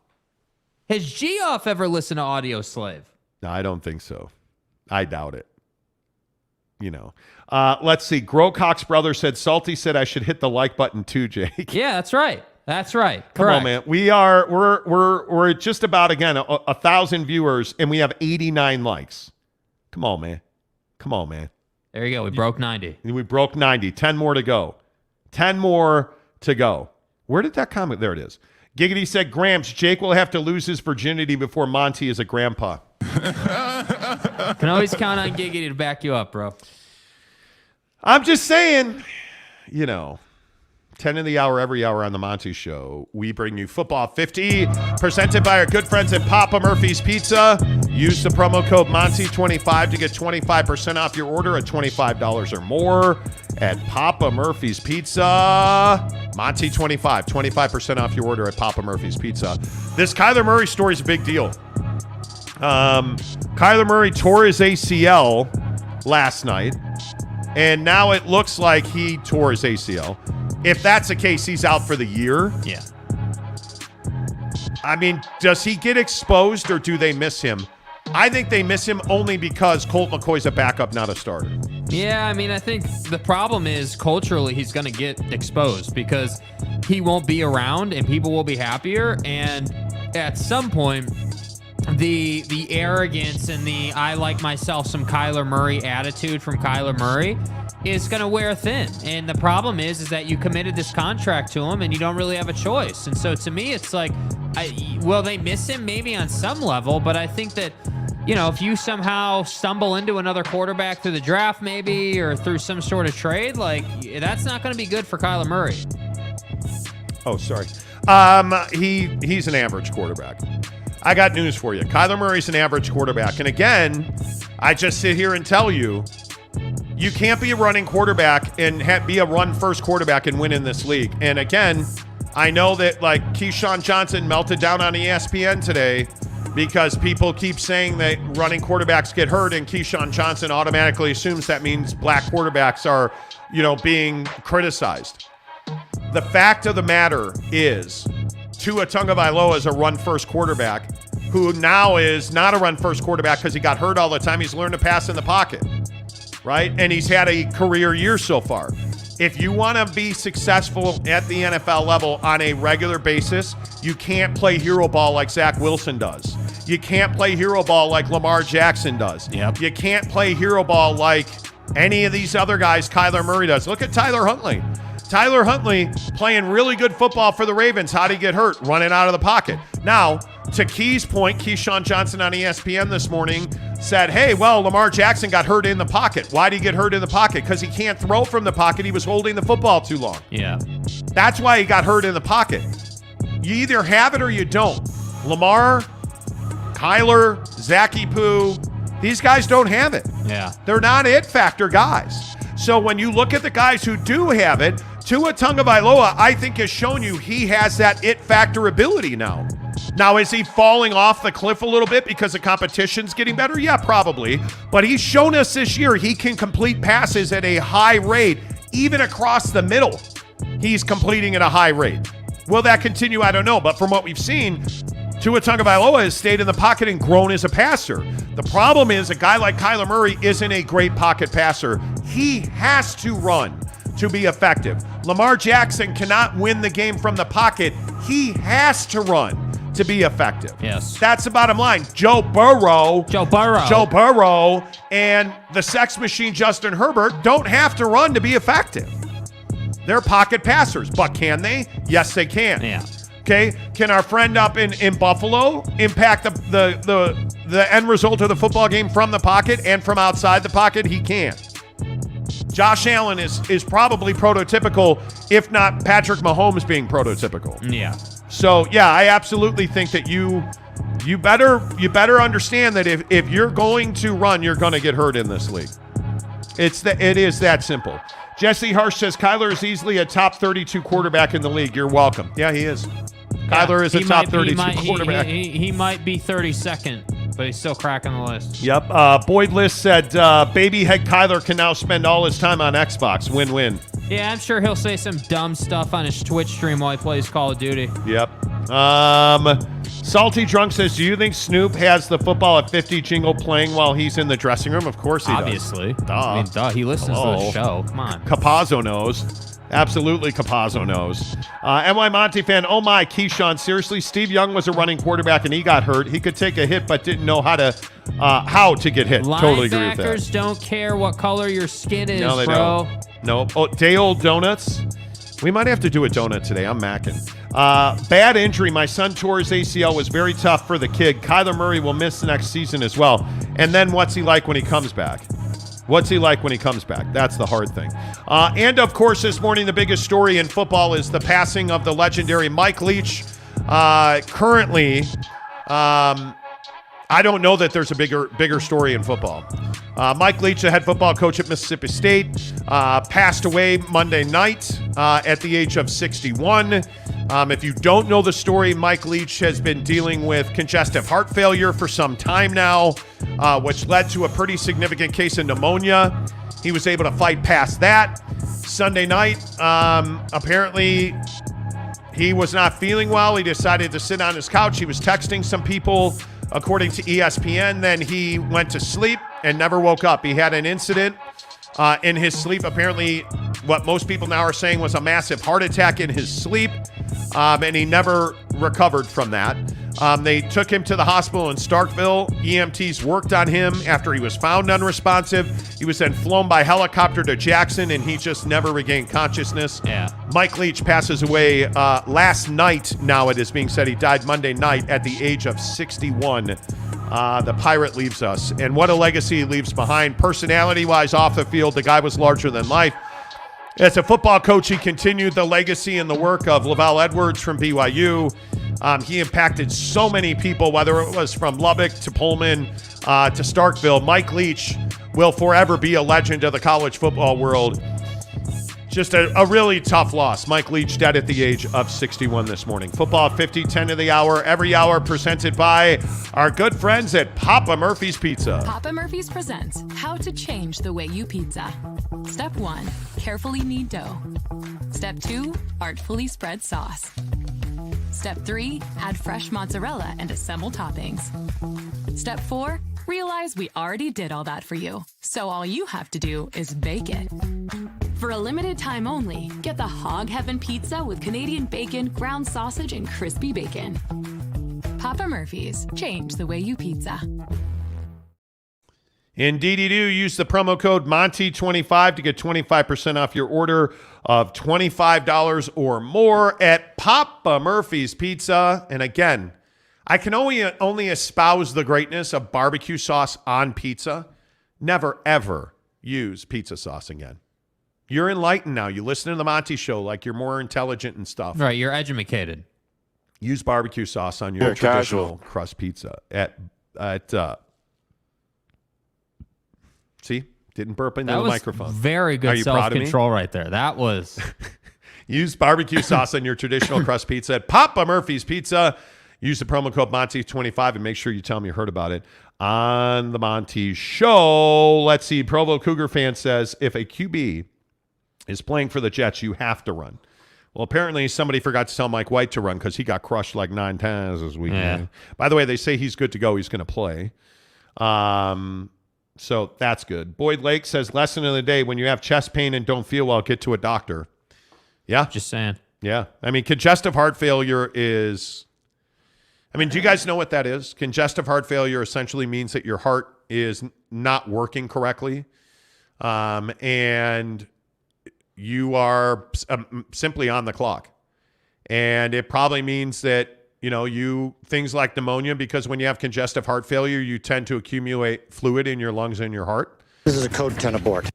Has G-Off ever listened to Audio Slave? No, I don't think so. I doubt it. Let's see. Grocock's brother said, Salty said I should hit the like button too, Jake. Yeah, that's right. That's right. Come Correct. on, man. We're just about, again, 1,000 viewers, and we have 89 likes. Come on, man. There you go. We broke 90. We broke 90. 10 more to go. 10 more to go. Where did that comment? There it is. Giggity said, Gramps, Jake will have to lose his virginity before Monty is a grandpa. Can always count on Giggity to back you up, bro. I'm just saying, 10 in the hour, every hour on the Monty Show. We bring you Football 50, presented by our good friends at Papa Murphy's Pizza. Use the promo code Monty25 to get 25% off your order at $25 or more at Papa Murphy's Pizza. Monty25, 25% off your order at Papa Murphy's Pizza. This Kyler Murray story is a big deal. Kyler Murray tore his ACL last night, and now it looks like he tore his ACL. If that's the case, he's out for the year. Yeah. I mean, does he get exposed or do they miss him? I think they miss him only because Colt McCoy's a backup, not a starter. Yeah, I mean, I think the problem is culturally he's going to get exposed because he won't be around and people will be happier. And at some point, the arrogance and the I like myself some Kyler Murray attitude from Kyler Murray is going to wear thin. And the problem is that you committed this contract to him and you don't really have a choice. And so to me, it's like, will they miss him? Maybe on some level, but I think that, if you somehow stumble into another quarterback through the draft maybe or through some sort of trade, like that's not going to be good for Kyler Murray. Oh, sorry. He's an average quarterback. I got news for you. Kyler Murray's an average quarterback. And again, I just sit here and tell you, you can't be a running quarterback and be a run-first quarterback and win in this league. And again, I know that Keyshawn Johnson melted down on ESPN today because people keep saying that running quarterbacks get hurt, and Keyshawn Johnson automatically assumes that means black quarterbacks are, being criticized. The fact of the matter is, Tua Tagovailoa is a run-first quarterback who now is not a run-first quarterback because he got hurt all the time. He's learned to pass in the pocket, right? And he's had a career year so far. If you want to be successful at the NFL level on a regular basis, you can't play hero ball like Zach Wilson does. You can't play hero ball like Lamar Jackson does. Yep. You can't play hero ball like any of these other guys Kyler Murray does. Look at Tyler Huntley. Tyler Huntley playing really good football for the Ravens. How'd he get hurt? Running out of the pocket. Now, to Key's point, Keyshawn Johnson on ESPN this morning said, hey, well, Lamar Jackson got hurt in the pocket. Why did he get hurt in the pocket? Because he can't throw from the pocket. He was holding the football too long. Yeah. That's why he got hurt in the pocket. You either have it or you don't. Lamar, Kyler, Zachy Poo, these guys don't have it. Yeah. They're not it factor guys. So when you look at the guys who do have it, Tua Tagovailoa, I think, has shown you he has that it factor ability now. Now, is he falling off the cliff a little bit because the competition's getting better? Yeah, probably. But he's shown us this year he can complete passes at a high rate, even across the middle. He's completing at a high rate. Will that continue? I don't know. But from what we've seen, Tua Tagovailoa has stayed in the pocket and grown as a passer. The problem is a guy like Kyler Murray isn't a great pocket passer. He has to run to be effective. Lamar Jackson cannot win the game from the pocket. He has to run to be effective. Yes. That's the bottom line. Joe Burrow and the sex machine Justin Herbert don't have to run to be effective. They're pocket passers, but can they? Yes, they can. Yeah. Okay, can our friend up in Buffalo impact the end result of the football game from the pocket and from outside the pocket? He can. Josh Allen is probably prototypical, if not Patrick Mahomes being prototypical. Yeah. So yeah, I absolutely think that you better understand that if you're going to run, you're going to get hurt in this league. It is that simple. Jesse Harsh says Kyler is easily a top 32 quarterback in the league. You're welcome. Yeah, he is. Kyler is a top 32 quarterback. He might be 32nd, but he's still cracking the list. Yep. Boyd List said baby head Kyler can now spend all his time on Xbox. Win-win. Yeah, I'm sure he'll say some dumb stuff on his Twitch stream while he plays Call of Duty. Yep. Salty Drunk says, do you think Snoop has the football at 50 jingle playing while he's in the dressing room? Of course he Obviously. does. Duh. I mean, duh. He listens to the show. Come on. Capazzo knows. Absolutely, Capazzo knows. NY Monty fan, oh my, Keyshawn, seriously, Steve Young was a running quarterback and he got hurt. He could take a hit but didn't know how to get hit. Totally agree with that. Linebackers don't care what color your skin is, no, they bro. Don't. No. Oh, day-old donuts. We might have to do a donut today. I'm macking. Bad injury. My son tore his ACL. Was very tough for the kid. Kyler Murray will miss the next season as well. And then what's he like when he comes back? What's he like when he comes back? That's the hard thing. And, of course, this morning, the biggest story in football is the passing of the legendary Mike Leach. Currently, I don't know that there's a bigger story in football. Mike Leach, the head football coach at Mississippi State, passed away Monday night at the age of 61. If you don't know the story, Mike Leach has been dealing with congestive heart failure for some time now, which led to a pretty significant case of pneumonia. He was able to fight past that. Sunday night, apparently he was not feeling well. He decided to sit on his couch. He was texting some people, according to ESPN. Then he went to sleep and never woke up. He had an incident in his sleep. Apparently, what most people now are saying was a massive heart attack in his sleep, and he never recovered from that. They took him to the hospital in Starkville. EMTs worked on him after he was found unresponsive. He was then flown by helicopter to Jackson, and he just never regained consciousness. Yeah. Mike Leach passes away last night. Now it is being said he died Monday night at the age of 61. The Pirate leaves us. And what a legacy he leaves behind. Personality-wise, off the field, the guy was larger than life. As a football coach, he continued the legacy and the work of LaVell Edwards from BYU. He impacted so many people, whether it was from Lubbock to Pullman to Starkville. Mike Leach will forever be a legend of the college football world. Just a really tough loss. Mike Leach dead at the age of 61 this morning. Football at 50, 10 of the hour, every hour, presented by our good friends at Papa Murphy's Pizza. Papa Murphy's presents How to Change the Way You Pizza. Step 1, carefully knead dough. Step 2, artfully spread sauce. Step 3, add fresh mozzarella and assemble toppings. Step 4, realize we already did all that for you, so all you have to do is bake it. For a limited time only, get the Hog Heaven Pizza with Canadian bacon, ground sausage, and crispy bacon. Papa Murphy's, change the way you pizza. Indeed, you do. Use the promo code Monty25 to get 25% off your order of $25 or more at Papa Murphy's Pizza. And again, I can only espouse the greatness of barbecue sauce on pizza. Never, ever use pizza sauce again. You're enlightened now. You listen to the Monty Show like you're more intelligent and stuff. Right, you're educated. Use barbecue sauce on your traditional crust pizza. See? Didn't burp into the microphone. Very good self-control right there. That was... Use barbecue sauce on your traditional crust pizza at Papa Murphy's Pizza. Use the promo code Monty25 and make sure you tell them you heard about it on the Monty Show. Let's see. Provo Cougar fan says, if a QB is playing for the Jets, you have to run. Well, apparently somebody forgot to tell Mike White to run because he got crushed like 9 times this weekend. Yeah. By the way, they say he's good to go. He's going to play. So that's good. Boyd Lake says, lesson of the day, when you have chest pain and don't feel well, get to a doctor. Yeah. Just saying. Yeah. I mean, congestive heart failure is... I mean, do you guys know what that is? Congestive heart failure essentially means that your heart is not working correctly. And you are simply on the clock. And it probably means that, things like pneumonia, because when you have congestive heart failure, you tend to accumulate fluid in your lungs and your heart. This is a code 10 abort.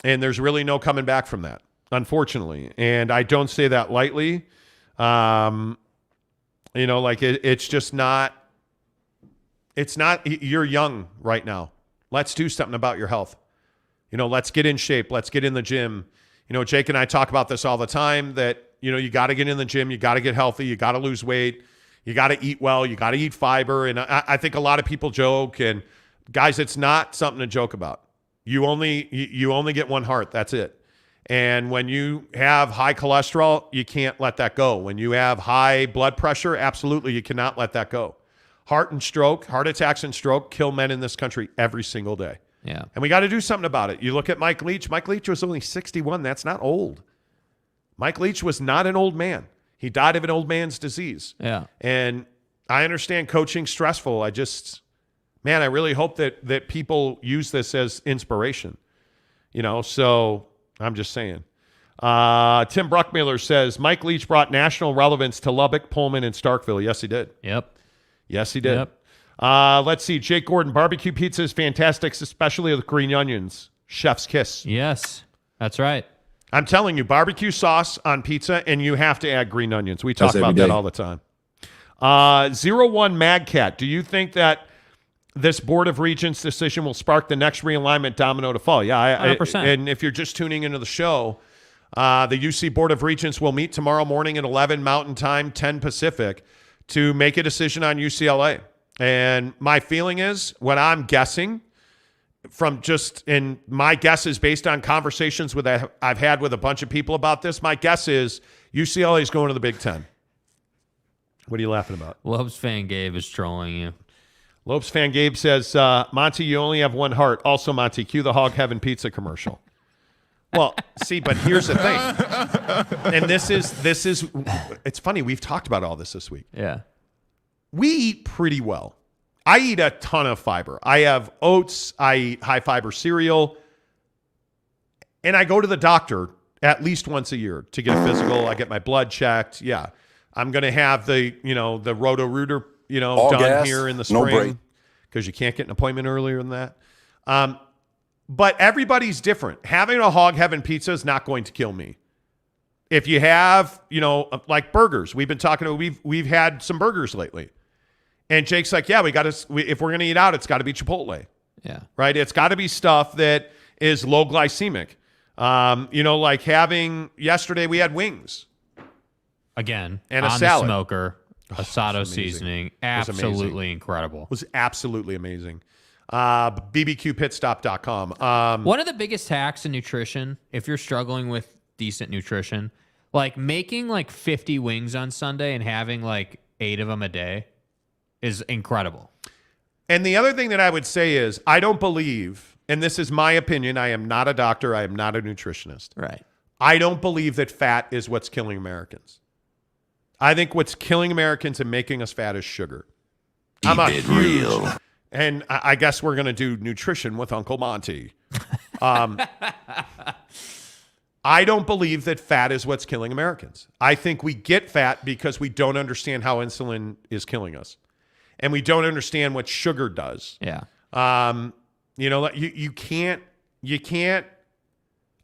And there's really no coming back from that, unfortunately. And I don't say that lightly. It's just not, you're young right now. Let's do something about your health. Let's get in shape. Let's get in the gym. Jake and I talk about this all the time that, you got to get in the gym. You got to get healthy. You got to lose weight. You got to eat well. You got to eat fiber. And I think a lot of people joke, and guys, it's not something to joke about. You only get one heart. That's it. And when you have high cholesterol, you can't let that go. When you have high blood pressure, absolutely, you cannot let that go. Heart attacks and stroke kill men in this country every single day. Yeah. And we got to do something about it. You look at Mike Leach. Mike Leach was only 61. That's not old. Mike Leach was not an old man. He died of an old man's disease. Yeah. And I understand coaching's stressful. I really hope that people use this as inspiration. So I'm just saying. Tim Bruckmiller says, Mike Leach brought national relevance to Lubbock, Pullman, and Starkville. Yes, he did. Yep. Yes, he did. Yep. Let's see. Jake Gordon, barbecue pizza is fantastic, especially with green onions. Chef's kiss. Yes, that's right. I'm telling you, barbecue sauce on pizza, and you have to add green onions. We talk about that all the time. 01 Magcat, do you think that this Board of Regents decision will spark the next realignment domino to fall? Yeah, 100%. And if you're just tuning into the show, the UC Board of Regents will meet tomorrow morning at 11 Mountain Time, 10 Pacific, to make a decision on UCLA. And my feeling is, what I'm guessing, and my guess is based on conversations I've had with a bunch of people about this, my guess is UCLA is going to the Big Ten. What are you laughing about? Lopes fan Gabe is trolling you. Lopes fan Gabe says, Monty, you only have one heart. Also, Monty, cue the Hog Heaven pizza commercial. Well, see, but here's the thing. And this is, it's funny. We've talked about all this week. Yeah. We eat pretty well. I eat a ton of fiber. I have oats. I eat high fiber cereal. And I go to the doctor at least once a year to get a physical. I get my blood checked. Yeah. I'm going to have the Roto-Rooter, all done gas, here in the no spring because you can't get an appointment earlier than that. But everybody's different. Having a Hog Heaven pizza is not going to kill me. If you have, like burgers, we've had some burgers lately. And Jake's like, yeah, if we're going to eat out, it's got to be Chipotle. Yeah. Right? It's got to be stuff that is low glycemic. Like yesterday we had wings. Again, and a on salad. The smoker, Asado seasoning. Absolutely incredible. It was absolutely amazing. bbqpitstop.com. One of the biggest hacks in nutrition, if you're struggling with decent nutrition, like making like 50 wings on Sunday and having like 8 of them a day is incredible. And the other thing that I would say is, I don't believe, and this is my opinion, I am not a doctor, I am not a nutritionist. Right. I don't believe that fat is what's killing Americans. I think what's killing Americans and making us fat is sugar. Keep it real. And I guess we're going to do nutrition with Uncle Monty. I don't believe that fat is what's killing Americans. I think we get fat because we don't understand how insulin is killing us. and we don't understand what sugar does. Yeah. You can't.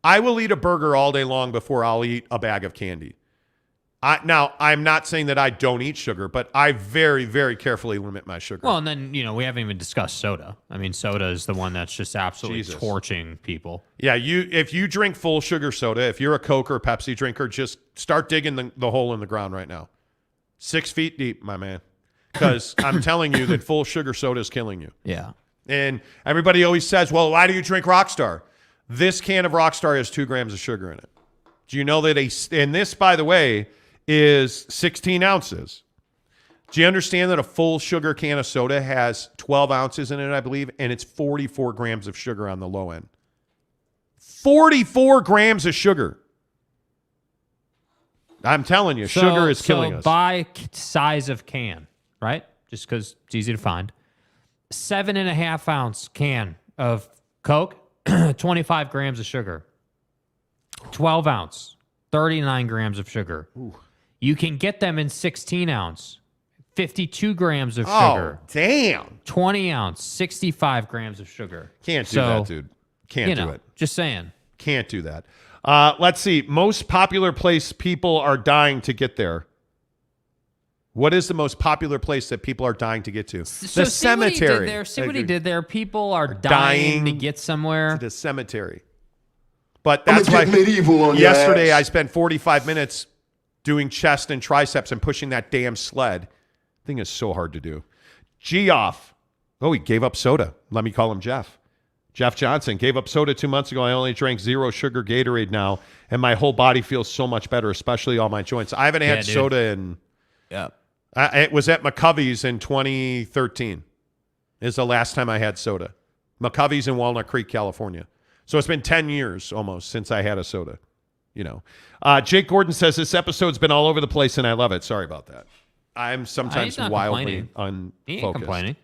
I will eat a burger all day long before I'll eat a bag of candy. Now, I'm not saying that I don't eat sugar, but I very, very carefully limit my sugar. Well, and then, we haven't even discussed soda. I mean, soda is the one that's just absolutely torching people. Yeah, if you drink full sugar soda, if you're a Coke or Pepsi drinker, just start digging the hole in the ground right now. 6 feet deep, my man. Because I'm telling you that full sugar soda is killing you. Yeah. And everybody always says, well, why do you drink Rockstar? This can of Rockstar has 2 grams of sugar in it. Do you know that and this, by the way, is 16 ounces. Do you understand that a full sugar can of soda has 12 ounces in it, I believe, and it's 44 grams of sugar on the low end? 44 grams of sugar. I'm telling you, sugar is killing us. By size of can, right? Just because it's easy to find. 7.5 ounce can of Coke, 25 grams of sugar. 12 ounce, 39 grams of sugar. Ooh. You can get them in 16 ounce, 52 grams of sugar. Oh, damn. 20 ounce, 65 grams of sugar. Can't do that, dude. Can't do it. Just saying. Can't do that. Let's see. Most popular place people are dying to get there. What is the most popular place that people are dying to get to? So the cemetery. See what he did there. People are dying to get somewhere. To the cemetery. But that's why yesterday I spent 45 minutes doing chest and triceps and pushing that damn sled. Thing is so hard to do. Geoff. Oh, he gave up soda. Let me call him Jeff. Jeff Johnson gave up soda 2 months ago. I only drank 0 sugar Gatorade now, and my whole body feels so much better, especially all my joints. I haven't had soda in... Yeah. It was at McCovey's in 2013 is the last time I had soda. McCovey's in Walnut Creek, California. So it's been 10 years almost since I had a soda. Jake Gordon says this episode's been all over the place and I love it. Sorry about that. I'm sometimes wildly unfocused. He ain't complaining.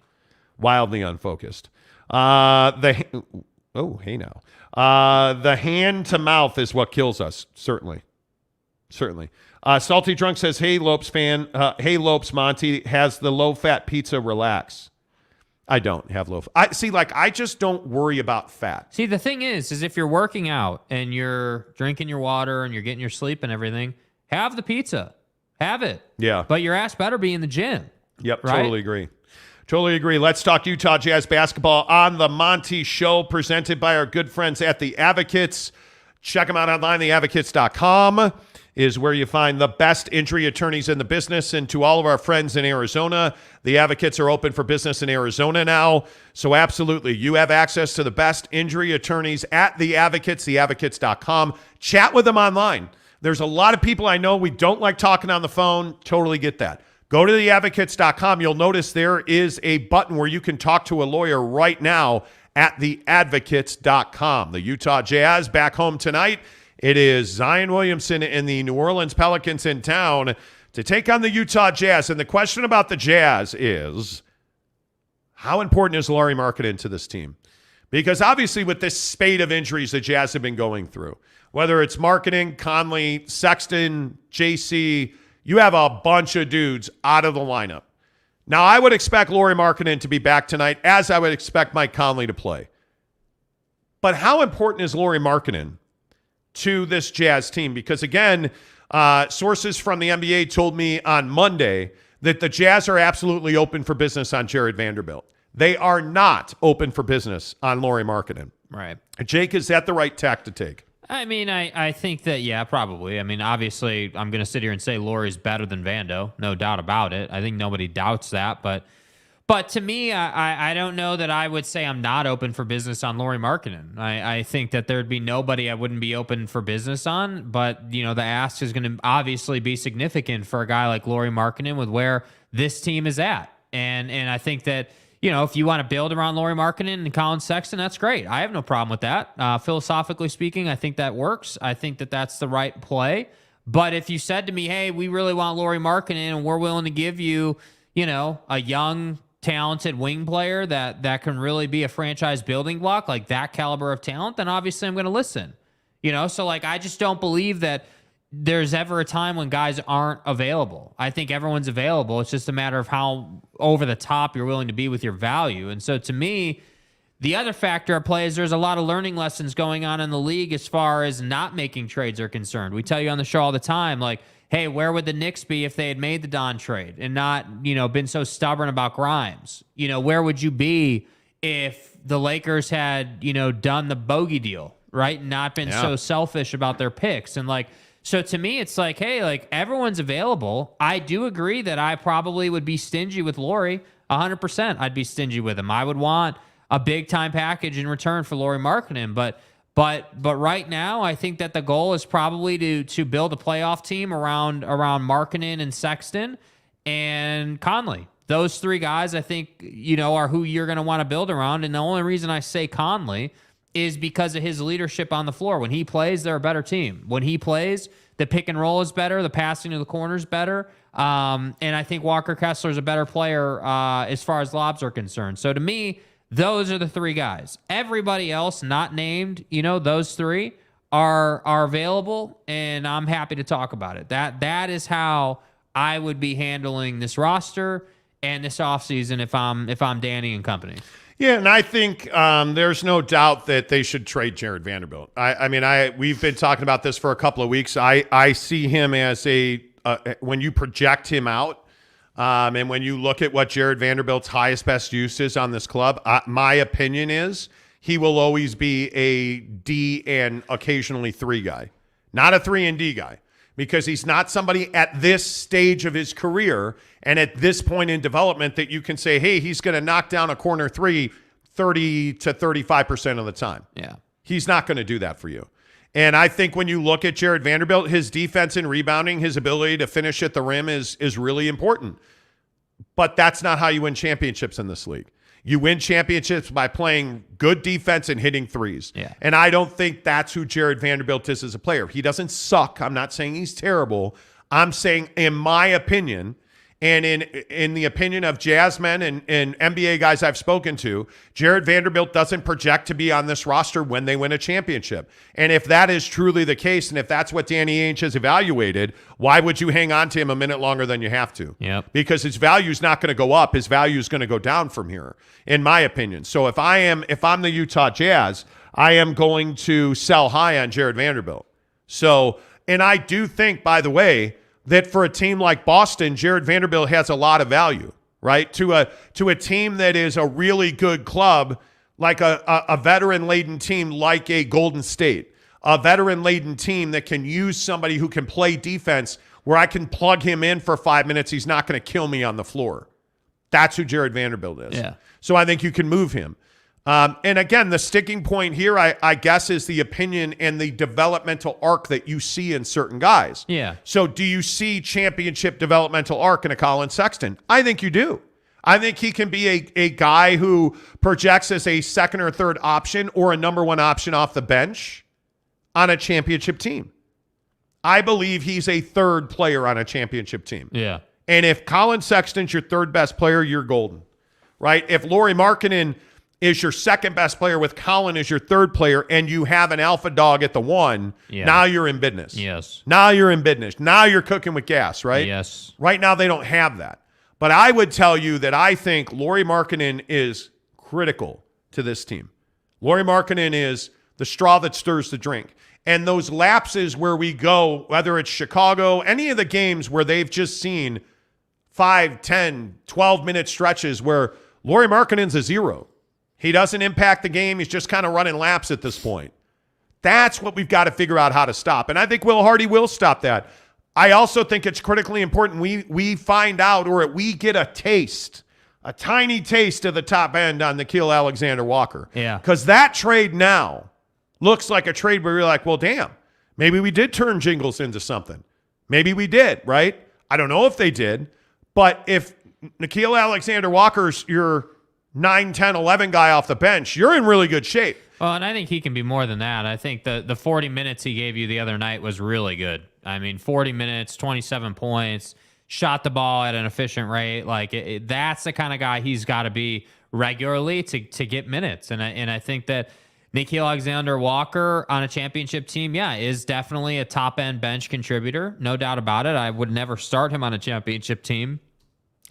Wildly unfocused. Hey now. The hand to mouth is what kills us. Certainly. Salty Drunk says, hey, Lopes fan. Hey, Lopes, Monty, has the low-fat pizza relax? I don't have low. I just don't worry about fat. See, the thing is if you're working out and you're drinking your water and you're getting your sleep and everything, have the pizza. Have it. Yeah. But your ass better be in the gym. Yep, right? Totally agree. Let's talk Utah Jazz basketball on the Monty Show, presented by our good friends at The Advocates. Check them out online, theadvocates.com. is where you find the best injury attorneys in the business. And to all of our friends in Arizona, the Advocates are open for business in Arizona now. So absolutely, you have access to the best injury attorneys at The Advocates, theadvocates.com. Chat with them online. There's a lot of people I know we don't like talking on the phone. Totally get that. Go to theadvocates.com. You'll notice there is a button where you can talk to a lawyer right now at theadvocates.com. The Utah Jazz back home tonight. It is Zion Williamson and the New Orleans Pelicans in town to take on the Utah Jazz. And the question about the Jazz is, how important is Lauri Markkanen to this team? Because obviously with this spate of injuries the Jazz have been going through, whether it's Markkanen, Conley, Sexton, JC, you have a bunch of dudes out of the lineup. Now, I would expect Lauri Markkanen to be back tonight, as I would expect Mike Conley to play. But how important is Lauri Markkanen to this Jazz team? Because, again, sources from the NBA told me on Monday that the Jazz are absolutely open for business on Jared Vanderbilt. They are not open for business on Lauri Markkanen. Right. Jake, is that the right tack to take? I mean, I think that, yeah, probably. I mean, obviously, I'm going to sit here and say Lauri's better than Vando. No doubt about it. I think nobody doubts that. But to me, I don't know that I would say I'm not open for business on Lauri Markkanen. I think that there'd be nobody I wouldn't be open for business on. But, the ask is going to obviously be significant for a guy like Lauri Markkanen with where this team is at. And I think that, if you want to build around Lauri Markkanen and Colin Sexton, that's great. I have no problem with that. Philosophically speaking, I think that works. I think that that's the right play. But if you said to me, hey, we really want Lauri Markkanen and we're willing to give you, a young, talented wing player that can really be a franchise building block, like that caliber of talent, then obviously I'm going to listen. So I just don't believe that there's ever a time when guys aren't available. I think everyone's available. It's just a matter of how over the top you're willing to be with your value. And so to me, the other factor at play is there's a lot of learning lessons going on in the league as far as not making trades are concerned. We tell you on the show all the time, like, hey, where would the Knicks be if they had made the Don trade and not, been so stubborn about Grimes? Where would you be if the Lakers had, done the bogey deal, right? And not been so selfish about their picks. And so to me, it's like, hey, everyone's available. I do agree that I probably would be stingy with Lauri. 100% I'd be stingy with him. I would want a big time package in return for Lauri Markkanen. But right now, I think that the goal is probably to build a playoff team around Markkanen and Sexton and Conley. Those three guys, I think, are who you're going to want to build around. And the only reason I say Conley is because of his leadership on the floor. When he plays, they're a better team. When he plays, the pick and roll is better, the passing to the corner is better, and I think Walker Kessler is a better player as far as lobs are concerned. So to me, those are the three guys. Everybody else not named, those three are available, and I'm happy to talk about it. That is how I would be handling this roster and this offseason if I'm Danny and company. Yeah, and I think there's no doubt that they should trade Jared Vanderbilt. We've been talking about this for a couple of weeks. I see him as when you project him out, and when you look at what Jared Vanderbilt's highest best use is on this club, my opinion is he will always be a D and occasionally 3 guy, not a 3 and D guy, because he's not somebody at this stage of his career and at this point in development that you can say, hey, he's going to knock down a corner 3 30 to 35% of the time. Yeah. He's not going to do that for you. And I think when you look at Jared Vanderbilt, his defense and rebounding, his ability to finish at the rim is really important. But that's not how you win championships in this league. You win championships by playing good defense and hitting threes. Yeah. And I don't think that's who Jared Vanderbilt is as a player. He doesn't suck. I'm not saying he's terrible. I'm saying, in my opinion, and in the opinion of Jazzmen and NBA guys I've spoken to, Jared Vanderbilt doesn't project to be on this roster when they win a championship. And if that is truly the case, and if that's what Danny Ainge has evaluated, why would you hang on to him a minute longer than you have to? Yep. Because his value is not going to go up. His value is going to go down from here, in my opinion. So if I'm the Utah Jazz, I am going to sell high on Jared Vanderbilt. So, and I do think, by the way, that for a team like Boston, Jared Vanderbilt has a lot of value, right? To a team that is a really good club, like a veteran-laden team like a Golden State, a veteran-laden team that can use somebody who can play defense where I can plug him in for 5 minutes. He's not going to kill me on the floor. That's who Jared Vanderbilt is. Yeah. So I think you can move him. And again, the sticking point here, I guess, is the opinion and the developmental arc that you see in certain guys. Yeah. So do you see championship developmental arc in a Colin Sexton? I think you do. I think he can be a guy who projects as a second or third option or a number 1 option off the bench on a championship team. I believe he's a third player on a championship team. Yeah. And if Colin Sexton's your third best player, you're golden, right? If Lauri Markkanen is your second best player with Colin as your third player and you have an alpha dog at the 1, now you're in business. Yes. Now you're in business. Now you're cooking with gas, right? Yes. Right now they don't have that. But I would tell you that I think Lauri Markkanen is critical to this team. Lauri Markkanen is the straw that stirs the drink. And those lapses where we go, whether it's Chicago, any of the games where they've just seen 5, 10, 12-minute stretches where Lauri Markkanen's a 0. He doesn't impact the game. He's just kind of running laps at this point. That's what we've got to figure out how to stop. And I think Will Hardy will stop that. I also think it's critically important we find out, or we get a taste, a tiny taste of the top end on Nickeil Alexander-Walker. Yeah. Because that trade now looks like a trade where you're like, well, damn, maybe we did turn Jingles into something. Maybe we did, right? I don't know if they did. But if Nickeil Alexander-Walker's your 9, 10, 11 guy off the bench, you're in really good shape. Well, and I think he can be more than that. I think the 40 minutes he gave you the other night was really good. I mean, 40 minutes, 27 points, shot the ball at an efficient rate. Like that's the kind of guy he's got to be regularly to get minutes. And I think that Nickeil Alexander-Walker on a championship team, is definitely a top-end bench contributor. No doubt about it. I would never start him on a championship team.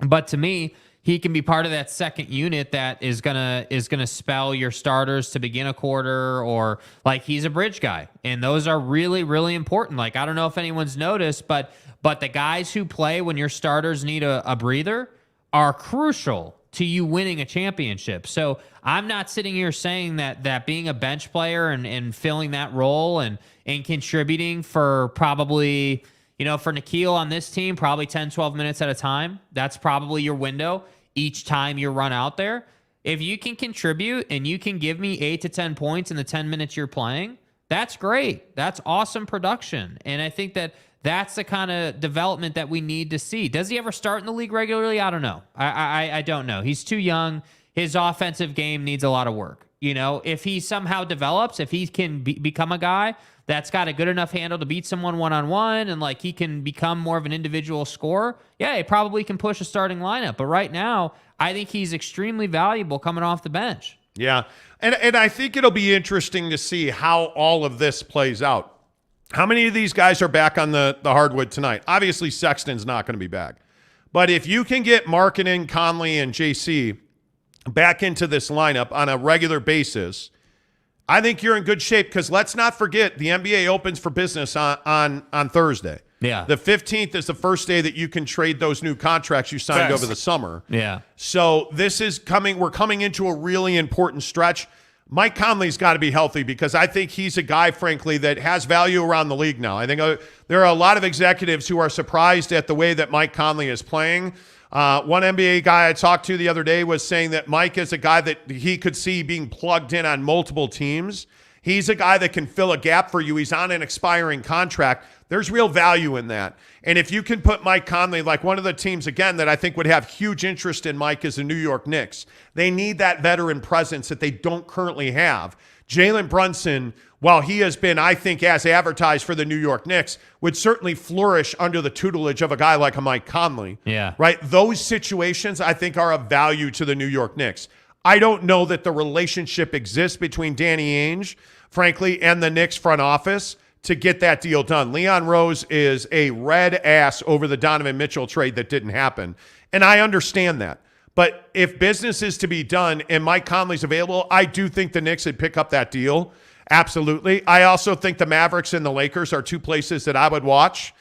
But to me, he can be part of that second unit that is gonna spell your starters to begin a quarter, or like he's a bridge guy. And those are really, really important. Like, I don't know if anyone's noticed, but the guys who play when your starters need a breather are crucial to you winning a championship. So I'm not sitting here saying that being a bench player and filling that role and contributing for probably, for Nickeil on this team, probably 10, 12 minutes at a time. That's probably your window each time you run out there. If you can contribute and you can give me 8 to 10 points in the 10 minutes you're playing, that's great. That's awesome production. And I think that's the kind of development that we need to see. Does he ever start in the league regularly? I don't know. I don't know. He's too young. His offensive game needs a lot of work. If he somehow develops, if he can become a guy that's got a good enough handle to beat someone one-on-one and like he can become more of an individual scorer, he probably can push a starting lineup. But right now, I think he's extremely valuable coming off the bench. Yeah. And I think it'll be interesting to see how all of this plays out. How many of these guys are back on the hardwood tonight? Obviously, Sexton's not going to be back. But if you can get Markkanen, Conley, and JC back into this lineup on a regular basis, I think you're in good shape, because let's not forget the NBA opens for business on Thursday. Yeah. The 15th is the first day that you can trade those new contracts you signed over the summer. Yeah. So this is coming. We're coming into a really important stretch. Mike Conley's got to be healthy, because I think he's a guy, frankly, that has value around the league now. I think there are a lot of executives who are surprised at the way that Mike Conley is playing. One NBA guy I talked to the other day was saying that Mike is a guy that he could see being plugged in on multiple teams. He's a guy that can fill a gap for you. He's on an expiring contract. There's real value in that. And if you can put Mike Conley, like one of the teams, again, that I think would have huge interest in Mike is the New York Knicks. They need that veteran presence that they don't currently have. Jalen Brunson, while he has been, I think, as advertised for the New York Knicks, would certainly flourish under the tutelage of a guy like a Mike Conley. Yeah. Right? Those situations, I think, are of value to the New York Knicks. I don't know that the relationship exists between Danny Ainge, frankly, and the Knicks front office to get that deal done. Leon Rose is a red ass over the Donovan Mitchell trade that didn't happen. And I understand that. But if business is to be done and Mike Conley's available, I do think the Knicks would pick up that deal. Absolutely. I also think the Mavericks and the Lakers are two places that I would watch.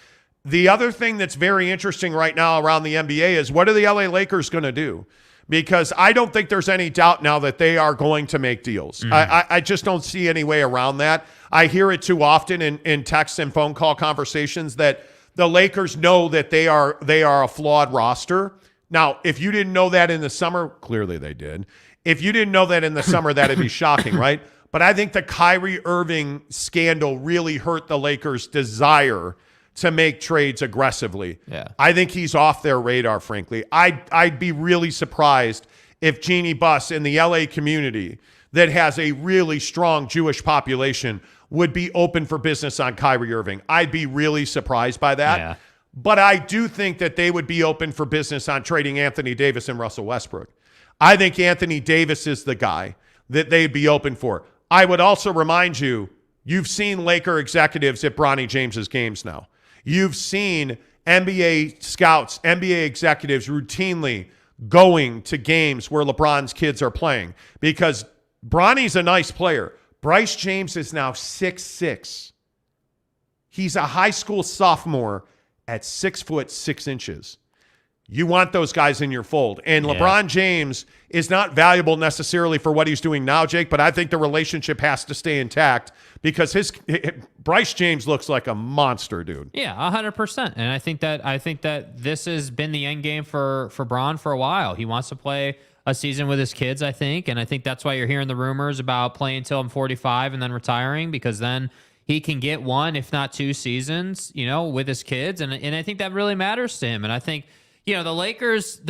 The other thing that's very interesting right now around the NBA is, what are the LA Lakers going to do? Because I don't think there's any doubt now that they are going to make deals. I just don't see any way around that. I hear it too often in text and phone call conversations that the Lakers know that they are a flawed roster. Now, if you didn't know that in the summer, clearly they did. If you didn't know that in the summer, that'd be shocking, right? But I think the Kyrie Irving scandal really hurt the Lakers' desire to make trades aggressively. Yeah. I think he's off their radar, frankly. I'd be really surprised if Jeannie Buss in the LA community that has a really strong Jewish population would be open for business on Kyrie Irving. I'd be really surprised by that. Yeah. But I do think that they would be open for business on trading Anthony Davis and Russell Westbrook. I think Anthony Davis is the guy that they'd be open for. I would also remind you, you've seen Laker executives at Bronny James's games now. You've seen NBA scouts, NBA executives routinely going to games where LeBron's kids are playing, because Bronny's a nice player. Bryce James is now 6'6". He's a high school sophomore at 6'6". You want those guys in your fold. And LeBron James is not valuable necessarily for what he's doing now, Jake, but I think the relationship has to stay intact, because Bryce James looks like a monster, dude. Yeah, 100%. And I think that this has been the end game for Bron for a while. He wants to play a season with his kids, I think, and I think that's why you're hearing the rumors about playing until I'm 45 and then retiring, because then he can get one, if not two seasons, with his kids, and I think that really matters to him. And I think, the Lakers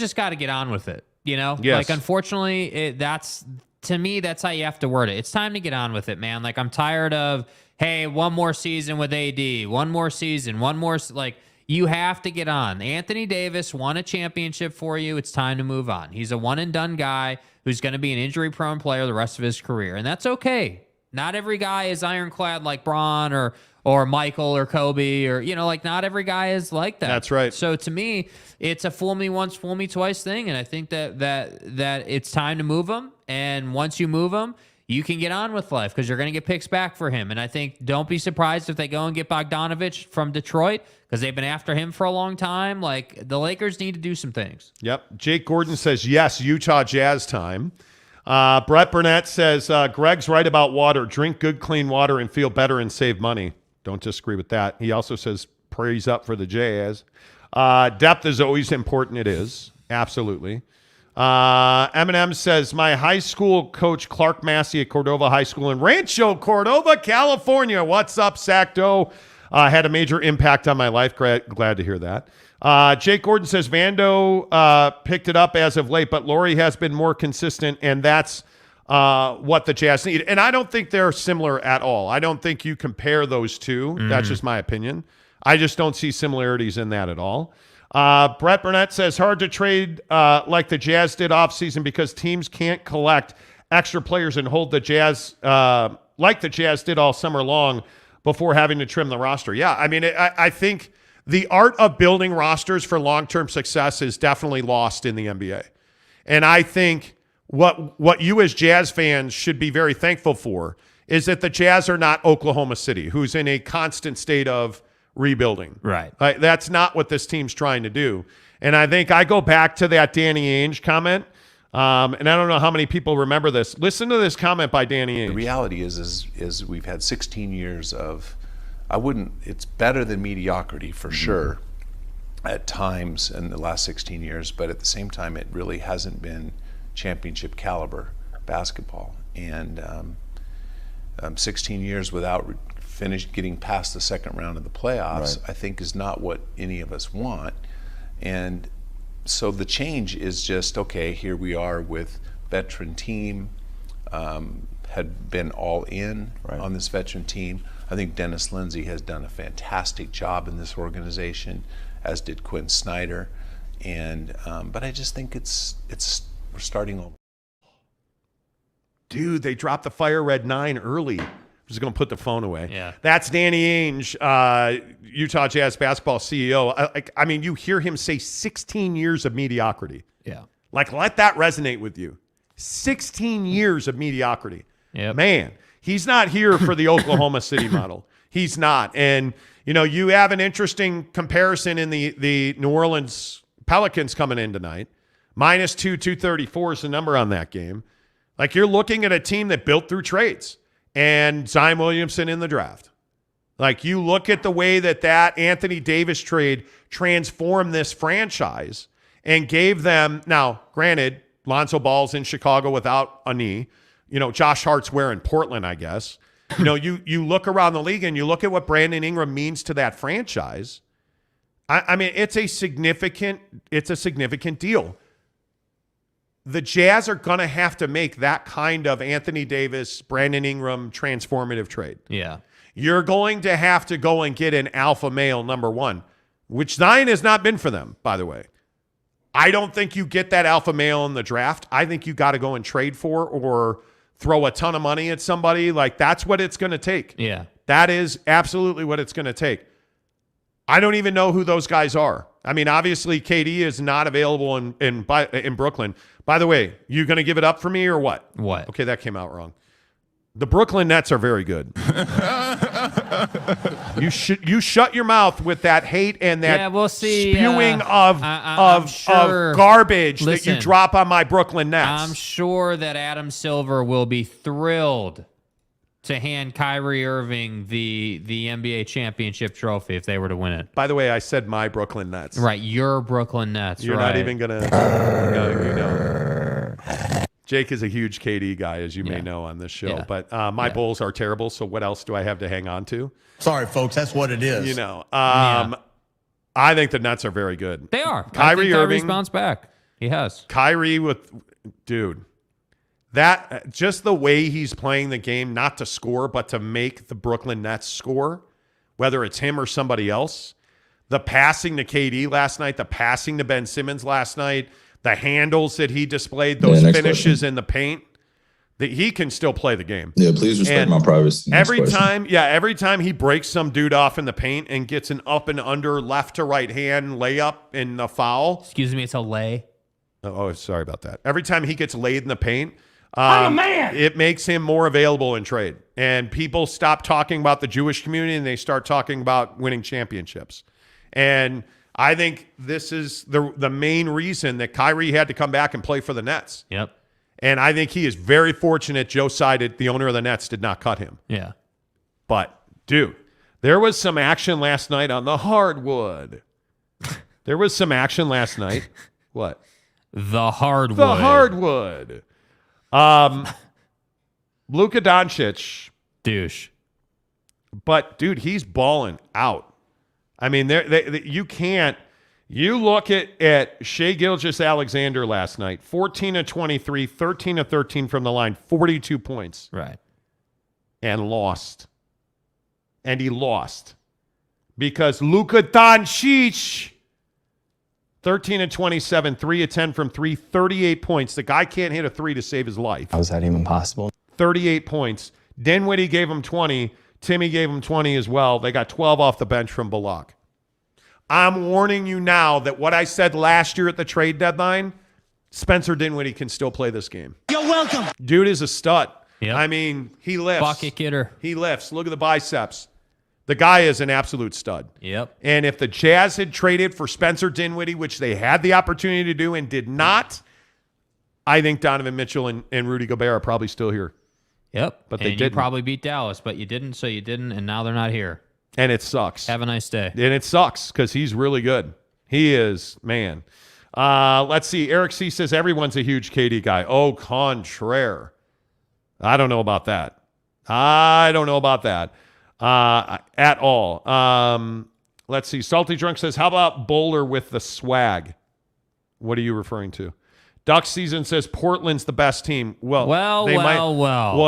just got to get on with it. Yes. Like, unfortunately, that's how you have to word it. It's time to get on with it, man. Like, I'm tired of, hey, one more season with AD, one more season, like, You have to get on. Anthony Davis won a championship for you. It's time to move on. He's a one-and-done guy who's going to be an injury-prone player the rest of his career, and that's okay. Not every guy is ironclad like Bron or Michael or Kobe or, like not every guy is like that. That's right. So to me, it's a fool me once, fool me twice thing, and I think that it's time to move him, and once you move him, you can get on with life because you're going to get picks back for him. And I think don't be surprised if they go and get Bogdanovich from Detroit because they've been after him for a long time. Like, the Lakers need to do some things. Yep. Jake Gordon says, yes, Utah Jazz time. Brett Burnett says, Greg's right about water. Drink good, clean water and feel better and save money. Don't disagree with that. He also says, praise up for the Jazz. Depth is always important. It is. Absolutely. Eminem says, my high school coach, Clark Massey at Cordova High School in Rancho Cordova, California. What's up, Sacto? Had a major impact on my life. Glad to hear that. Jake Gordon says, Vando picked it up as of late, but Lauri has been more consistent, and that's what the Jazz need. And I don't think they're similar at all. I don't think you compare those two. That's just my opinion. I just don't see similarities in that at all. Brett Burnett says, hard to trade like the Jazz did offseason because teams can't collect extra players and hold the Jazz like the Jazz did all summer long before having to trim the roster. Yeah, I mean, I think the art of building rosters for long-term success is definitely lost in the NBA. And I think what you as Jazz fans should be very thankful for is that the Jazz are not Oklahoma City, who's in a constant state of rebuilding. Right. That's not what this team's trying to do. And I think I go back to that Danny Ainge comment, and I don't know how many people remember this. Listen to this comment by Danny Ainge. The reality is we've had 16 years of, it's better than mediocrity for sure at times in the last 16 years, but at the same time, it really hasn't been championship caliber basketball. And 16 years without getting past the second round of the playoffs, I think is not what any of us want. And so the change is just, okay, here we are with veteran team, had been all in on this veteran team. I think Dennis Lindsey has done a fantastic job in this organization, as did Quinn Snyder. And but I just think we're starting over. Dude, they dropped the Fire Red 9 early. I'm just going to put the phone away. Yeah. That's Danny Ainge, Utah Jazz basketball CEO. I mean, you hear him say 16 years of mediocrity. Yeah. Like, let that resonate with you. 16 years of mediocrity. Yep. Man, he's not here for the Oklahoma City model. He's not. And, you have an interesting comparison in the New Orleans Pelicans coming in tonight. -2, 234 is the number on that game. Like, you're looking at a team that built through trades and Zion Williamson in the draft. Like, you look at the way that Anthony Davis trade transformed this franchise and gave them, now, granted, Lonzo Ball's in Chicago without a knee. Josh Hart's wearing Portland, I guess. You look around the league and you look at what Brandon Ingram means to that franchise. I mean, it's a significant deal. The Jazz are going to have to make that kind of Anthony Davis, Brandon Ingram transformative trade. Yeah. You're going to have to go and get an alpha male number one, which Zion has not been for them, by the way. I don't think you get that alpha male in the draft. I think you got to go and trade for or throw a ton of money at somebody. Like, that's what it's going to take. Yeah. That is absolutely what it's going to take. I don't even know who those guys are. I mean, obviously, KD is not available in Brooklyn. By the way, you going to give it up for me or what? What? Okay, that came out wrong. The Brooklyn Nets are very good. You shut your mouth with that hate and that we'll see, spewing of garbage that you drop on my Brooklyn Nets. I'm sure that Adam Silver will be thrilled to hand Kyrie Irving the NBA championship trophy if they were to win it. By the way, I said my Brooklyn Nets. Right, your Brooklyn Nets. You're right. not even going to... Jake is a huge KD guy, as you may know on this show. Yeah. But my Bulls are terrible, so what else do I have to hang on to? Sorry, folks, that's what it is. I think the Nets are very good. They are. Kyrie Kyrie's Irving bounced back. He has. Kyrie dude, that just the way he's playing the game, not to score, but to make the Brooklyn Nets score, whether it's him or somebody else. The passing to KD last night, the passing to Ben Simmons last night, the handles that he displayed, those finishes in the paint, that he can still play the game. Yeah, please respect my privacy. Every time he breaks some dude off in the paint and gets an up and under left to right hand layup in the foul. Excuse me, it's a lay. Oh, sorry about that. Every time he gets laid in the paint, I'm a man. It makes him more available in trade. And people stop talking about the Jewish community and they start talking about winning championships. And I think this is the main reason that Kyrie had to come back and play for the Nets. Yep. And I think he is very fortunate Joe Sided, the owner of the Nets, did not cut him. Yeah. But, dude, there was some action last night on the hardwood. There was some action last night. What? The hardwood. The hardwood. Luka Doncic. Douche. But, dude, he's balling out. I mean, you can't. You look at Shai Gilgeous-Alexander last night, 14 of 23, 13 of 13 from the line, 42 points. Right. And lost. And he lost. Because Luka Doncic, 13 of 27, 3 of 10 from 3, 38 points. The guy can't hit a 3 to save his life. How is that even possible? 38 points. Dinwiddie gave him 20. Timmy gave him 20 as well. They got 12 off the bench from Bullock. I'm warning you now that what I said last year at the trade deadline, Spencer Dinwiddie can still play this game. You're welcome. Dude is a stud. Yep. I mean, he lifts. Bucket getter. He lifts. Look at the biceps. The guy is an absolute stud. Yep. And if the Jazz had traded for Spencer Dinwiddie, which they had the opportunity to do and did not, I think Donovan Mitchell and Rudy Gobert are probably still here. Yep. But and they you didn't. probably beat Dallas, but you didn't, so you didn't, and now they're not here. And it sucks. Have a nice day. And it sucks because he's really good. He is, man. Let's see. Eric C. says everyone's a huge KD guy. Au contraire. I don't know about that. At all. Let's see. Salty Drunk says, how about Bowler with the swag? What are you referring to? Duck Season says Portland's the best team. Well,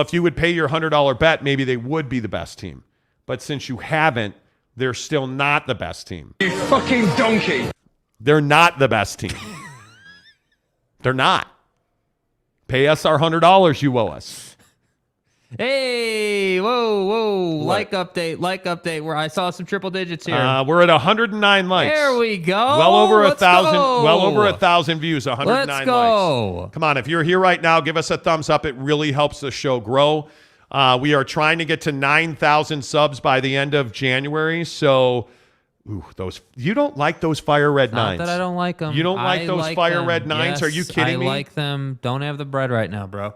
if you would pay your $100 bet, maybe they would be the best team. But since you haven't, they're still not the best team. You fucking donkey. They're not the best team. They're not. Pay us our $100 you owe us. Hey, whoa. Like update. Where I saw some triple digits here. We're at 109 likes. There we go. Well over Let's 1,000. go. Well over 1,000 views. 109 Let's go. likes. Come on, if you're here right now, give us a thumbs up. It really helps the show grow. We are trying to get to 9,000 subs by the end of January. So, you don't like those fire red nines? Not that I don't like them. You don't like those fire red nines? Yes, Are you kidding me? I like them. Don't have the bread right now, bro.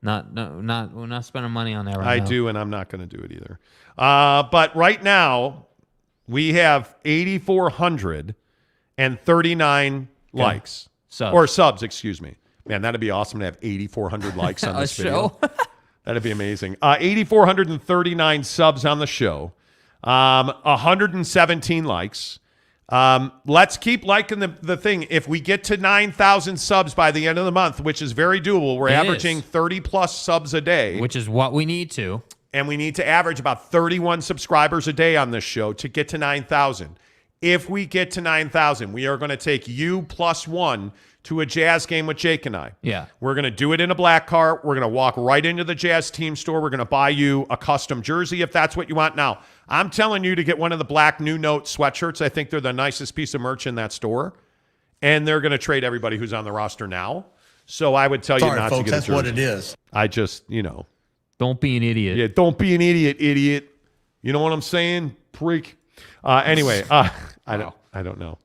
We're not spending money on that right now. I do, and I'm not going to do it either. But right now, we have 8,439 likes. Subs, excuse me. Man, that'd be awesome to have 8,400 likes on this video. That'd be amazing. 8,439 subs on the show. 117 likes. Let's keep liking the thing. If we get to 9,000 subs by the end of the month, which is very doable, we're averaging 30 plus subs a day. Which is what we need to. And we need to average about 31 subscribers a day on this show to get to 9,000. If we get to 9,000, we are going to take you plus one to a Jazz game with Jake and I. Yeah. We're going to do it in a black car. We're going to walk right into the Jazz team store. We're going to buy you a custom jersey if that's what you want. Now, I'm telling you to get one of the black New Note sweatshirts. I think they're the nicest piece of merch in that store. And they're going to trade everybody who's on the roster now. So I would tell you not to get a jersey. That's what it is. I just, Don't be an idiot. Yeah, don't be an idiot. You know what I'm saying? Freak. Anyway, I don't know.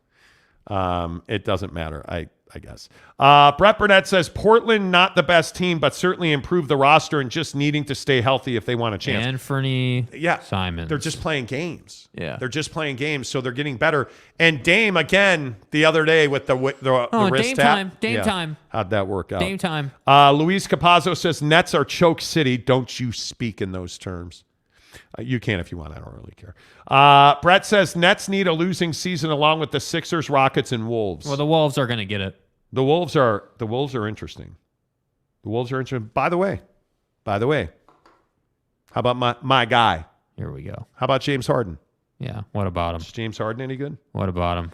It doesn't matter. I guess. Brett Burnett says Portland not the best team, but certainly improved the roster and just needing to stay healthy if they want a chance. Anthony Simons. They're just playing games. Yeah. They're just playing games, so they're getting better. And Dame, again, the other day with the wrist Dame tap. Dame time. How'd that work out? Dame time. Luis Capazzo says Nets are choke city. Don't you speak in those terms. You can if you want. I don't really care. Brett says Nets need a losing season along with the Sixers, Rockets, and Wolves. Well, the Wolves are going to get it. The Wolves are interesting. The Wolves are interesting. By the way, how about my guy? Here we go. How about James Harden? Yeah. What about him? Is James Harden any good? What about him?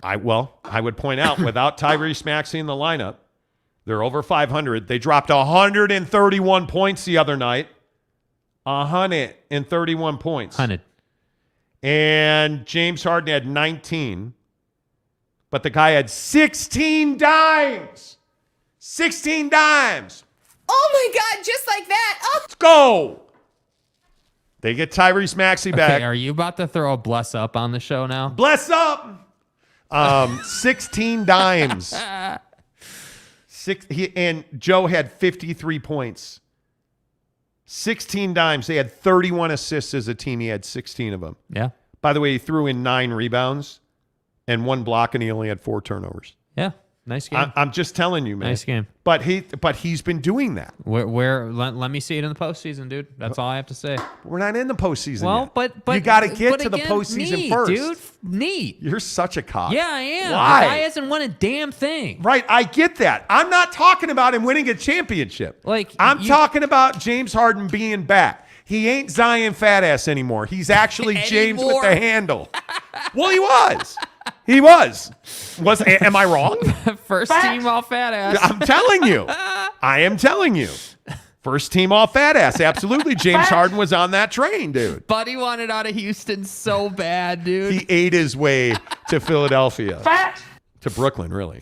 I would point out, without Tyrese Maxey in the lineup, they're over 500. They dropped 131 points the other night. 131 points. 100. And James Harden had 19. But the guy had 16 dimes. 16 dimes. Oh, my God, just like that. Oh. Let's go. They get Tyrese Maxey back. Okay, are you about to throw a bless up on the show now? Bless up. 16 dimes. And Joe had 53 points. 16 dimes. They had 31 assists as a team. He had 16 of them. Yeah. By the way, he threw in 9 rebounds and 1 block, and he only had 4 turnovers. Yeah. Nice game. I'm just telling you, man. Nice game. But he's been doing that. Let me see it in the postseason, dude. That's all I have to say. We're not in the postseason well, yet. But you got to get to the postseason neat, first. Dude. Neat. You're such a cock. Yeah, I am. Why? The guy hasn't won a damn thing. Right, I get that. I'm not talking about him winning a championship. I'm talking about James Harden being back. He ain't Zion Fatass anymore. He's actually James with the handle. Well, he was. He was. Am I wrong? First team all fat ass. I'm telling you. I am telling you. First team all fat ass. Absolutely. James Harden was on that train, dude. Buddy wanted out of Houston so bad, dude. He ate his way to Philadelphia. To Brooklyn, really.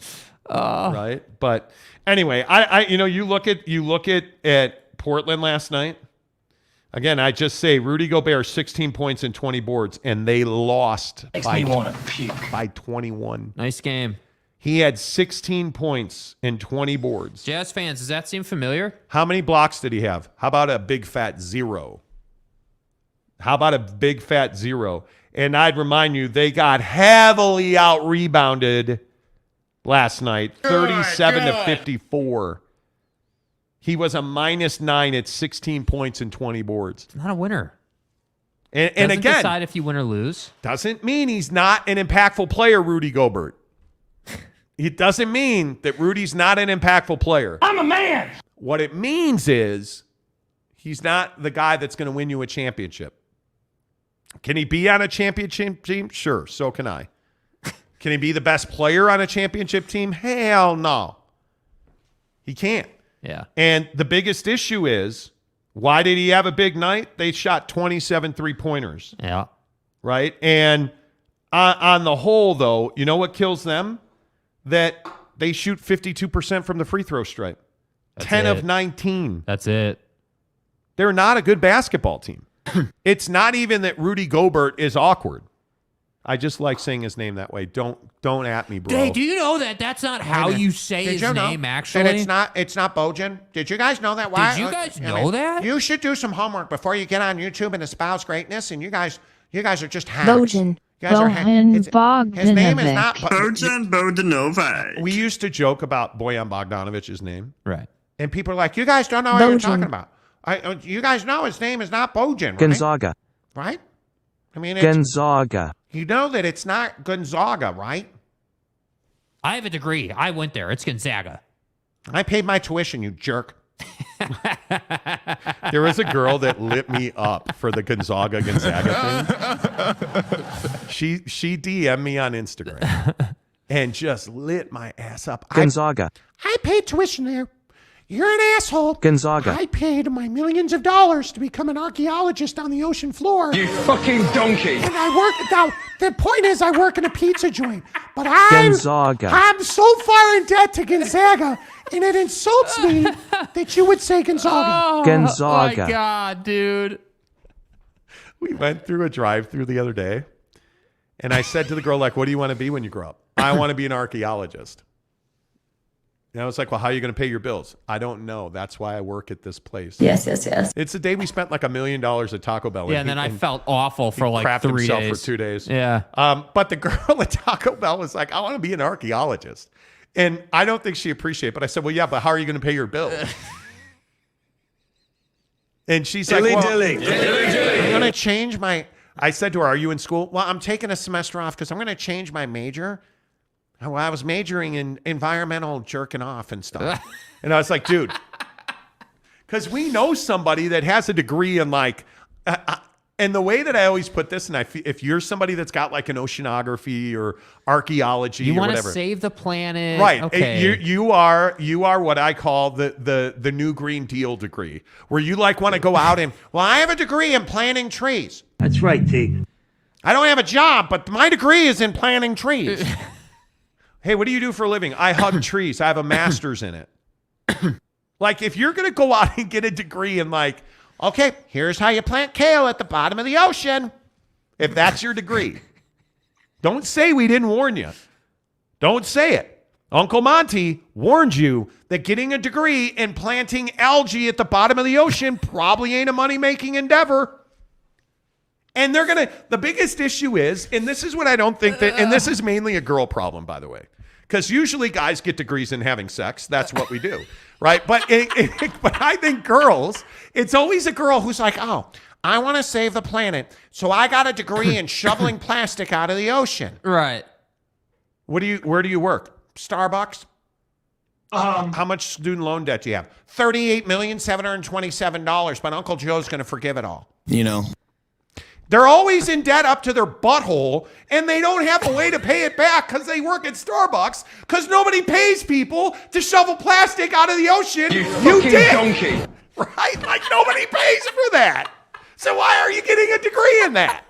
Right? But anyway, you look at Portland last night. Again, I just say Rudy Gobert, 16 points and 20 boards, and they lost by 21. Nice game. He had 16 points and 20 boards. Jazz fans, does that seem familiar? How many blocks did he have? How about a big fat 0? And I'd remind you, they got heavily out-rebounded last night, 37 to 54. He was a -9 at 16 points and 20 boards. Not a winner. And Doesn't again, decide if you win or lose. Doesn't mean he's not an impactful player, Rudy Gobert. It doesn't mean that Rudy's not an impactful player. I'm a man. What it means is he's not the guy that's going to win you a championship. Can he be on a championship team? Sure, so can I. Can he be the best player on a championship team? Hell no. He can't. Yeah. And the biggest issue is, why did he have a big night? They shot 27 three-pointers. Yeah. Right? And on the whole, though, you know what kills them? That they shoot 52% from the free throw stripe. 10 of 19. That's it. They're not a good basketball team. It's not even that Rudy Gobert is awkward. I just like saying his name that way. Don't at me, bro. Hey, do you know that that's not how you say his name, actually? And it's not Bojan. Did you guys know that? Why? Did you guys know that? You should do some homework before you get on YouTube and espouse greatness. And you guys are just hacks. Bojan. His name is not Bojan Bogdanovic. We used to joke about Bojan Bogdanovich's name. Right. And people are like, you guys don't know what you're talking about. You guys know his name is not Bojan, right? Gonzaga. Right? I mean, Gonzaga. You know that it's not Gonzaga, right? I have a degree. I went there. It's Gonzaga. I paid my tuition, you jerk. There was a girl that lit me up for the Gonzaga thing. She DM'd me on Instagram and just lit my ass up. Gonzaga. I paid tuition there. You're an asshole. Gonzaga. I paid my millions of dollars to become an archaeologist on the ocean floor. You fucking donkey. And I work now. The point is, I work in a pizza joint. But I'm so far in debt to Gonzaga, and it insults me that you would say Gonzaga. Gonzaga. Oh my God, dude. We went through a drive-through the other day, and I said to the girl, like, what do you want to be when you grow up? I want to be an archaeologist. And I was like, well, how are you going to pay your bills? I don't know. That's why I work at this place. Yes. It's the day we spent like $1 million at Taco Bell. Yeah, and then I felt awful for like 3 days. For 2 days. Yeah. But the girl at Taco Bell was like, I want to be an archaeologist. And I don't think she appreciated it. But I said, well, yeah, but how are you going to pay your bills? And she's like, well, I'm going to change my... I said to her, are you in school? Well, I'm taking a semester off because I'm going to change my major. Well, I was majoring in environmental jerking off and stuff. And I was like, dude, because we know somebody that has a degree in like And the way that I always put this, and if you're somebody that's got like an oceanography or archaeology you or want to whatever, save the planet, right? Okay. You are what I call the new Green Deal degree, where you like want to go out and I have a degree in planting trees. That's right, T. I don't have a job, but my degree is in planting trees. Hey, what do you do for a living? I hug trees. I have a master's in it. Like, if you're going to go out and get a degree in like, okay, here's how you plant kale at the bottom of the ocean. If that's your degree, don't say we didn't warn you. Don't say it. Uncle Monty warned you that getting a degree in planting algae at the bottom of the ocean probably ain't a money-making endeavor. And the biggest issue is, and this is what I don't think that, and this is mainly a girl problem, by the way, because usually guys get degrees in having sex. That's what we do, right? But I think girls, it's always a girl who's like, oh, I want to save the planet, so I got a degree in shoveling plastic out of the ocean. Right. Where do you work? Starbucks? How much student loan debt do you have? $38,727, but Uncle Joe's going to forgive it all. You know. They're always in debt up to their butthole, and they don't have a way to pay it back because they work at Starbucks because nobody pays people to shovel plastic out of the ocean. You did. Donkey. Right? Like, nobody pays for that. So why are you getting a degree in that?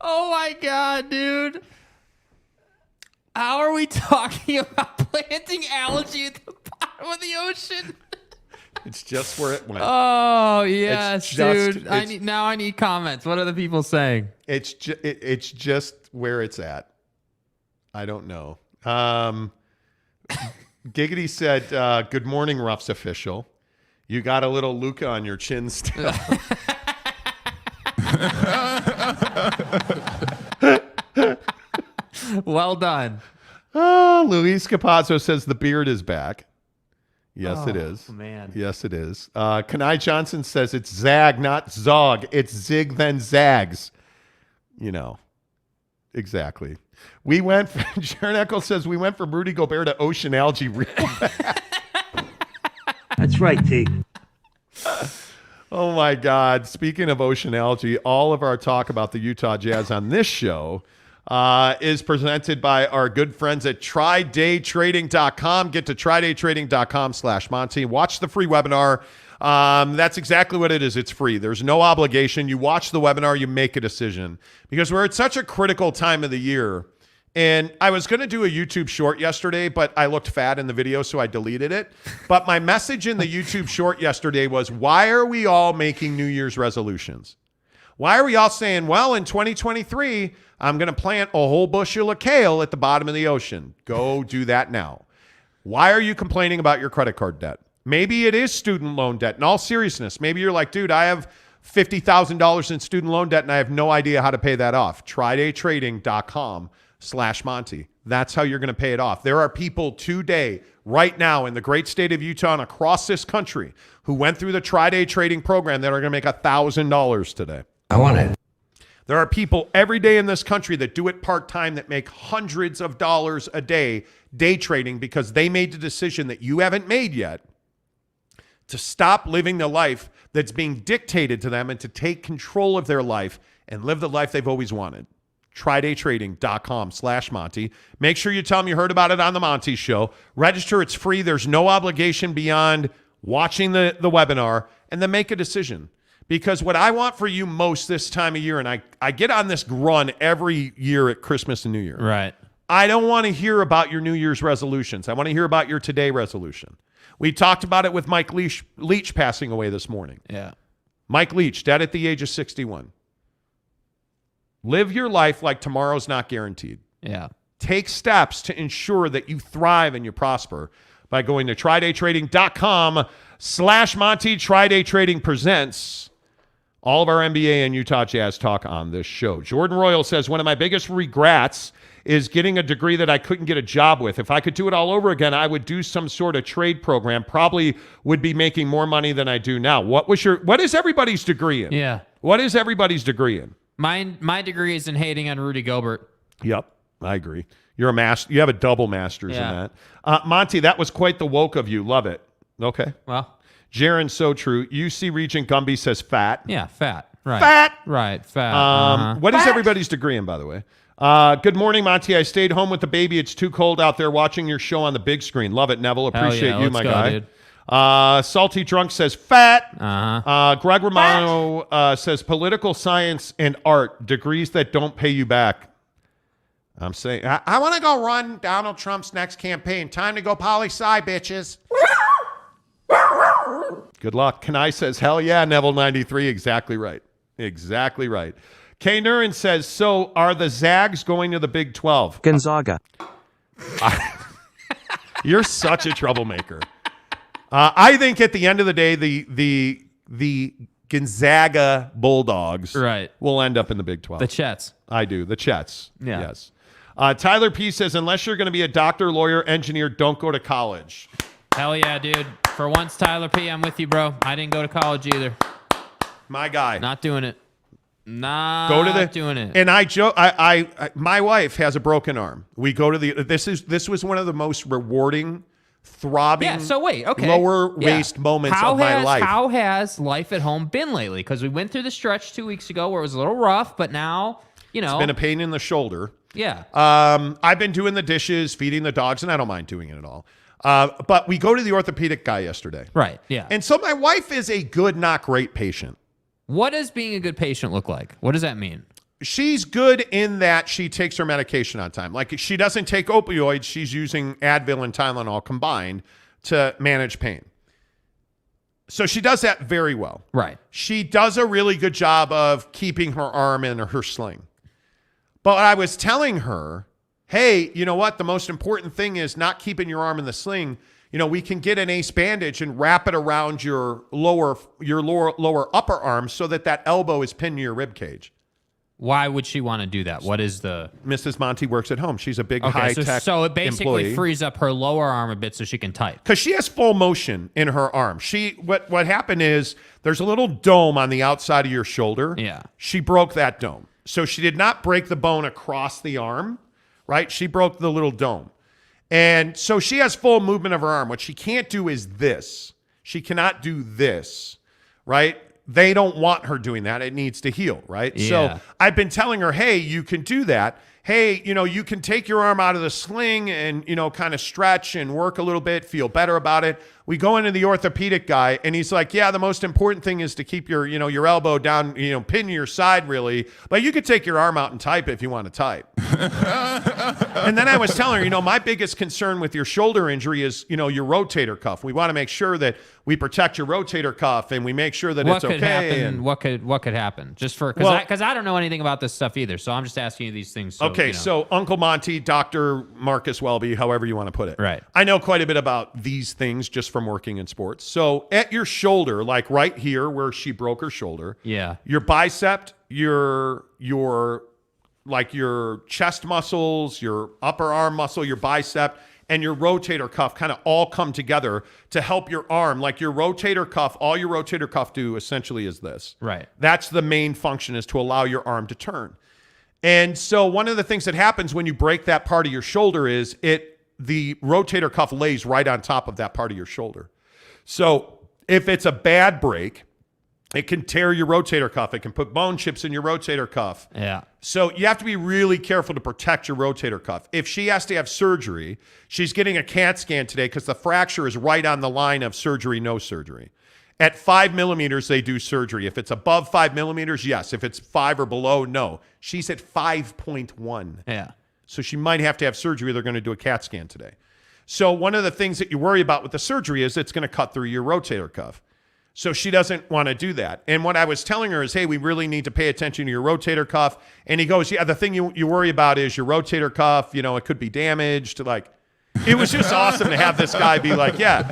Oh, my God, dude. How are we talking about planting algae at the bottom of the ocean? It's just where it went. Oh, yes, dude. I need comments. What are the people saying? It's just where it's at. I don't know. Giggity said, good morning, Ruff's official. You got a little Luca on your chin still. Well done. Oh, Luis Capazzo says the beard is back. Yes, it is. Man. Yes, it is. Kanai Johnson says it's Zag, not Zog. It's Zig, then Zags. You know, exactly. We went, Sharon Eccles says we went from Rudy Gobert to ocean algae real bad. That's right, T. Oh, my God. Speaking of ocean algae, all of our talk about the Utah Jazz on this show is presented by our good friends at TryDayTrading.com. Get to TryDayTrading.com/Monty. Watch the free webinar. That's exactly what it is. It's free. There's no obligation. You watch the webinar, you make a decision. Because we're at such a critical time of the year. And I was going to do a YouTube short yesterday, but I looked fat in the video, so I deleted it. But my message in the YouTube short yesterday was, why are we all making New Year's resolutions? Why are we all saying, well, in 2023, I'm going to plant a whole bushel of kale at the bottom of the ocean. Go do that now. Why are you complaining about your credit card debt? Maybe it is student loan debt. In all seriousness, maybe you're like, dude, I have $50,000 in student loan debt and I have no idea how to pay that off. TryDayTrading.com/Monty. That's how you're going to pay it off. There are people today, right now, in the great state of Utah and across this country who went through the Tri-Day trading program that are going to make $1,000 today. I want it. There are people every day in this country that do it part-time that make hundreds of dollars a day trading because they made the decision that you haven't made yet to stop living the life that's being dictated to them and to take control of their life and live the life they've always wanted. TryDayTrading.com/Monty. Make sure you tell them you heard about it on the Monty Show. Register. It's free. There's no obligation beyond watching the webinar, and then make a decision. Because what I want for you most this time of year, and I get on this run every year at Christmas and New Year. Right. I don't want to hear about your New Year's resolutions. I want to hear about your today resolution. We talked about it with Mike Leach passing away this morning. Yeah. Mike Leach, dead at the age of 61. Live your life like tomorrow's not guaranteed. Yeah. Take steps to ensure that you thrive and you prosper by going to TryDayTrading.com/Monty. Tri-Day Trading presents all of our NBA and Utah Jazz talk on this show. Jordan Royal says, one of my biggest regrets is getting a degree that I couldn't get a job with. If I could do it all over again, I would do some sort of trade program, probably would be making more money than I do now. What is everybody's degree in? Yeah. What is everybody's degree in? My degree is in hating on Rudy Gobert. Yep, I agree. You're a master. You have a double master's in that. Monty, that was quite the woke of you. Love it. Okay. Well, Jaron, so true. UC Regent Gumby says fat. Yeah, fat. Right. Fat. Right. Fat. What is everybody's degree in, by the way? Good morning, Monty. I stayed home with the baby. It's too cold out there watching your show on the big screen. Love it, Neville. Appreciate you, my guy. Dude. Salty Drunk says fat. Greg Romano says political science and art, degrees that don't pay you back. I'm saying, I want to go run Donald Trump's next campaign. Time to go poli-sci, bitches. Good luck. Kanai says, hell yeah, Neville 93. Exactly right. Exactly right. K. Nurin says, so are the Zags going to the Big 12? Gonzaga. You're such a troublemaker. I think at the end of the day, the Gonzaga Bulldogs will end up in the Big 12. The Chets. I do. The Chets. Yeah. Yes. Tyler P. says, unless you're going to be a doctor, lawyer, engineer, don't go to college. Hell yeah, dude. For once, Tyler P., I'm with you, bro. I didn't go to college either. My guy. Not doing it. Not doing it. And I joke. I my wife has a broken arm. We go to the. This was one of the most rewarding, throbbing. Yeah. So wait. Okay. Lower waist moments of my life. How has life at home been lately? Because we went through the stretch 2 weeks ago where it was a little rough, but now it's been a pain in the shoulder. Yeah. I've been doing the dishes, feeding the dogs, and I don't mind doing it at all. But we go to the orthopedic guy yesterday. Right. Yeah. And so my wife is a good, not great patient. What does being a good patient look like? What does that mean? She's good in that she takes her medication on time. Like, she doesn't take opioids. She's using Advil and Tylenol combined to manage pain. So she does that very well. Right. She does a really good job of keeping her arm in her sling. But I was telling her, hey, you know what? The most important thing is not keeping your arm in the sling. We can get an ace bandage and wrap it around your lower upper arm so that elbow is pinned to your rib cage. Why would she want to do that? What is the... Mrs. Monty works at home. She's a big high-tech So it basically employee. frees up her lower arm a bit so she can type. Because she has full motion in her arm. What happened is there's a little dome on the outside of your shoulder. Yeah. She broke that dome. So she did not break the bone across the arm, right? She broke the little dome. And so she has full movement of her arm. What she can't do is this. She cannot do this, right? They don't want her doing that. It needs to heal, right? Yeah. So I've been telling her, hey, you can do that. Hey, you can take your arm out of the sling and, kind of stretch and work a little bit, feel better about it. We go into the orthopedic guy and he's like, yeah, the most important thing is to keep your elbow down, pin your side really, but you could take your arm out and type if you want to type. And then I was telling her, my biggest concern with your shoulder injury is, your rotator cuff. We want to make sure that we protect your rotator cuff and we make sure that it's okay. What could happen? Just because I don't know anything about this stuff either, so I'm just asking you these things. So, okay, so Uncle Monty, Dr. Marcus Welby, however you want to put it. Right. I know quite a bit about these things just from working in sports. So at your shoulder, like right here where she broke her shoulder, your bicep, your chest muscles, your upper arm muscle, your bicep, and your rotator cuff kind of all come together to help your arm. Like your rotator cuff, all your rotator cuff do essentially is this. Right. That's the main function, is to allow your arm to turn. And so one of the things that happens when you break that part of your shoulder is the rotator cuff lays right on top of that part of your shoulder. So if it's a bad break, it can tear your rotator cuff. It can put bone chips in your rotator cuff. Yeah. So you have to be really careful to protect your rotator cuff. If she has to have surgery, she's getting a CAT scan today because the fracture is right on the line of surgery, no surgery. At 5 millimeters, they do surgery. If it's above 5 millimeters, yes. If it's 5 or below, no. She's at 5.1. Yeah. So she might have to have surgery. They're going to do a CAT scan today. So one of the things that you worry about with the surgery is it's going to cut through your rotator cuff. So she doesn't want to do that. And what I was telling her is, hey, we really need to pay attention to your rotator cuff. And he goes, yeah, the thing you worry about is your rotator cuff. It could be damaged. It was just awesome to have this guy be like, yeah,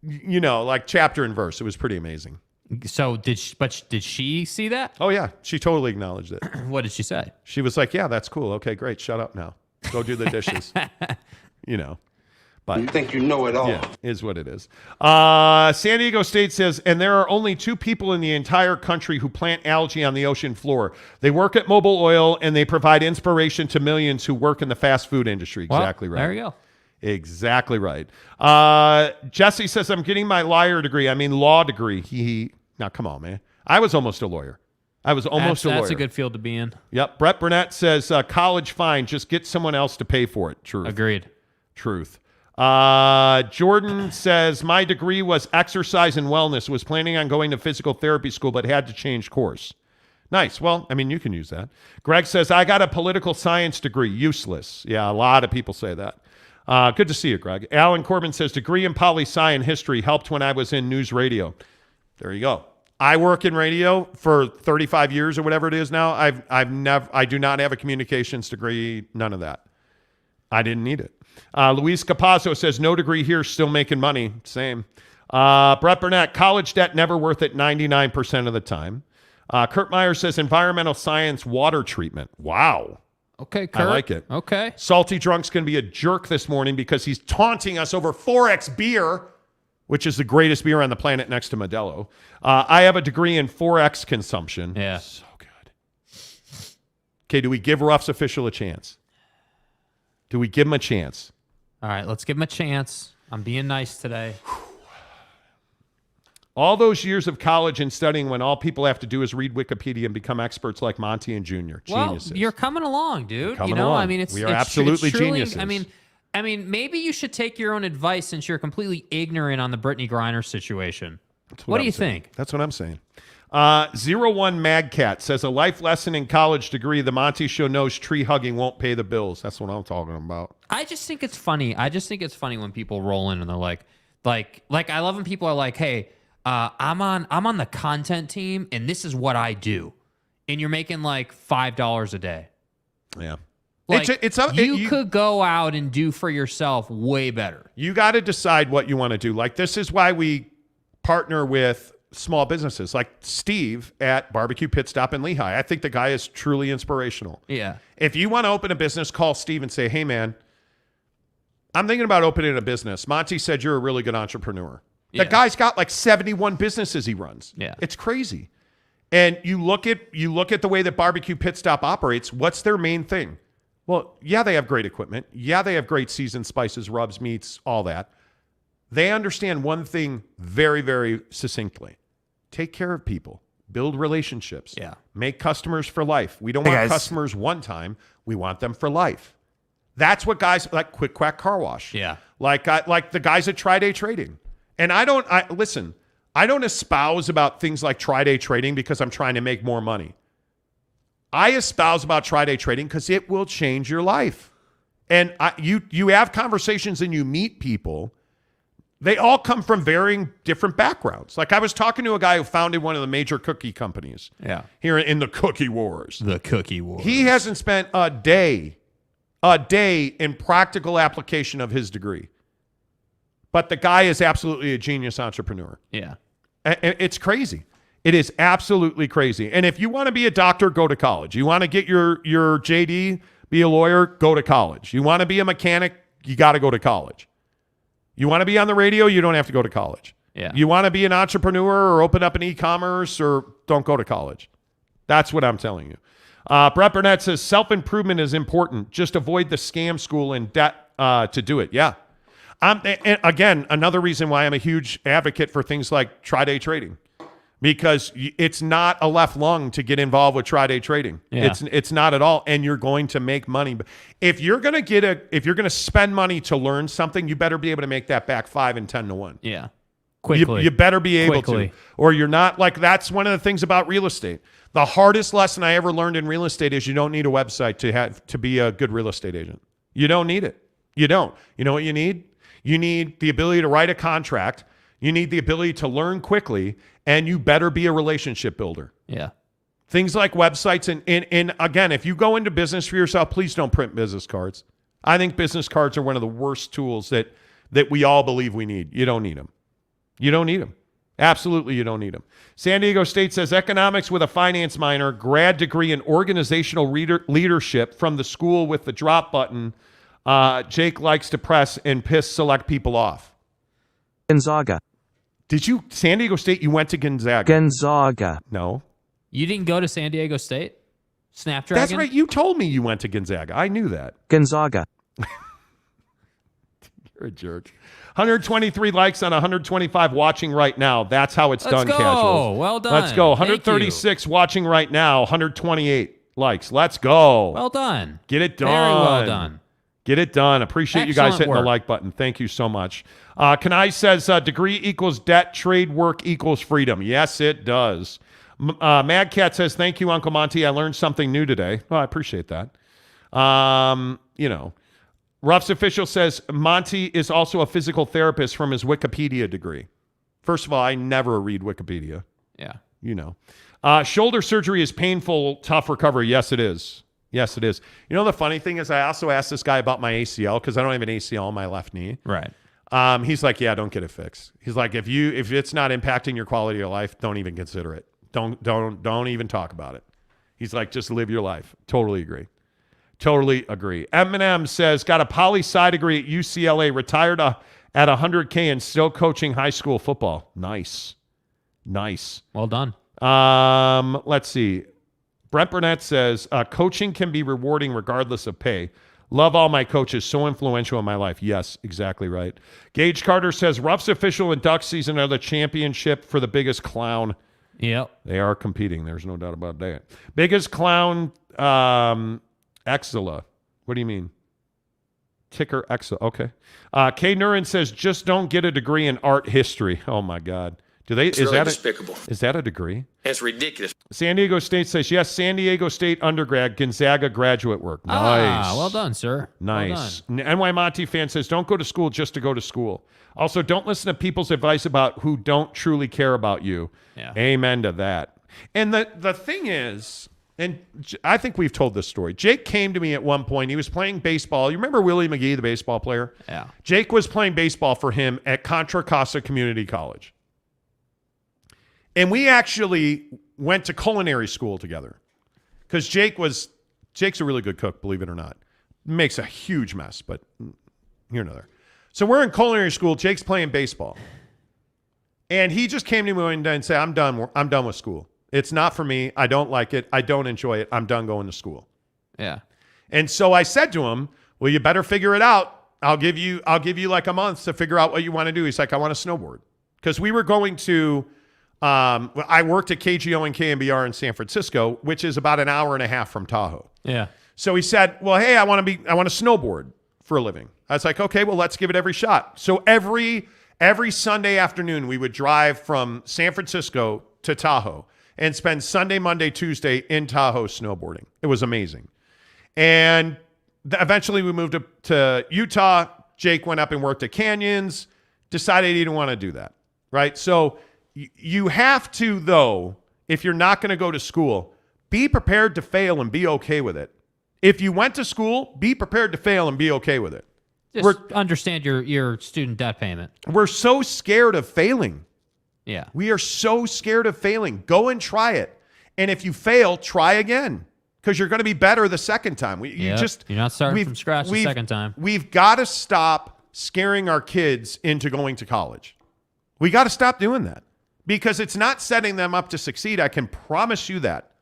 like chapter and verse. It was pretty amazing. So did she see that? Oh, yeah. She totally acknowledged it. What did she say? She was like, yeah, that's cool. Okay, great. Shut up now. Go do the dishes. But you think you know it all. Yeah, is what it is. San Diego State says, and there are only 2 people in the entire country who plant algae on the ocean floor. They work at Mobil Oil, and they provide inspiration to millions who work in the fast food industry. Exactly right. There you go. Exactly right. Jesse says, I'm getting my law degree. Now, come on, man. I was almost a lawyer. I was almost a lawyer. That's a good field to be in. Yep. Brett Burnett says, college fine. Just get someone else to pay for it. Truth. Agreed. Truth. Jordan says, my degree was exercise and wellness. Was planning on going to physical therapy school, but had to change course. Nice. Well, I mean, you can use that. Greg says, I got a political science degree. Useless. Yeah, a lot of people say that. Good to see you, Greg. Alan Corbin says, degree in poli-sci and history helped when I was in news radio. There you go. I work in radio for 35 years or whatever it is now. I do not have a communications degree. None of that. I didn't need it. Luis Capazzo says, no degree here, still making money. Same. Brett Burnett, college debt never worth it 99% of the time. Kurt Meyer says, environmental science, water treatment. Wow. Okay, Kurt. I like it. Okay. Salty Drunk's going to be a jerk this morning because he's taunting us over 4X beer, which is the greatest beer on the planet next to Modelo. I have a degree in 4X consumption. Yeah. So good. Okay, do we give Ruff's official a chance? Do we give him a chance? All right, let's give him a chance. I'm being nice today. All those years of college and studying when all people have to do is read Wikipedia and become experts like Monty and Junior. Geniuses. Well, you're coming along, dude. Coming along. I mean, we are absolutely truly, geniuses. I mean, maybe you should take your own advice since you're completely ignorant on the Brittany Griner situation. What do you think? That's what I'm saying. 01 Magcat says, a life lesson in college degree, the Monty Show knows tree hugging won't pay the bills. That's what I'm talking about. I just think it's funny. When people roll in and they're like I love when people are like, hey, I'm on the content team and this is what I do. And you're making like $5 a day. Yeah. Like, you could go out and do for yourself way better. You got to decide what you want to do. Like, this is why we partner with small businesses like Steve at Barbecue Pit Stop in Lehigh. I think the guy is truly inspirational. Yeah. If you want to open a business, call Steve and say, hey, man, I'm thinking about opening a business. Monty said you're a really good entrepreneur. Yeah. That guy's got like 71 businesses he runs. Yeah. It's crazy. And you look at the way that Barbecue Pit Stop operates. What's their main thing? Well, yeah, they have great equipment. Yeah, they have great seasoned spices, rubs, meats, all that. They understand one thing very, very succinctly. Take care of people. Build relationships. Yeah. Make customers for life. We don't want customers one time. We want them for life. That's what guys like Quick Quack Car Wash. Yeah. Like the guys at Tri-Day Trading. And I don't espouse about things like Tri-Day Trading because I'm trying to make more money. I espouse about Tri-Day Trading because it will change your life. And you have conversations and you meet people. They all come from varying different backgrounds. Like I was talking to a guy who founded one of the major cookie companies. Yeah. Here in the cookie wars. The cookie wars. He hasn't spent a day in practical application of his degree. But the guy is absolutely a genius entrepreneur. Yeah. It's crazy. It is absolutely crazy. And if you want to be a doctor, go to college. You want to get your JD, be a lawyer, go to college. You want to be a mechanic, you got to go to college. You want to be on the radio, you don't have to go to college. Yeah. You want to be an entrepreneur or open up an e-commerce or don't go to college. That's what I'm telling you. Brett Burnett says self-improvement is important. Just avoid the scam school and debt to do it. Yeah. And again, another reason why I'm a huge advocate for things like Tri-Day Trading, because it's not a left lung to get involved with Tri-Day Trading. Yeah. It's not at all, and you're going to make money. If you're going to spend money to learn something, you better be able to make that back 5 and 10 to 1. Yeah, quickly. You better be able to, or you're not. Like that's one of the things about real estate. The hardest lesson I ever learned in real estate is you don't need a website to be a good real estate agent. You don't need it. You don't. You know what you need? You need the ability to write a contract. You need the ability to learn quickly, and you better be a relationship builder. Yeah. Things like websites. And again, if you go into business for yourself, please don't print business cards. I think business cards are one of the worst tools that we all believe we need. You don't need them. You don't need them. Absolutely, you don't need them. San Diego State says economics with a finance minor, grad degree in organizational leadership from the school with the drop button. Jake likes to press and piss select people off. Gonzaga. Did you, San Diego State, you went to Gonzaga? Gonzaga. No. You didn't go to San Diego State? Snapdragon? That's right. You told me you went to Gonzaga. I knew that. Gonzaga. You're a jerk. 123 likes on 125 watching right now. That's how it's done, Let's go. Casuals. Well done. Let's go. 136 watching right now. 128 likes. Let's go. Well done. Get it done. Very well done. Get it done. Appreciate you guys hitting work. the like button. Thank you so much. Kanai says degree equals debt, trade work equals freedom. Yes, it does. Mad Cat says, thank you, Uncle Monty. I learned something new today. Well, I appreciate that. Ruff's Official says, Monty is also a physical therapist from his Wikipedia degree. First of all, I never read Wikipedia. Yeah. Shoulder surgery is painful, tough recovery. Yes, it is. Yes, it is. You know, the funny thing is I also asked this guy about my ACL because I don't have an ACL on my left knee. Right. He's like, yeah, don't get it fixed. He's like, if it's not impacting your quality of life, don't even consider it. Don't even talk about it. He's like, just live your life. Totally agree. Eminem says, got a poli-sci degree at UCLA, retired at 100K and still coaching high school football. Nice. Well done. Let's see. Brent Burnett says, coaching can be rewarding regardless of pay. Love all my coaches. So influential in my life. Yes, exactly right. Gage Carter says, Ruff's Official and Duck season are the championship for the biggest clown. Yep. They are competing. There's no doubt about that. Biggest clown, Exila. What do you mean? Ticker Exila. Okay. Kay Nurin says, just don't get a degree in art history. Oh, my God. It's really despicable. Is that a degrry? It's ridiculous. San Diego State says, yes, San Diego State undergrad, Gonzaga graduate work. Nice. Well done, sir. Nice. Well done. NY Monty fan says, don't go to school just to go to school. Also, don't listen to people's advice about who don't truly care about you. Yeah. Amen to that. And the thing is, and I think we've told this story. Jake came to me at one point. He was playing baseball. You remember Willie McGee, the baseball player? Yeah. Jake was playing baseball for him at Contra Costa Community College. And we actually went to culinary school together because Jake's a really good cook, believe it or not. Makes a huge mess, but here and there. So we're in culinary school. Jake's playing baseball. And he just came to me one day and said, I'm done with school. It's not for me. I don't like it. I don't enjoy it. I'm done going to school. Yeah. And so I said to him, well, you better figure it out. I'll give you like a month to figure out what you want to do. He's like, I want to snowboard. Because we were going to I worked at KGO and KMBR in San Francisco, which is about an hour and a half from Tahoe. Yeah. So he said, well, hey, I want to snowboard for a living. I was like, okay, well, let's give it every shot. So every Sunday afternoon, we would drive from San Francisco to Tahoe and spend Sunday, Monday, Tuesday in Tahoe snowboarding. It was amazing. And eventually we moved to Utah. Jake went up and worked at Canyons, decided he didn't want to do that, right? So you have to, though, if you're not going to go to school, be prepared to fail and be okay with it. If you went to school, be prepared to fail and be okay with it. Just understand your student debt payment. We're so scared of failing. Yeah. We are so scared of failing. Go and try it. And if you fail, try again because you're going to be better the second time. You're not starting from scratch the second time. We've got to stop scaring our kids into going to college. We got to stop doing that. Because it's not setting them up to succeed. I can promise you that.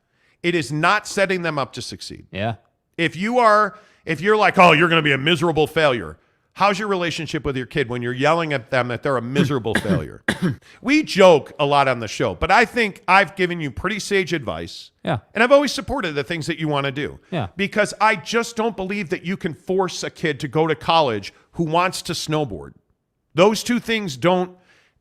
It is not setting them up to succeed. Yeah. If you're like, oh, you're going to be a miserable failure. How's your relationship with your kid when you're yelling at them that they're a miserable failure? We joke a lot on the show, but I think I've given you pretty sage advice. Yeah. And I've always supported the things that you want to do. Yeah. Because I just don't believe that you can force a kid to go to college who wants to snowboard. Those two things don't.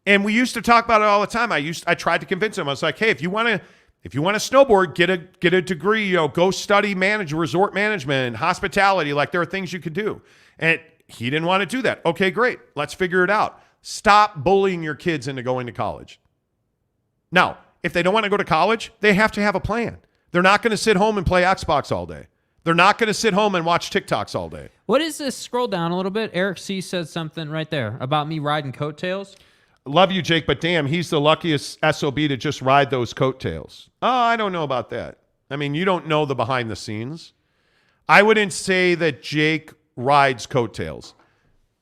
And we used to talk about it all the time. I tried to convince him. I was like, hey, if you want to snowboard, get a degree, go study resort management, hospitality. Like there are things you could do. And he didn't want to do that. Okay, great. Let's figure it out. Stop bullying your kids into going to college. Now, if they don't want to go to college, they have to have a plan. They're not going to sit home and play Xbox all day. They're not going to sit home and watch TikToks all day. What is this? Scroll down a little bit. Eric C. said something right there about me riding coattails. Love you, Jake, but damn, he's the luckiest SOB to just ride those coattails. Oh, I don't know about that. I mean, you don't know the behind the scenes. I wouldn't say that Jake rides coattails.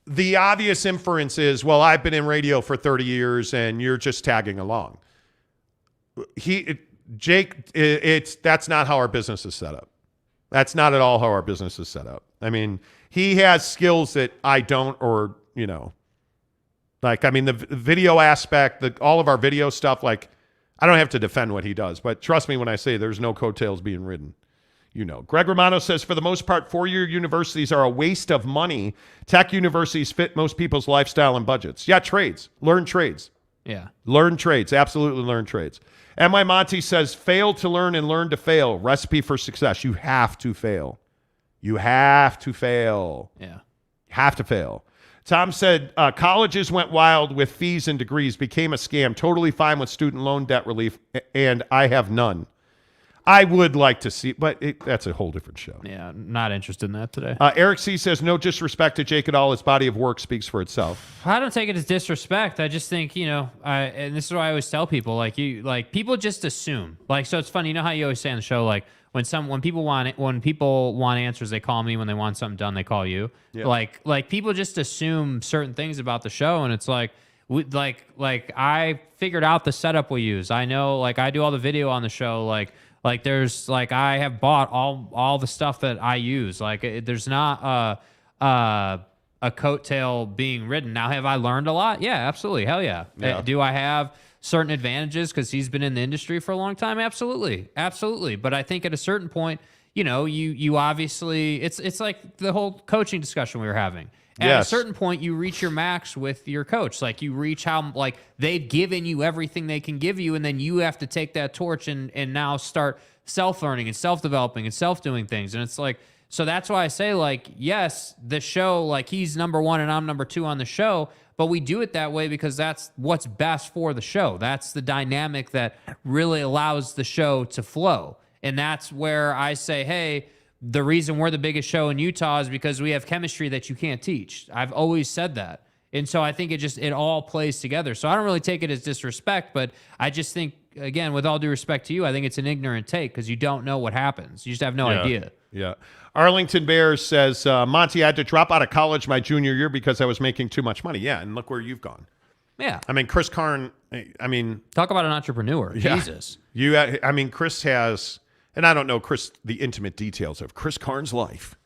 The obvious inference is, well, I've been in radio for 30 years and you're just tagging along. Jake, that's not how our business is set up. That's not at all how our business is set up. I mean, he has skills that I don't or Like, I mean, the video aspect, all of our video stuff, like, I don't have to defend what he does, but trust me when I say there's no coattails being ridden. Greg Romano says, for the most part, 4-year universities are a waste of money. Tech universities fit most people's lifestyle and budgets. Yeah, trades. Learn trades. Yeah. Learn trades. Absolutely learn trades. M.I. Monty says, fail to learn and learn to fail. Recipe for success. You have to fail. You have to fail. Yeah. Have to fail. Tom said, colleges went wild with fees and degrees, became a scam. Totally fine with student loan debt relief, and I have none. I would like to see, but that's a whole different show. Yeah, not interested in that today. Eric C. says, no disrespect to Jake at all. His body of work speaks for itself. I don't take it as disrespect. I just think, and this is what I always tell people, people just assume. So it's funny, how you always say on the show, when people want answers, they call me. When they want something done, they call you. Yeah. Like people just assume certain things about the show, and it's like I figured out the setup we use. I know, I do all the video on the show, there's I have bought all the stuff that I use. There's not a coattail being ridden. Now, have I learned a lot? Yeah, absolutely. Hell yeah. Do I have certain advantages because he's been in the industry for a long time? Absolutely. Absolutely. But I think at a certain point, you obviously, it's like the whole coaching discussion we were having. At a certain point, you reach your max with your coach. You reach how, they've given you everything they can give you, and then you have to take that torch and now start self-learning and self-developing and self-doing things. And it's so that's why I say, yes, the show, he's number one and I'm number two on the show, but we do it that way because that's what's best for the show. That's the dynamic that really allows the show to flow. And that's where I say, hey, the reason we're the biggest show in Utah is because we have chemistry that you can't teach. I've always said that. And so I think it all plays together. So I don't really take it as disrespect, but I just think, again, with all due respect to you, I think it's an ignorant take because you don't know what happens. You just have no idea. Yeah. Arlington Bears says, Monty, I had to drop out of college my junior year because I was making too much money. Yeah, and look where you've gone. Yeah. I mean, Chris Karn, talk about an entrepreneur. Yeah. Jesus. Chris has... And I don't know the intimate details of Chris Karn's life.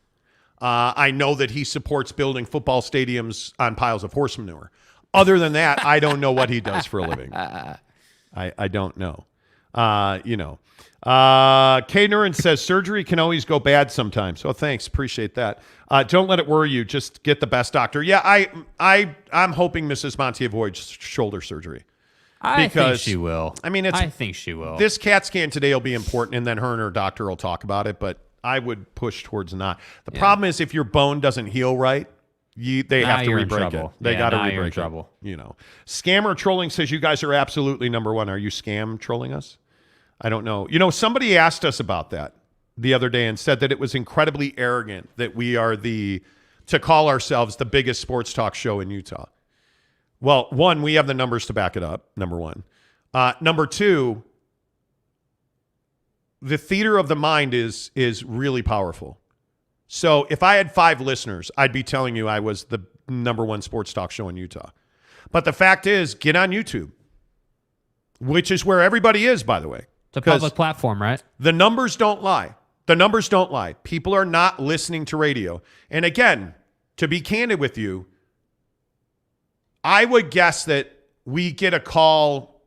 I know that he supports building football stadiums on piles of horse manure. Other than that, I don't know what he does for a living. I don't know. Kay Nurin says, surgery can always go bad sometimes. Oh, thanks. Appreciate that. Don't let it worry you. Just get the best doctor. Yeah, I'm hoping Mrs. Monty avoids shoulder surgery. I think she will. I think she will. This CAT scan today will be important, and then her and her doctor will talk about it, but I would push towards not. The problem is if your bone doesn't heal right, they have to re-break it. They got to re-break trouble. it. Scammer trolling says you guys are absolutely number one. Are you scam trolling us? I don't know. Somebody asked us about that the other day and said that it was incredibly arrogant that we are to call ourselves the biggest sports talk show in Utah. Well, one, we have the numbers to back it up, number one. Number two, the theater of the mind is really powerful. So if I had 5 listeners, I'd be telling you I was the number one sports talk show in Utah. But the fact is, get on YouTube, which is where everybody is, by the way. It's a public platform, right? The numbers don't lie. The numbers don't lie. People are not listening to radio. And again, to be candid with you, I would guess that we get a call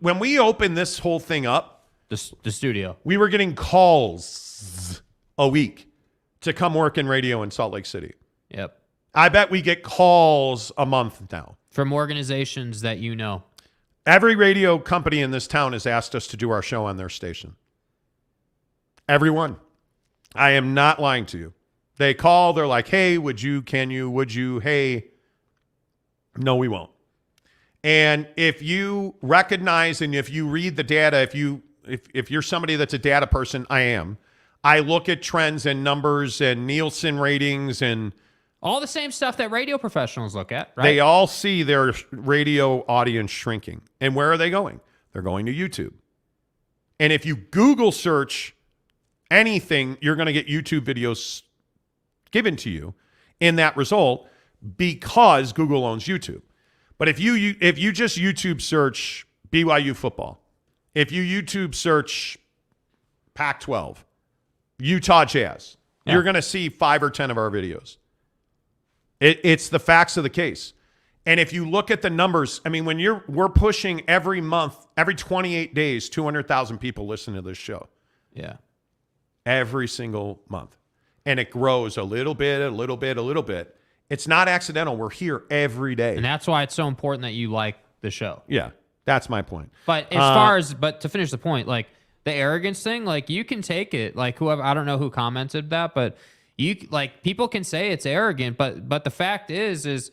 when we open this whole thing up. The studio. We were getting calls a week to come work in radio in Salt Lake City. Yep. I bet we get calls a month now. From organizations that you know. Every radio company in this town has asked us to do our show on their station. Everyone. I am not lying to you. They call, they're like, hey, would you, hey. No, we won't. And if you recognize and if you read the data, if you're somebody that's a data person, I am. I look at trends and numbers and Nielsen ratings and all the same stuff that radio professionals look at, right? They all see their radio audience shrinking. And where are they going? They're going to YouTube. And if you Google search anything, you're going to get YouTube videos given to you in that result, because Google owns YouTube. But if you just YouTube search BYU football, if you YouTube search Pac-12, Utah Jazz, you're going to see 5 or 10 of our videos. It's the facts of the case. And if you look at the numbers, I mean, when we're pushing every month, every 28 days, 200,000 people listen to this show. Yeah. Every single month. And it grows a little bit, a little bit, a little bit. It's not accidental. We're here every day. And that's why it's so important that you like the show. Yeah, that's my point. But as far as, but to finish the point, like the arrogance thing, like you can take it, like whoever, I don't know who commented that, but you like people can say it's arrogant, but the fact is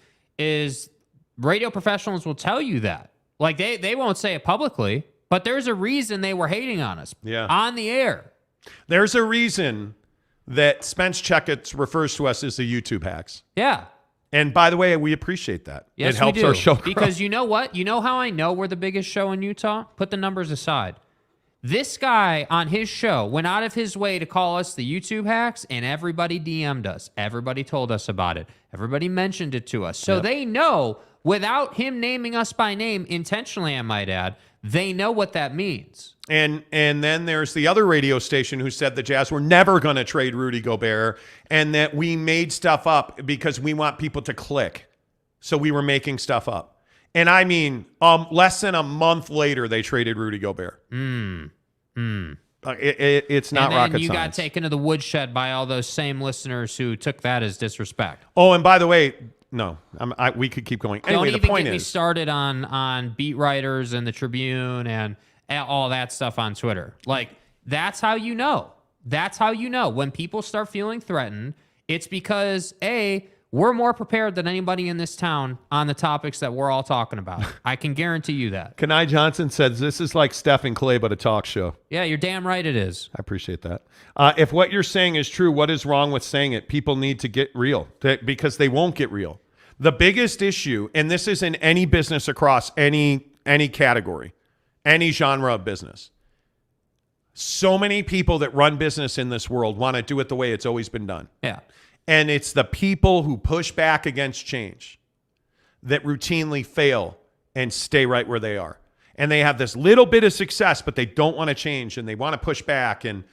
radio professionals will tell you that. Like they won't say it publicly, but there's a reason they were hating on us on the air. There's a reason that Spence Checkett refers to us as the YouTube hacks. Yeah. And by the way, we appreciate that. Yes, it helps we do. our show grow. Because you know what? You know how I know we're the biggest show in Utah? Put the numbers aside. This guy on his show went out of his way to call us the YouTube hacks, and everybody DM'd us. Everybody told us about it. Everybody mentioned it to us. So they know, without him naming us by name, intentionally I might add, they know what that means. And then there's the other radio station who said the Jazz were never going to trade Rudy Gobert and that we made stuff up because we want people to click. So we were making stuff up. And I mean, less than a month later, they traded Rudy Gobert. It's not rocket science. You got taken to the woodshed by all those same listeners who took that as disrespect. Oh, and by the way, no, we could keep going. Anyway, Don't the point even get me is, started on beat writers and the Tribune and all that stuff on Twitter. Like, that's how you know. That's how you know. When people start feeling threatened, it's because, A, we're more prepared than anybody in this town on the topics that we're all talking about. I can guarantee you that. Kanai Johnson says, this is like Steph and Clay, but a talk show. Yeah, you're damn right it is. I appreciate that. If what you're saying is true, what is wrong with saying it? People need to get real because they won't get real. The biggest issue, and this is in any business across any category, any genre of business. So many people that run business in this world want to do it the way it's always been done. Yeah. And it's the people who push back against change that routinely fail and stay right where they are. And they have this little bit of success, but they don't want to change and they want to push back. And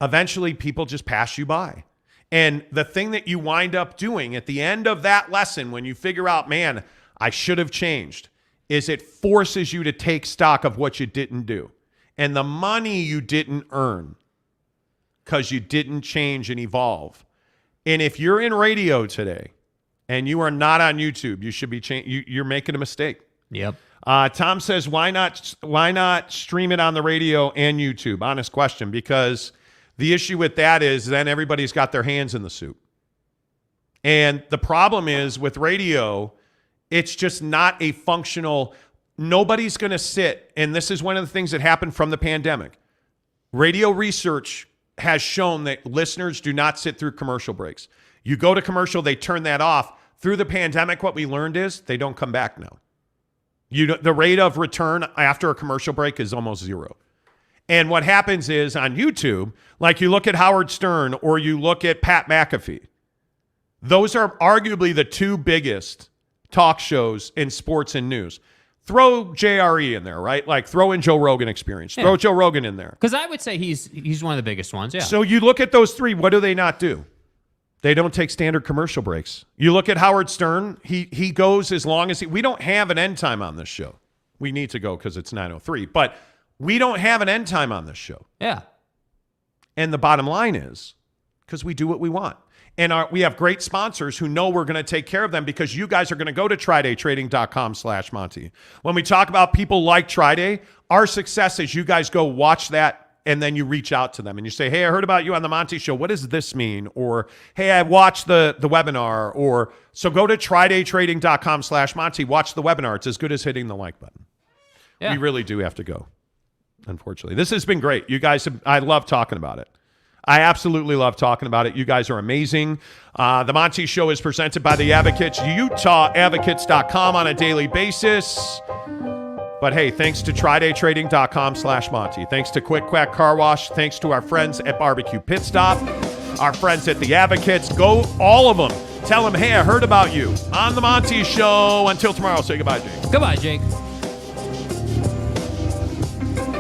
eventually people just pass you by. And the thing that you wind up doing at the end of that lesson, when you figure out, man, I should have changed, is it forces you to take stock of what you didn't do and the money you didn't earn because you didn't change and evolve. And if you're in radio today and you are not on YouTube, you should be you're making a mistake. Yep. Tom says, why not stream it on the radio and YouTube? Honest question, because the issue with that is then everybody's got their hands in the soup. And the problem is with radio, it's just not a functional, nobody's going to sit. And this is one of the things that happened from the pandemic. Radio research has shown that listeners do not sit through commercial breaks. You go to commercial, they turn that off. Through the pandemic, what we learned is they don't come back now. The rate of return after a commercial break is almost zero. And what happens is on YouTube, like you look at Howard Stern or you look at Pat McAfee, those are arguably the two biggest talk shows in sports and news. Throw JRE in there, right? Like throw in Joe Rogan Experience. Throw Joe Rogan in there. Because I would say he's one of the biggest ones, yeah. So you look at those three, what do they not do? They don't take standard commercial breaks. You look at Howard Stern, he goes as long as we don't have an end time on this show. We need to go because it's 9:03, but we don't have an end time on this show. Yeah. And the bottom line is because we do what we want. And we have great sponsors who know we're going to take care of them because you guys are going to go to TridayTrading.com/Monty. When we talk about people like Triday, our success is you guys go watch that and then you reach out to them and you say, hey, I heard about you on the Monty Show. What does this mean? Or, hey, I watched the webinar. Or so go to TridayTrading.com/Monty. Watch the webinar. It's as good as hitting the like button. Yeah. We really do have to go, unfortunately. This has been great. You guys, I love talking about it. I absolutely love talking about it. You guys are amazing. The Monty Show is presented by The Advocates, UtahAdvocates.com on a daily basis. But hey, thanks to TridayTrading.com/Monty. Thanks to Quick Quack Car Wash. Thanks to our friends at Barbecue Pit Stop. Our friends at The Advocates. Go, all of them. Tell them, hey, I heard about you on The Monty Show. Until tomorrow, say goodbye, Jake. Goodbye, Jake.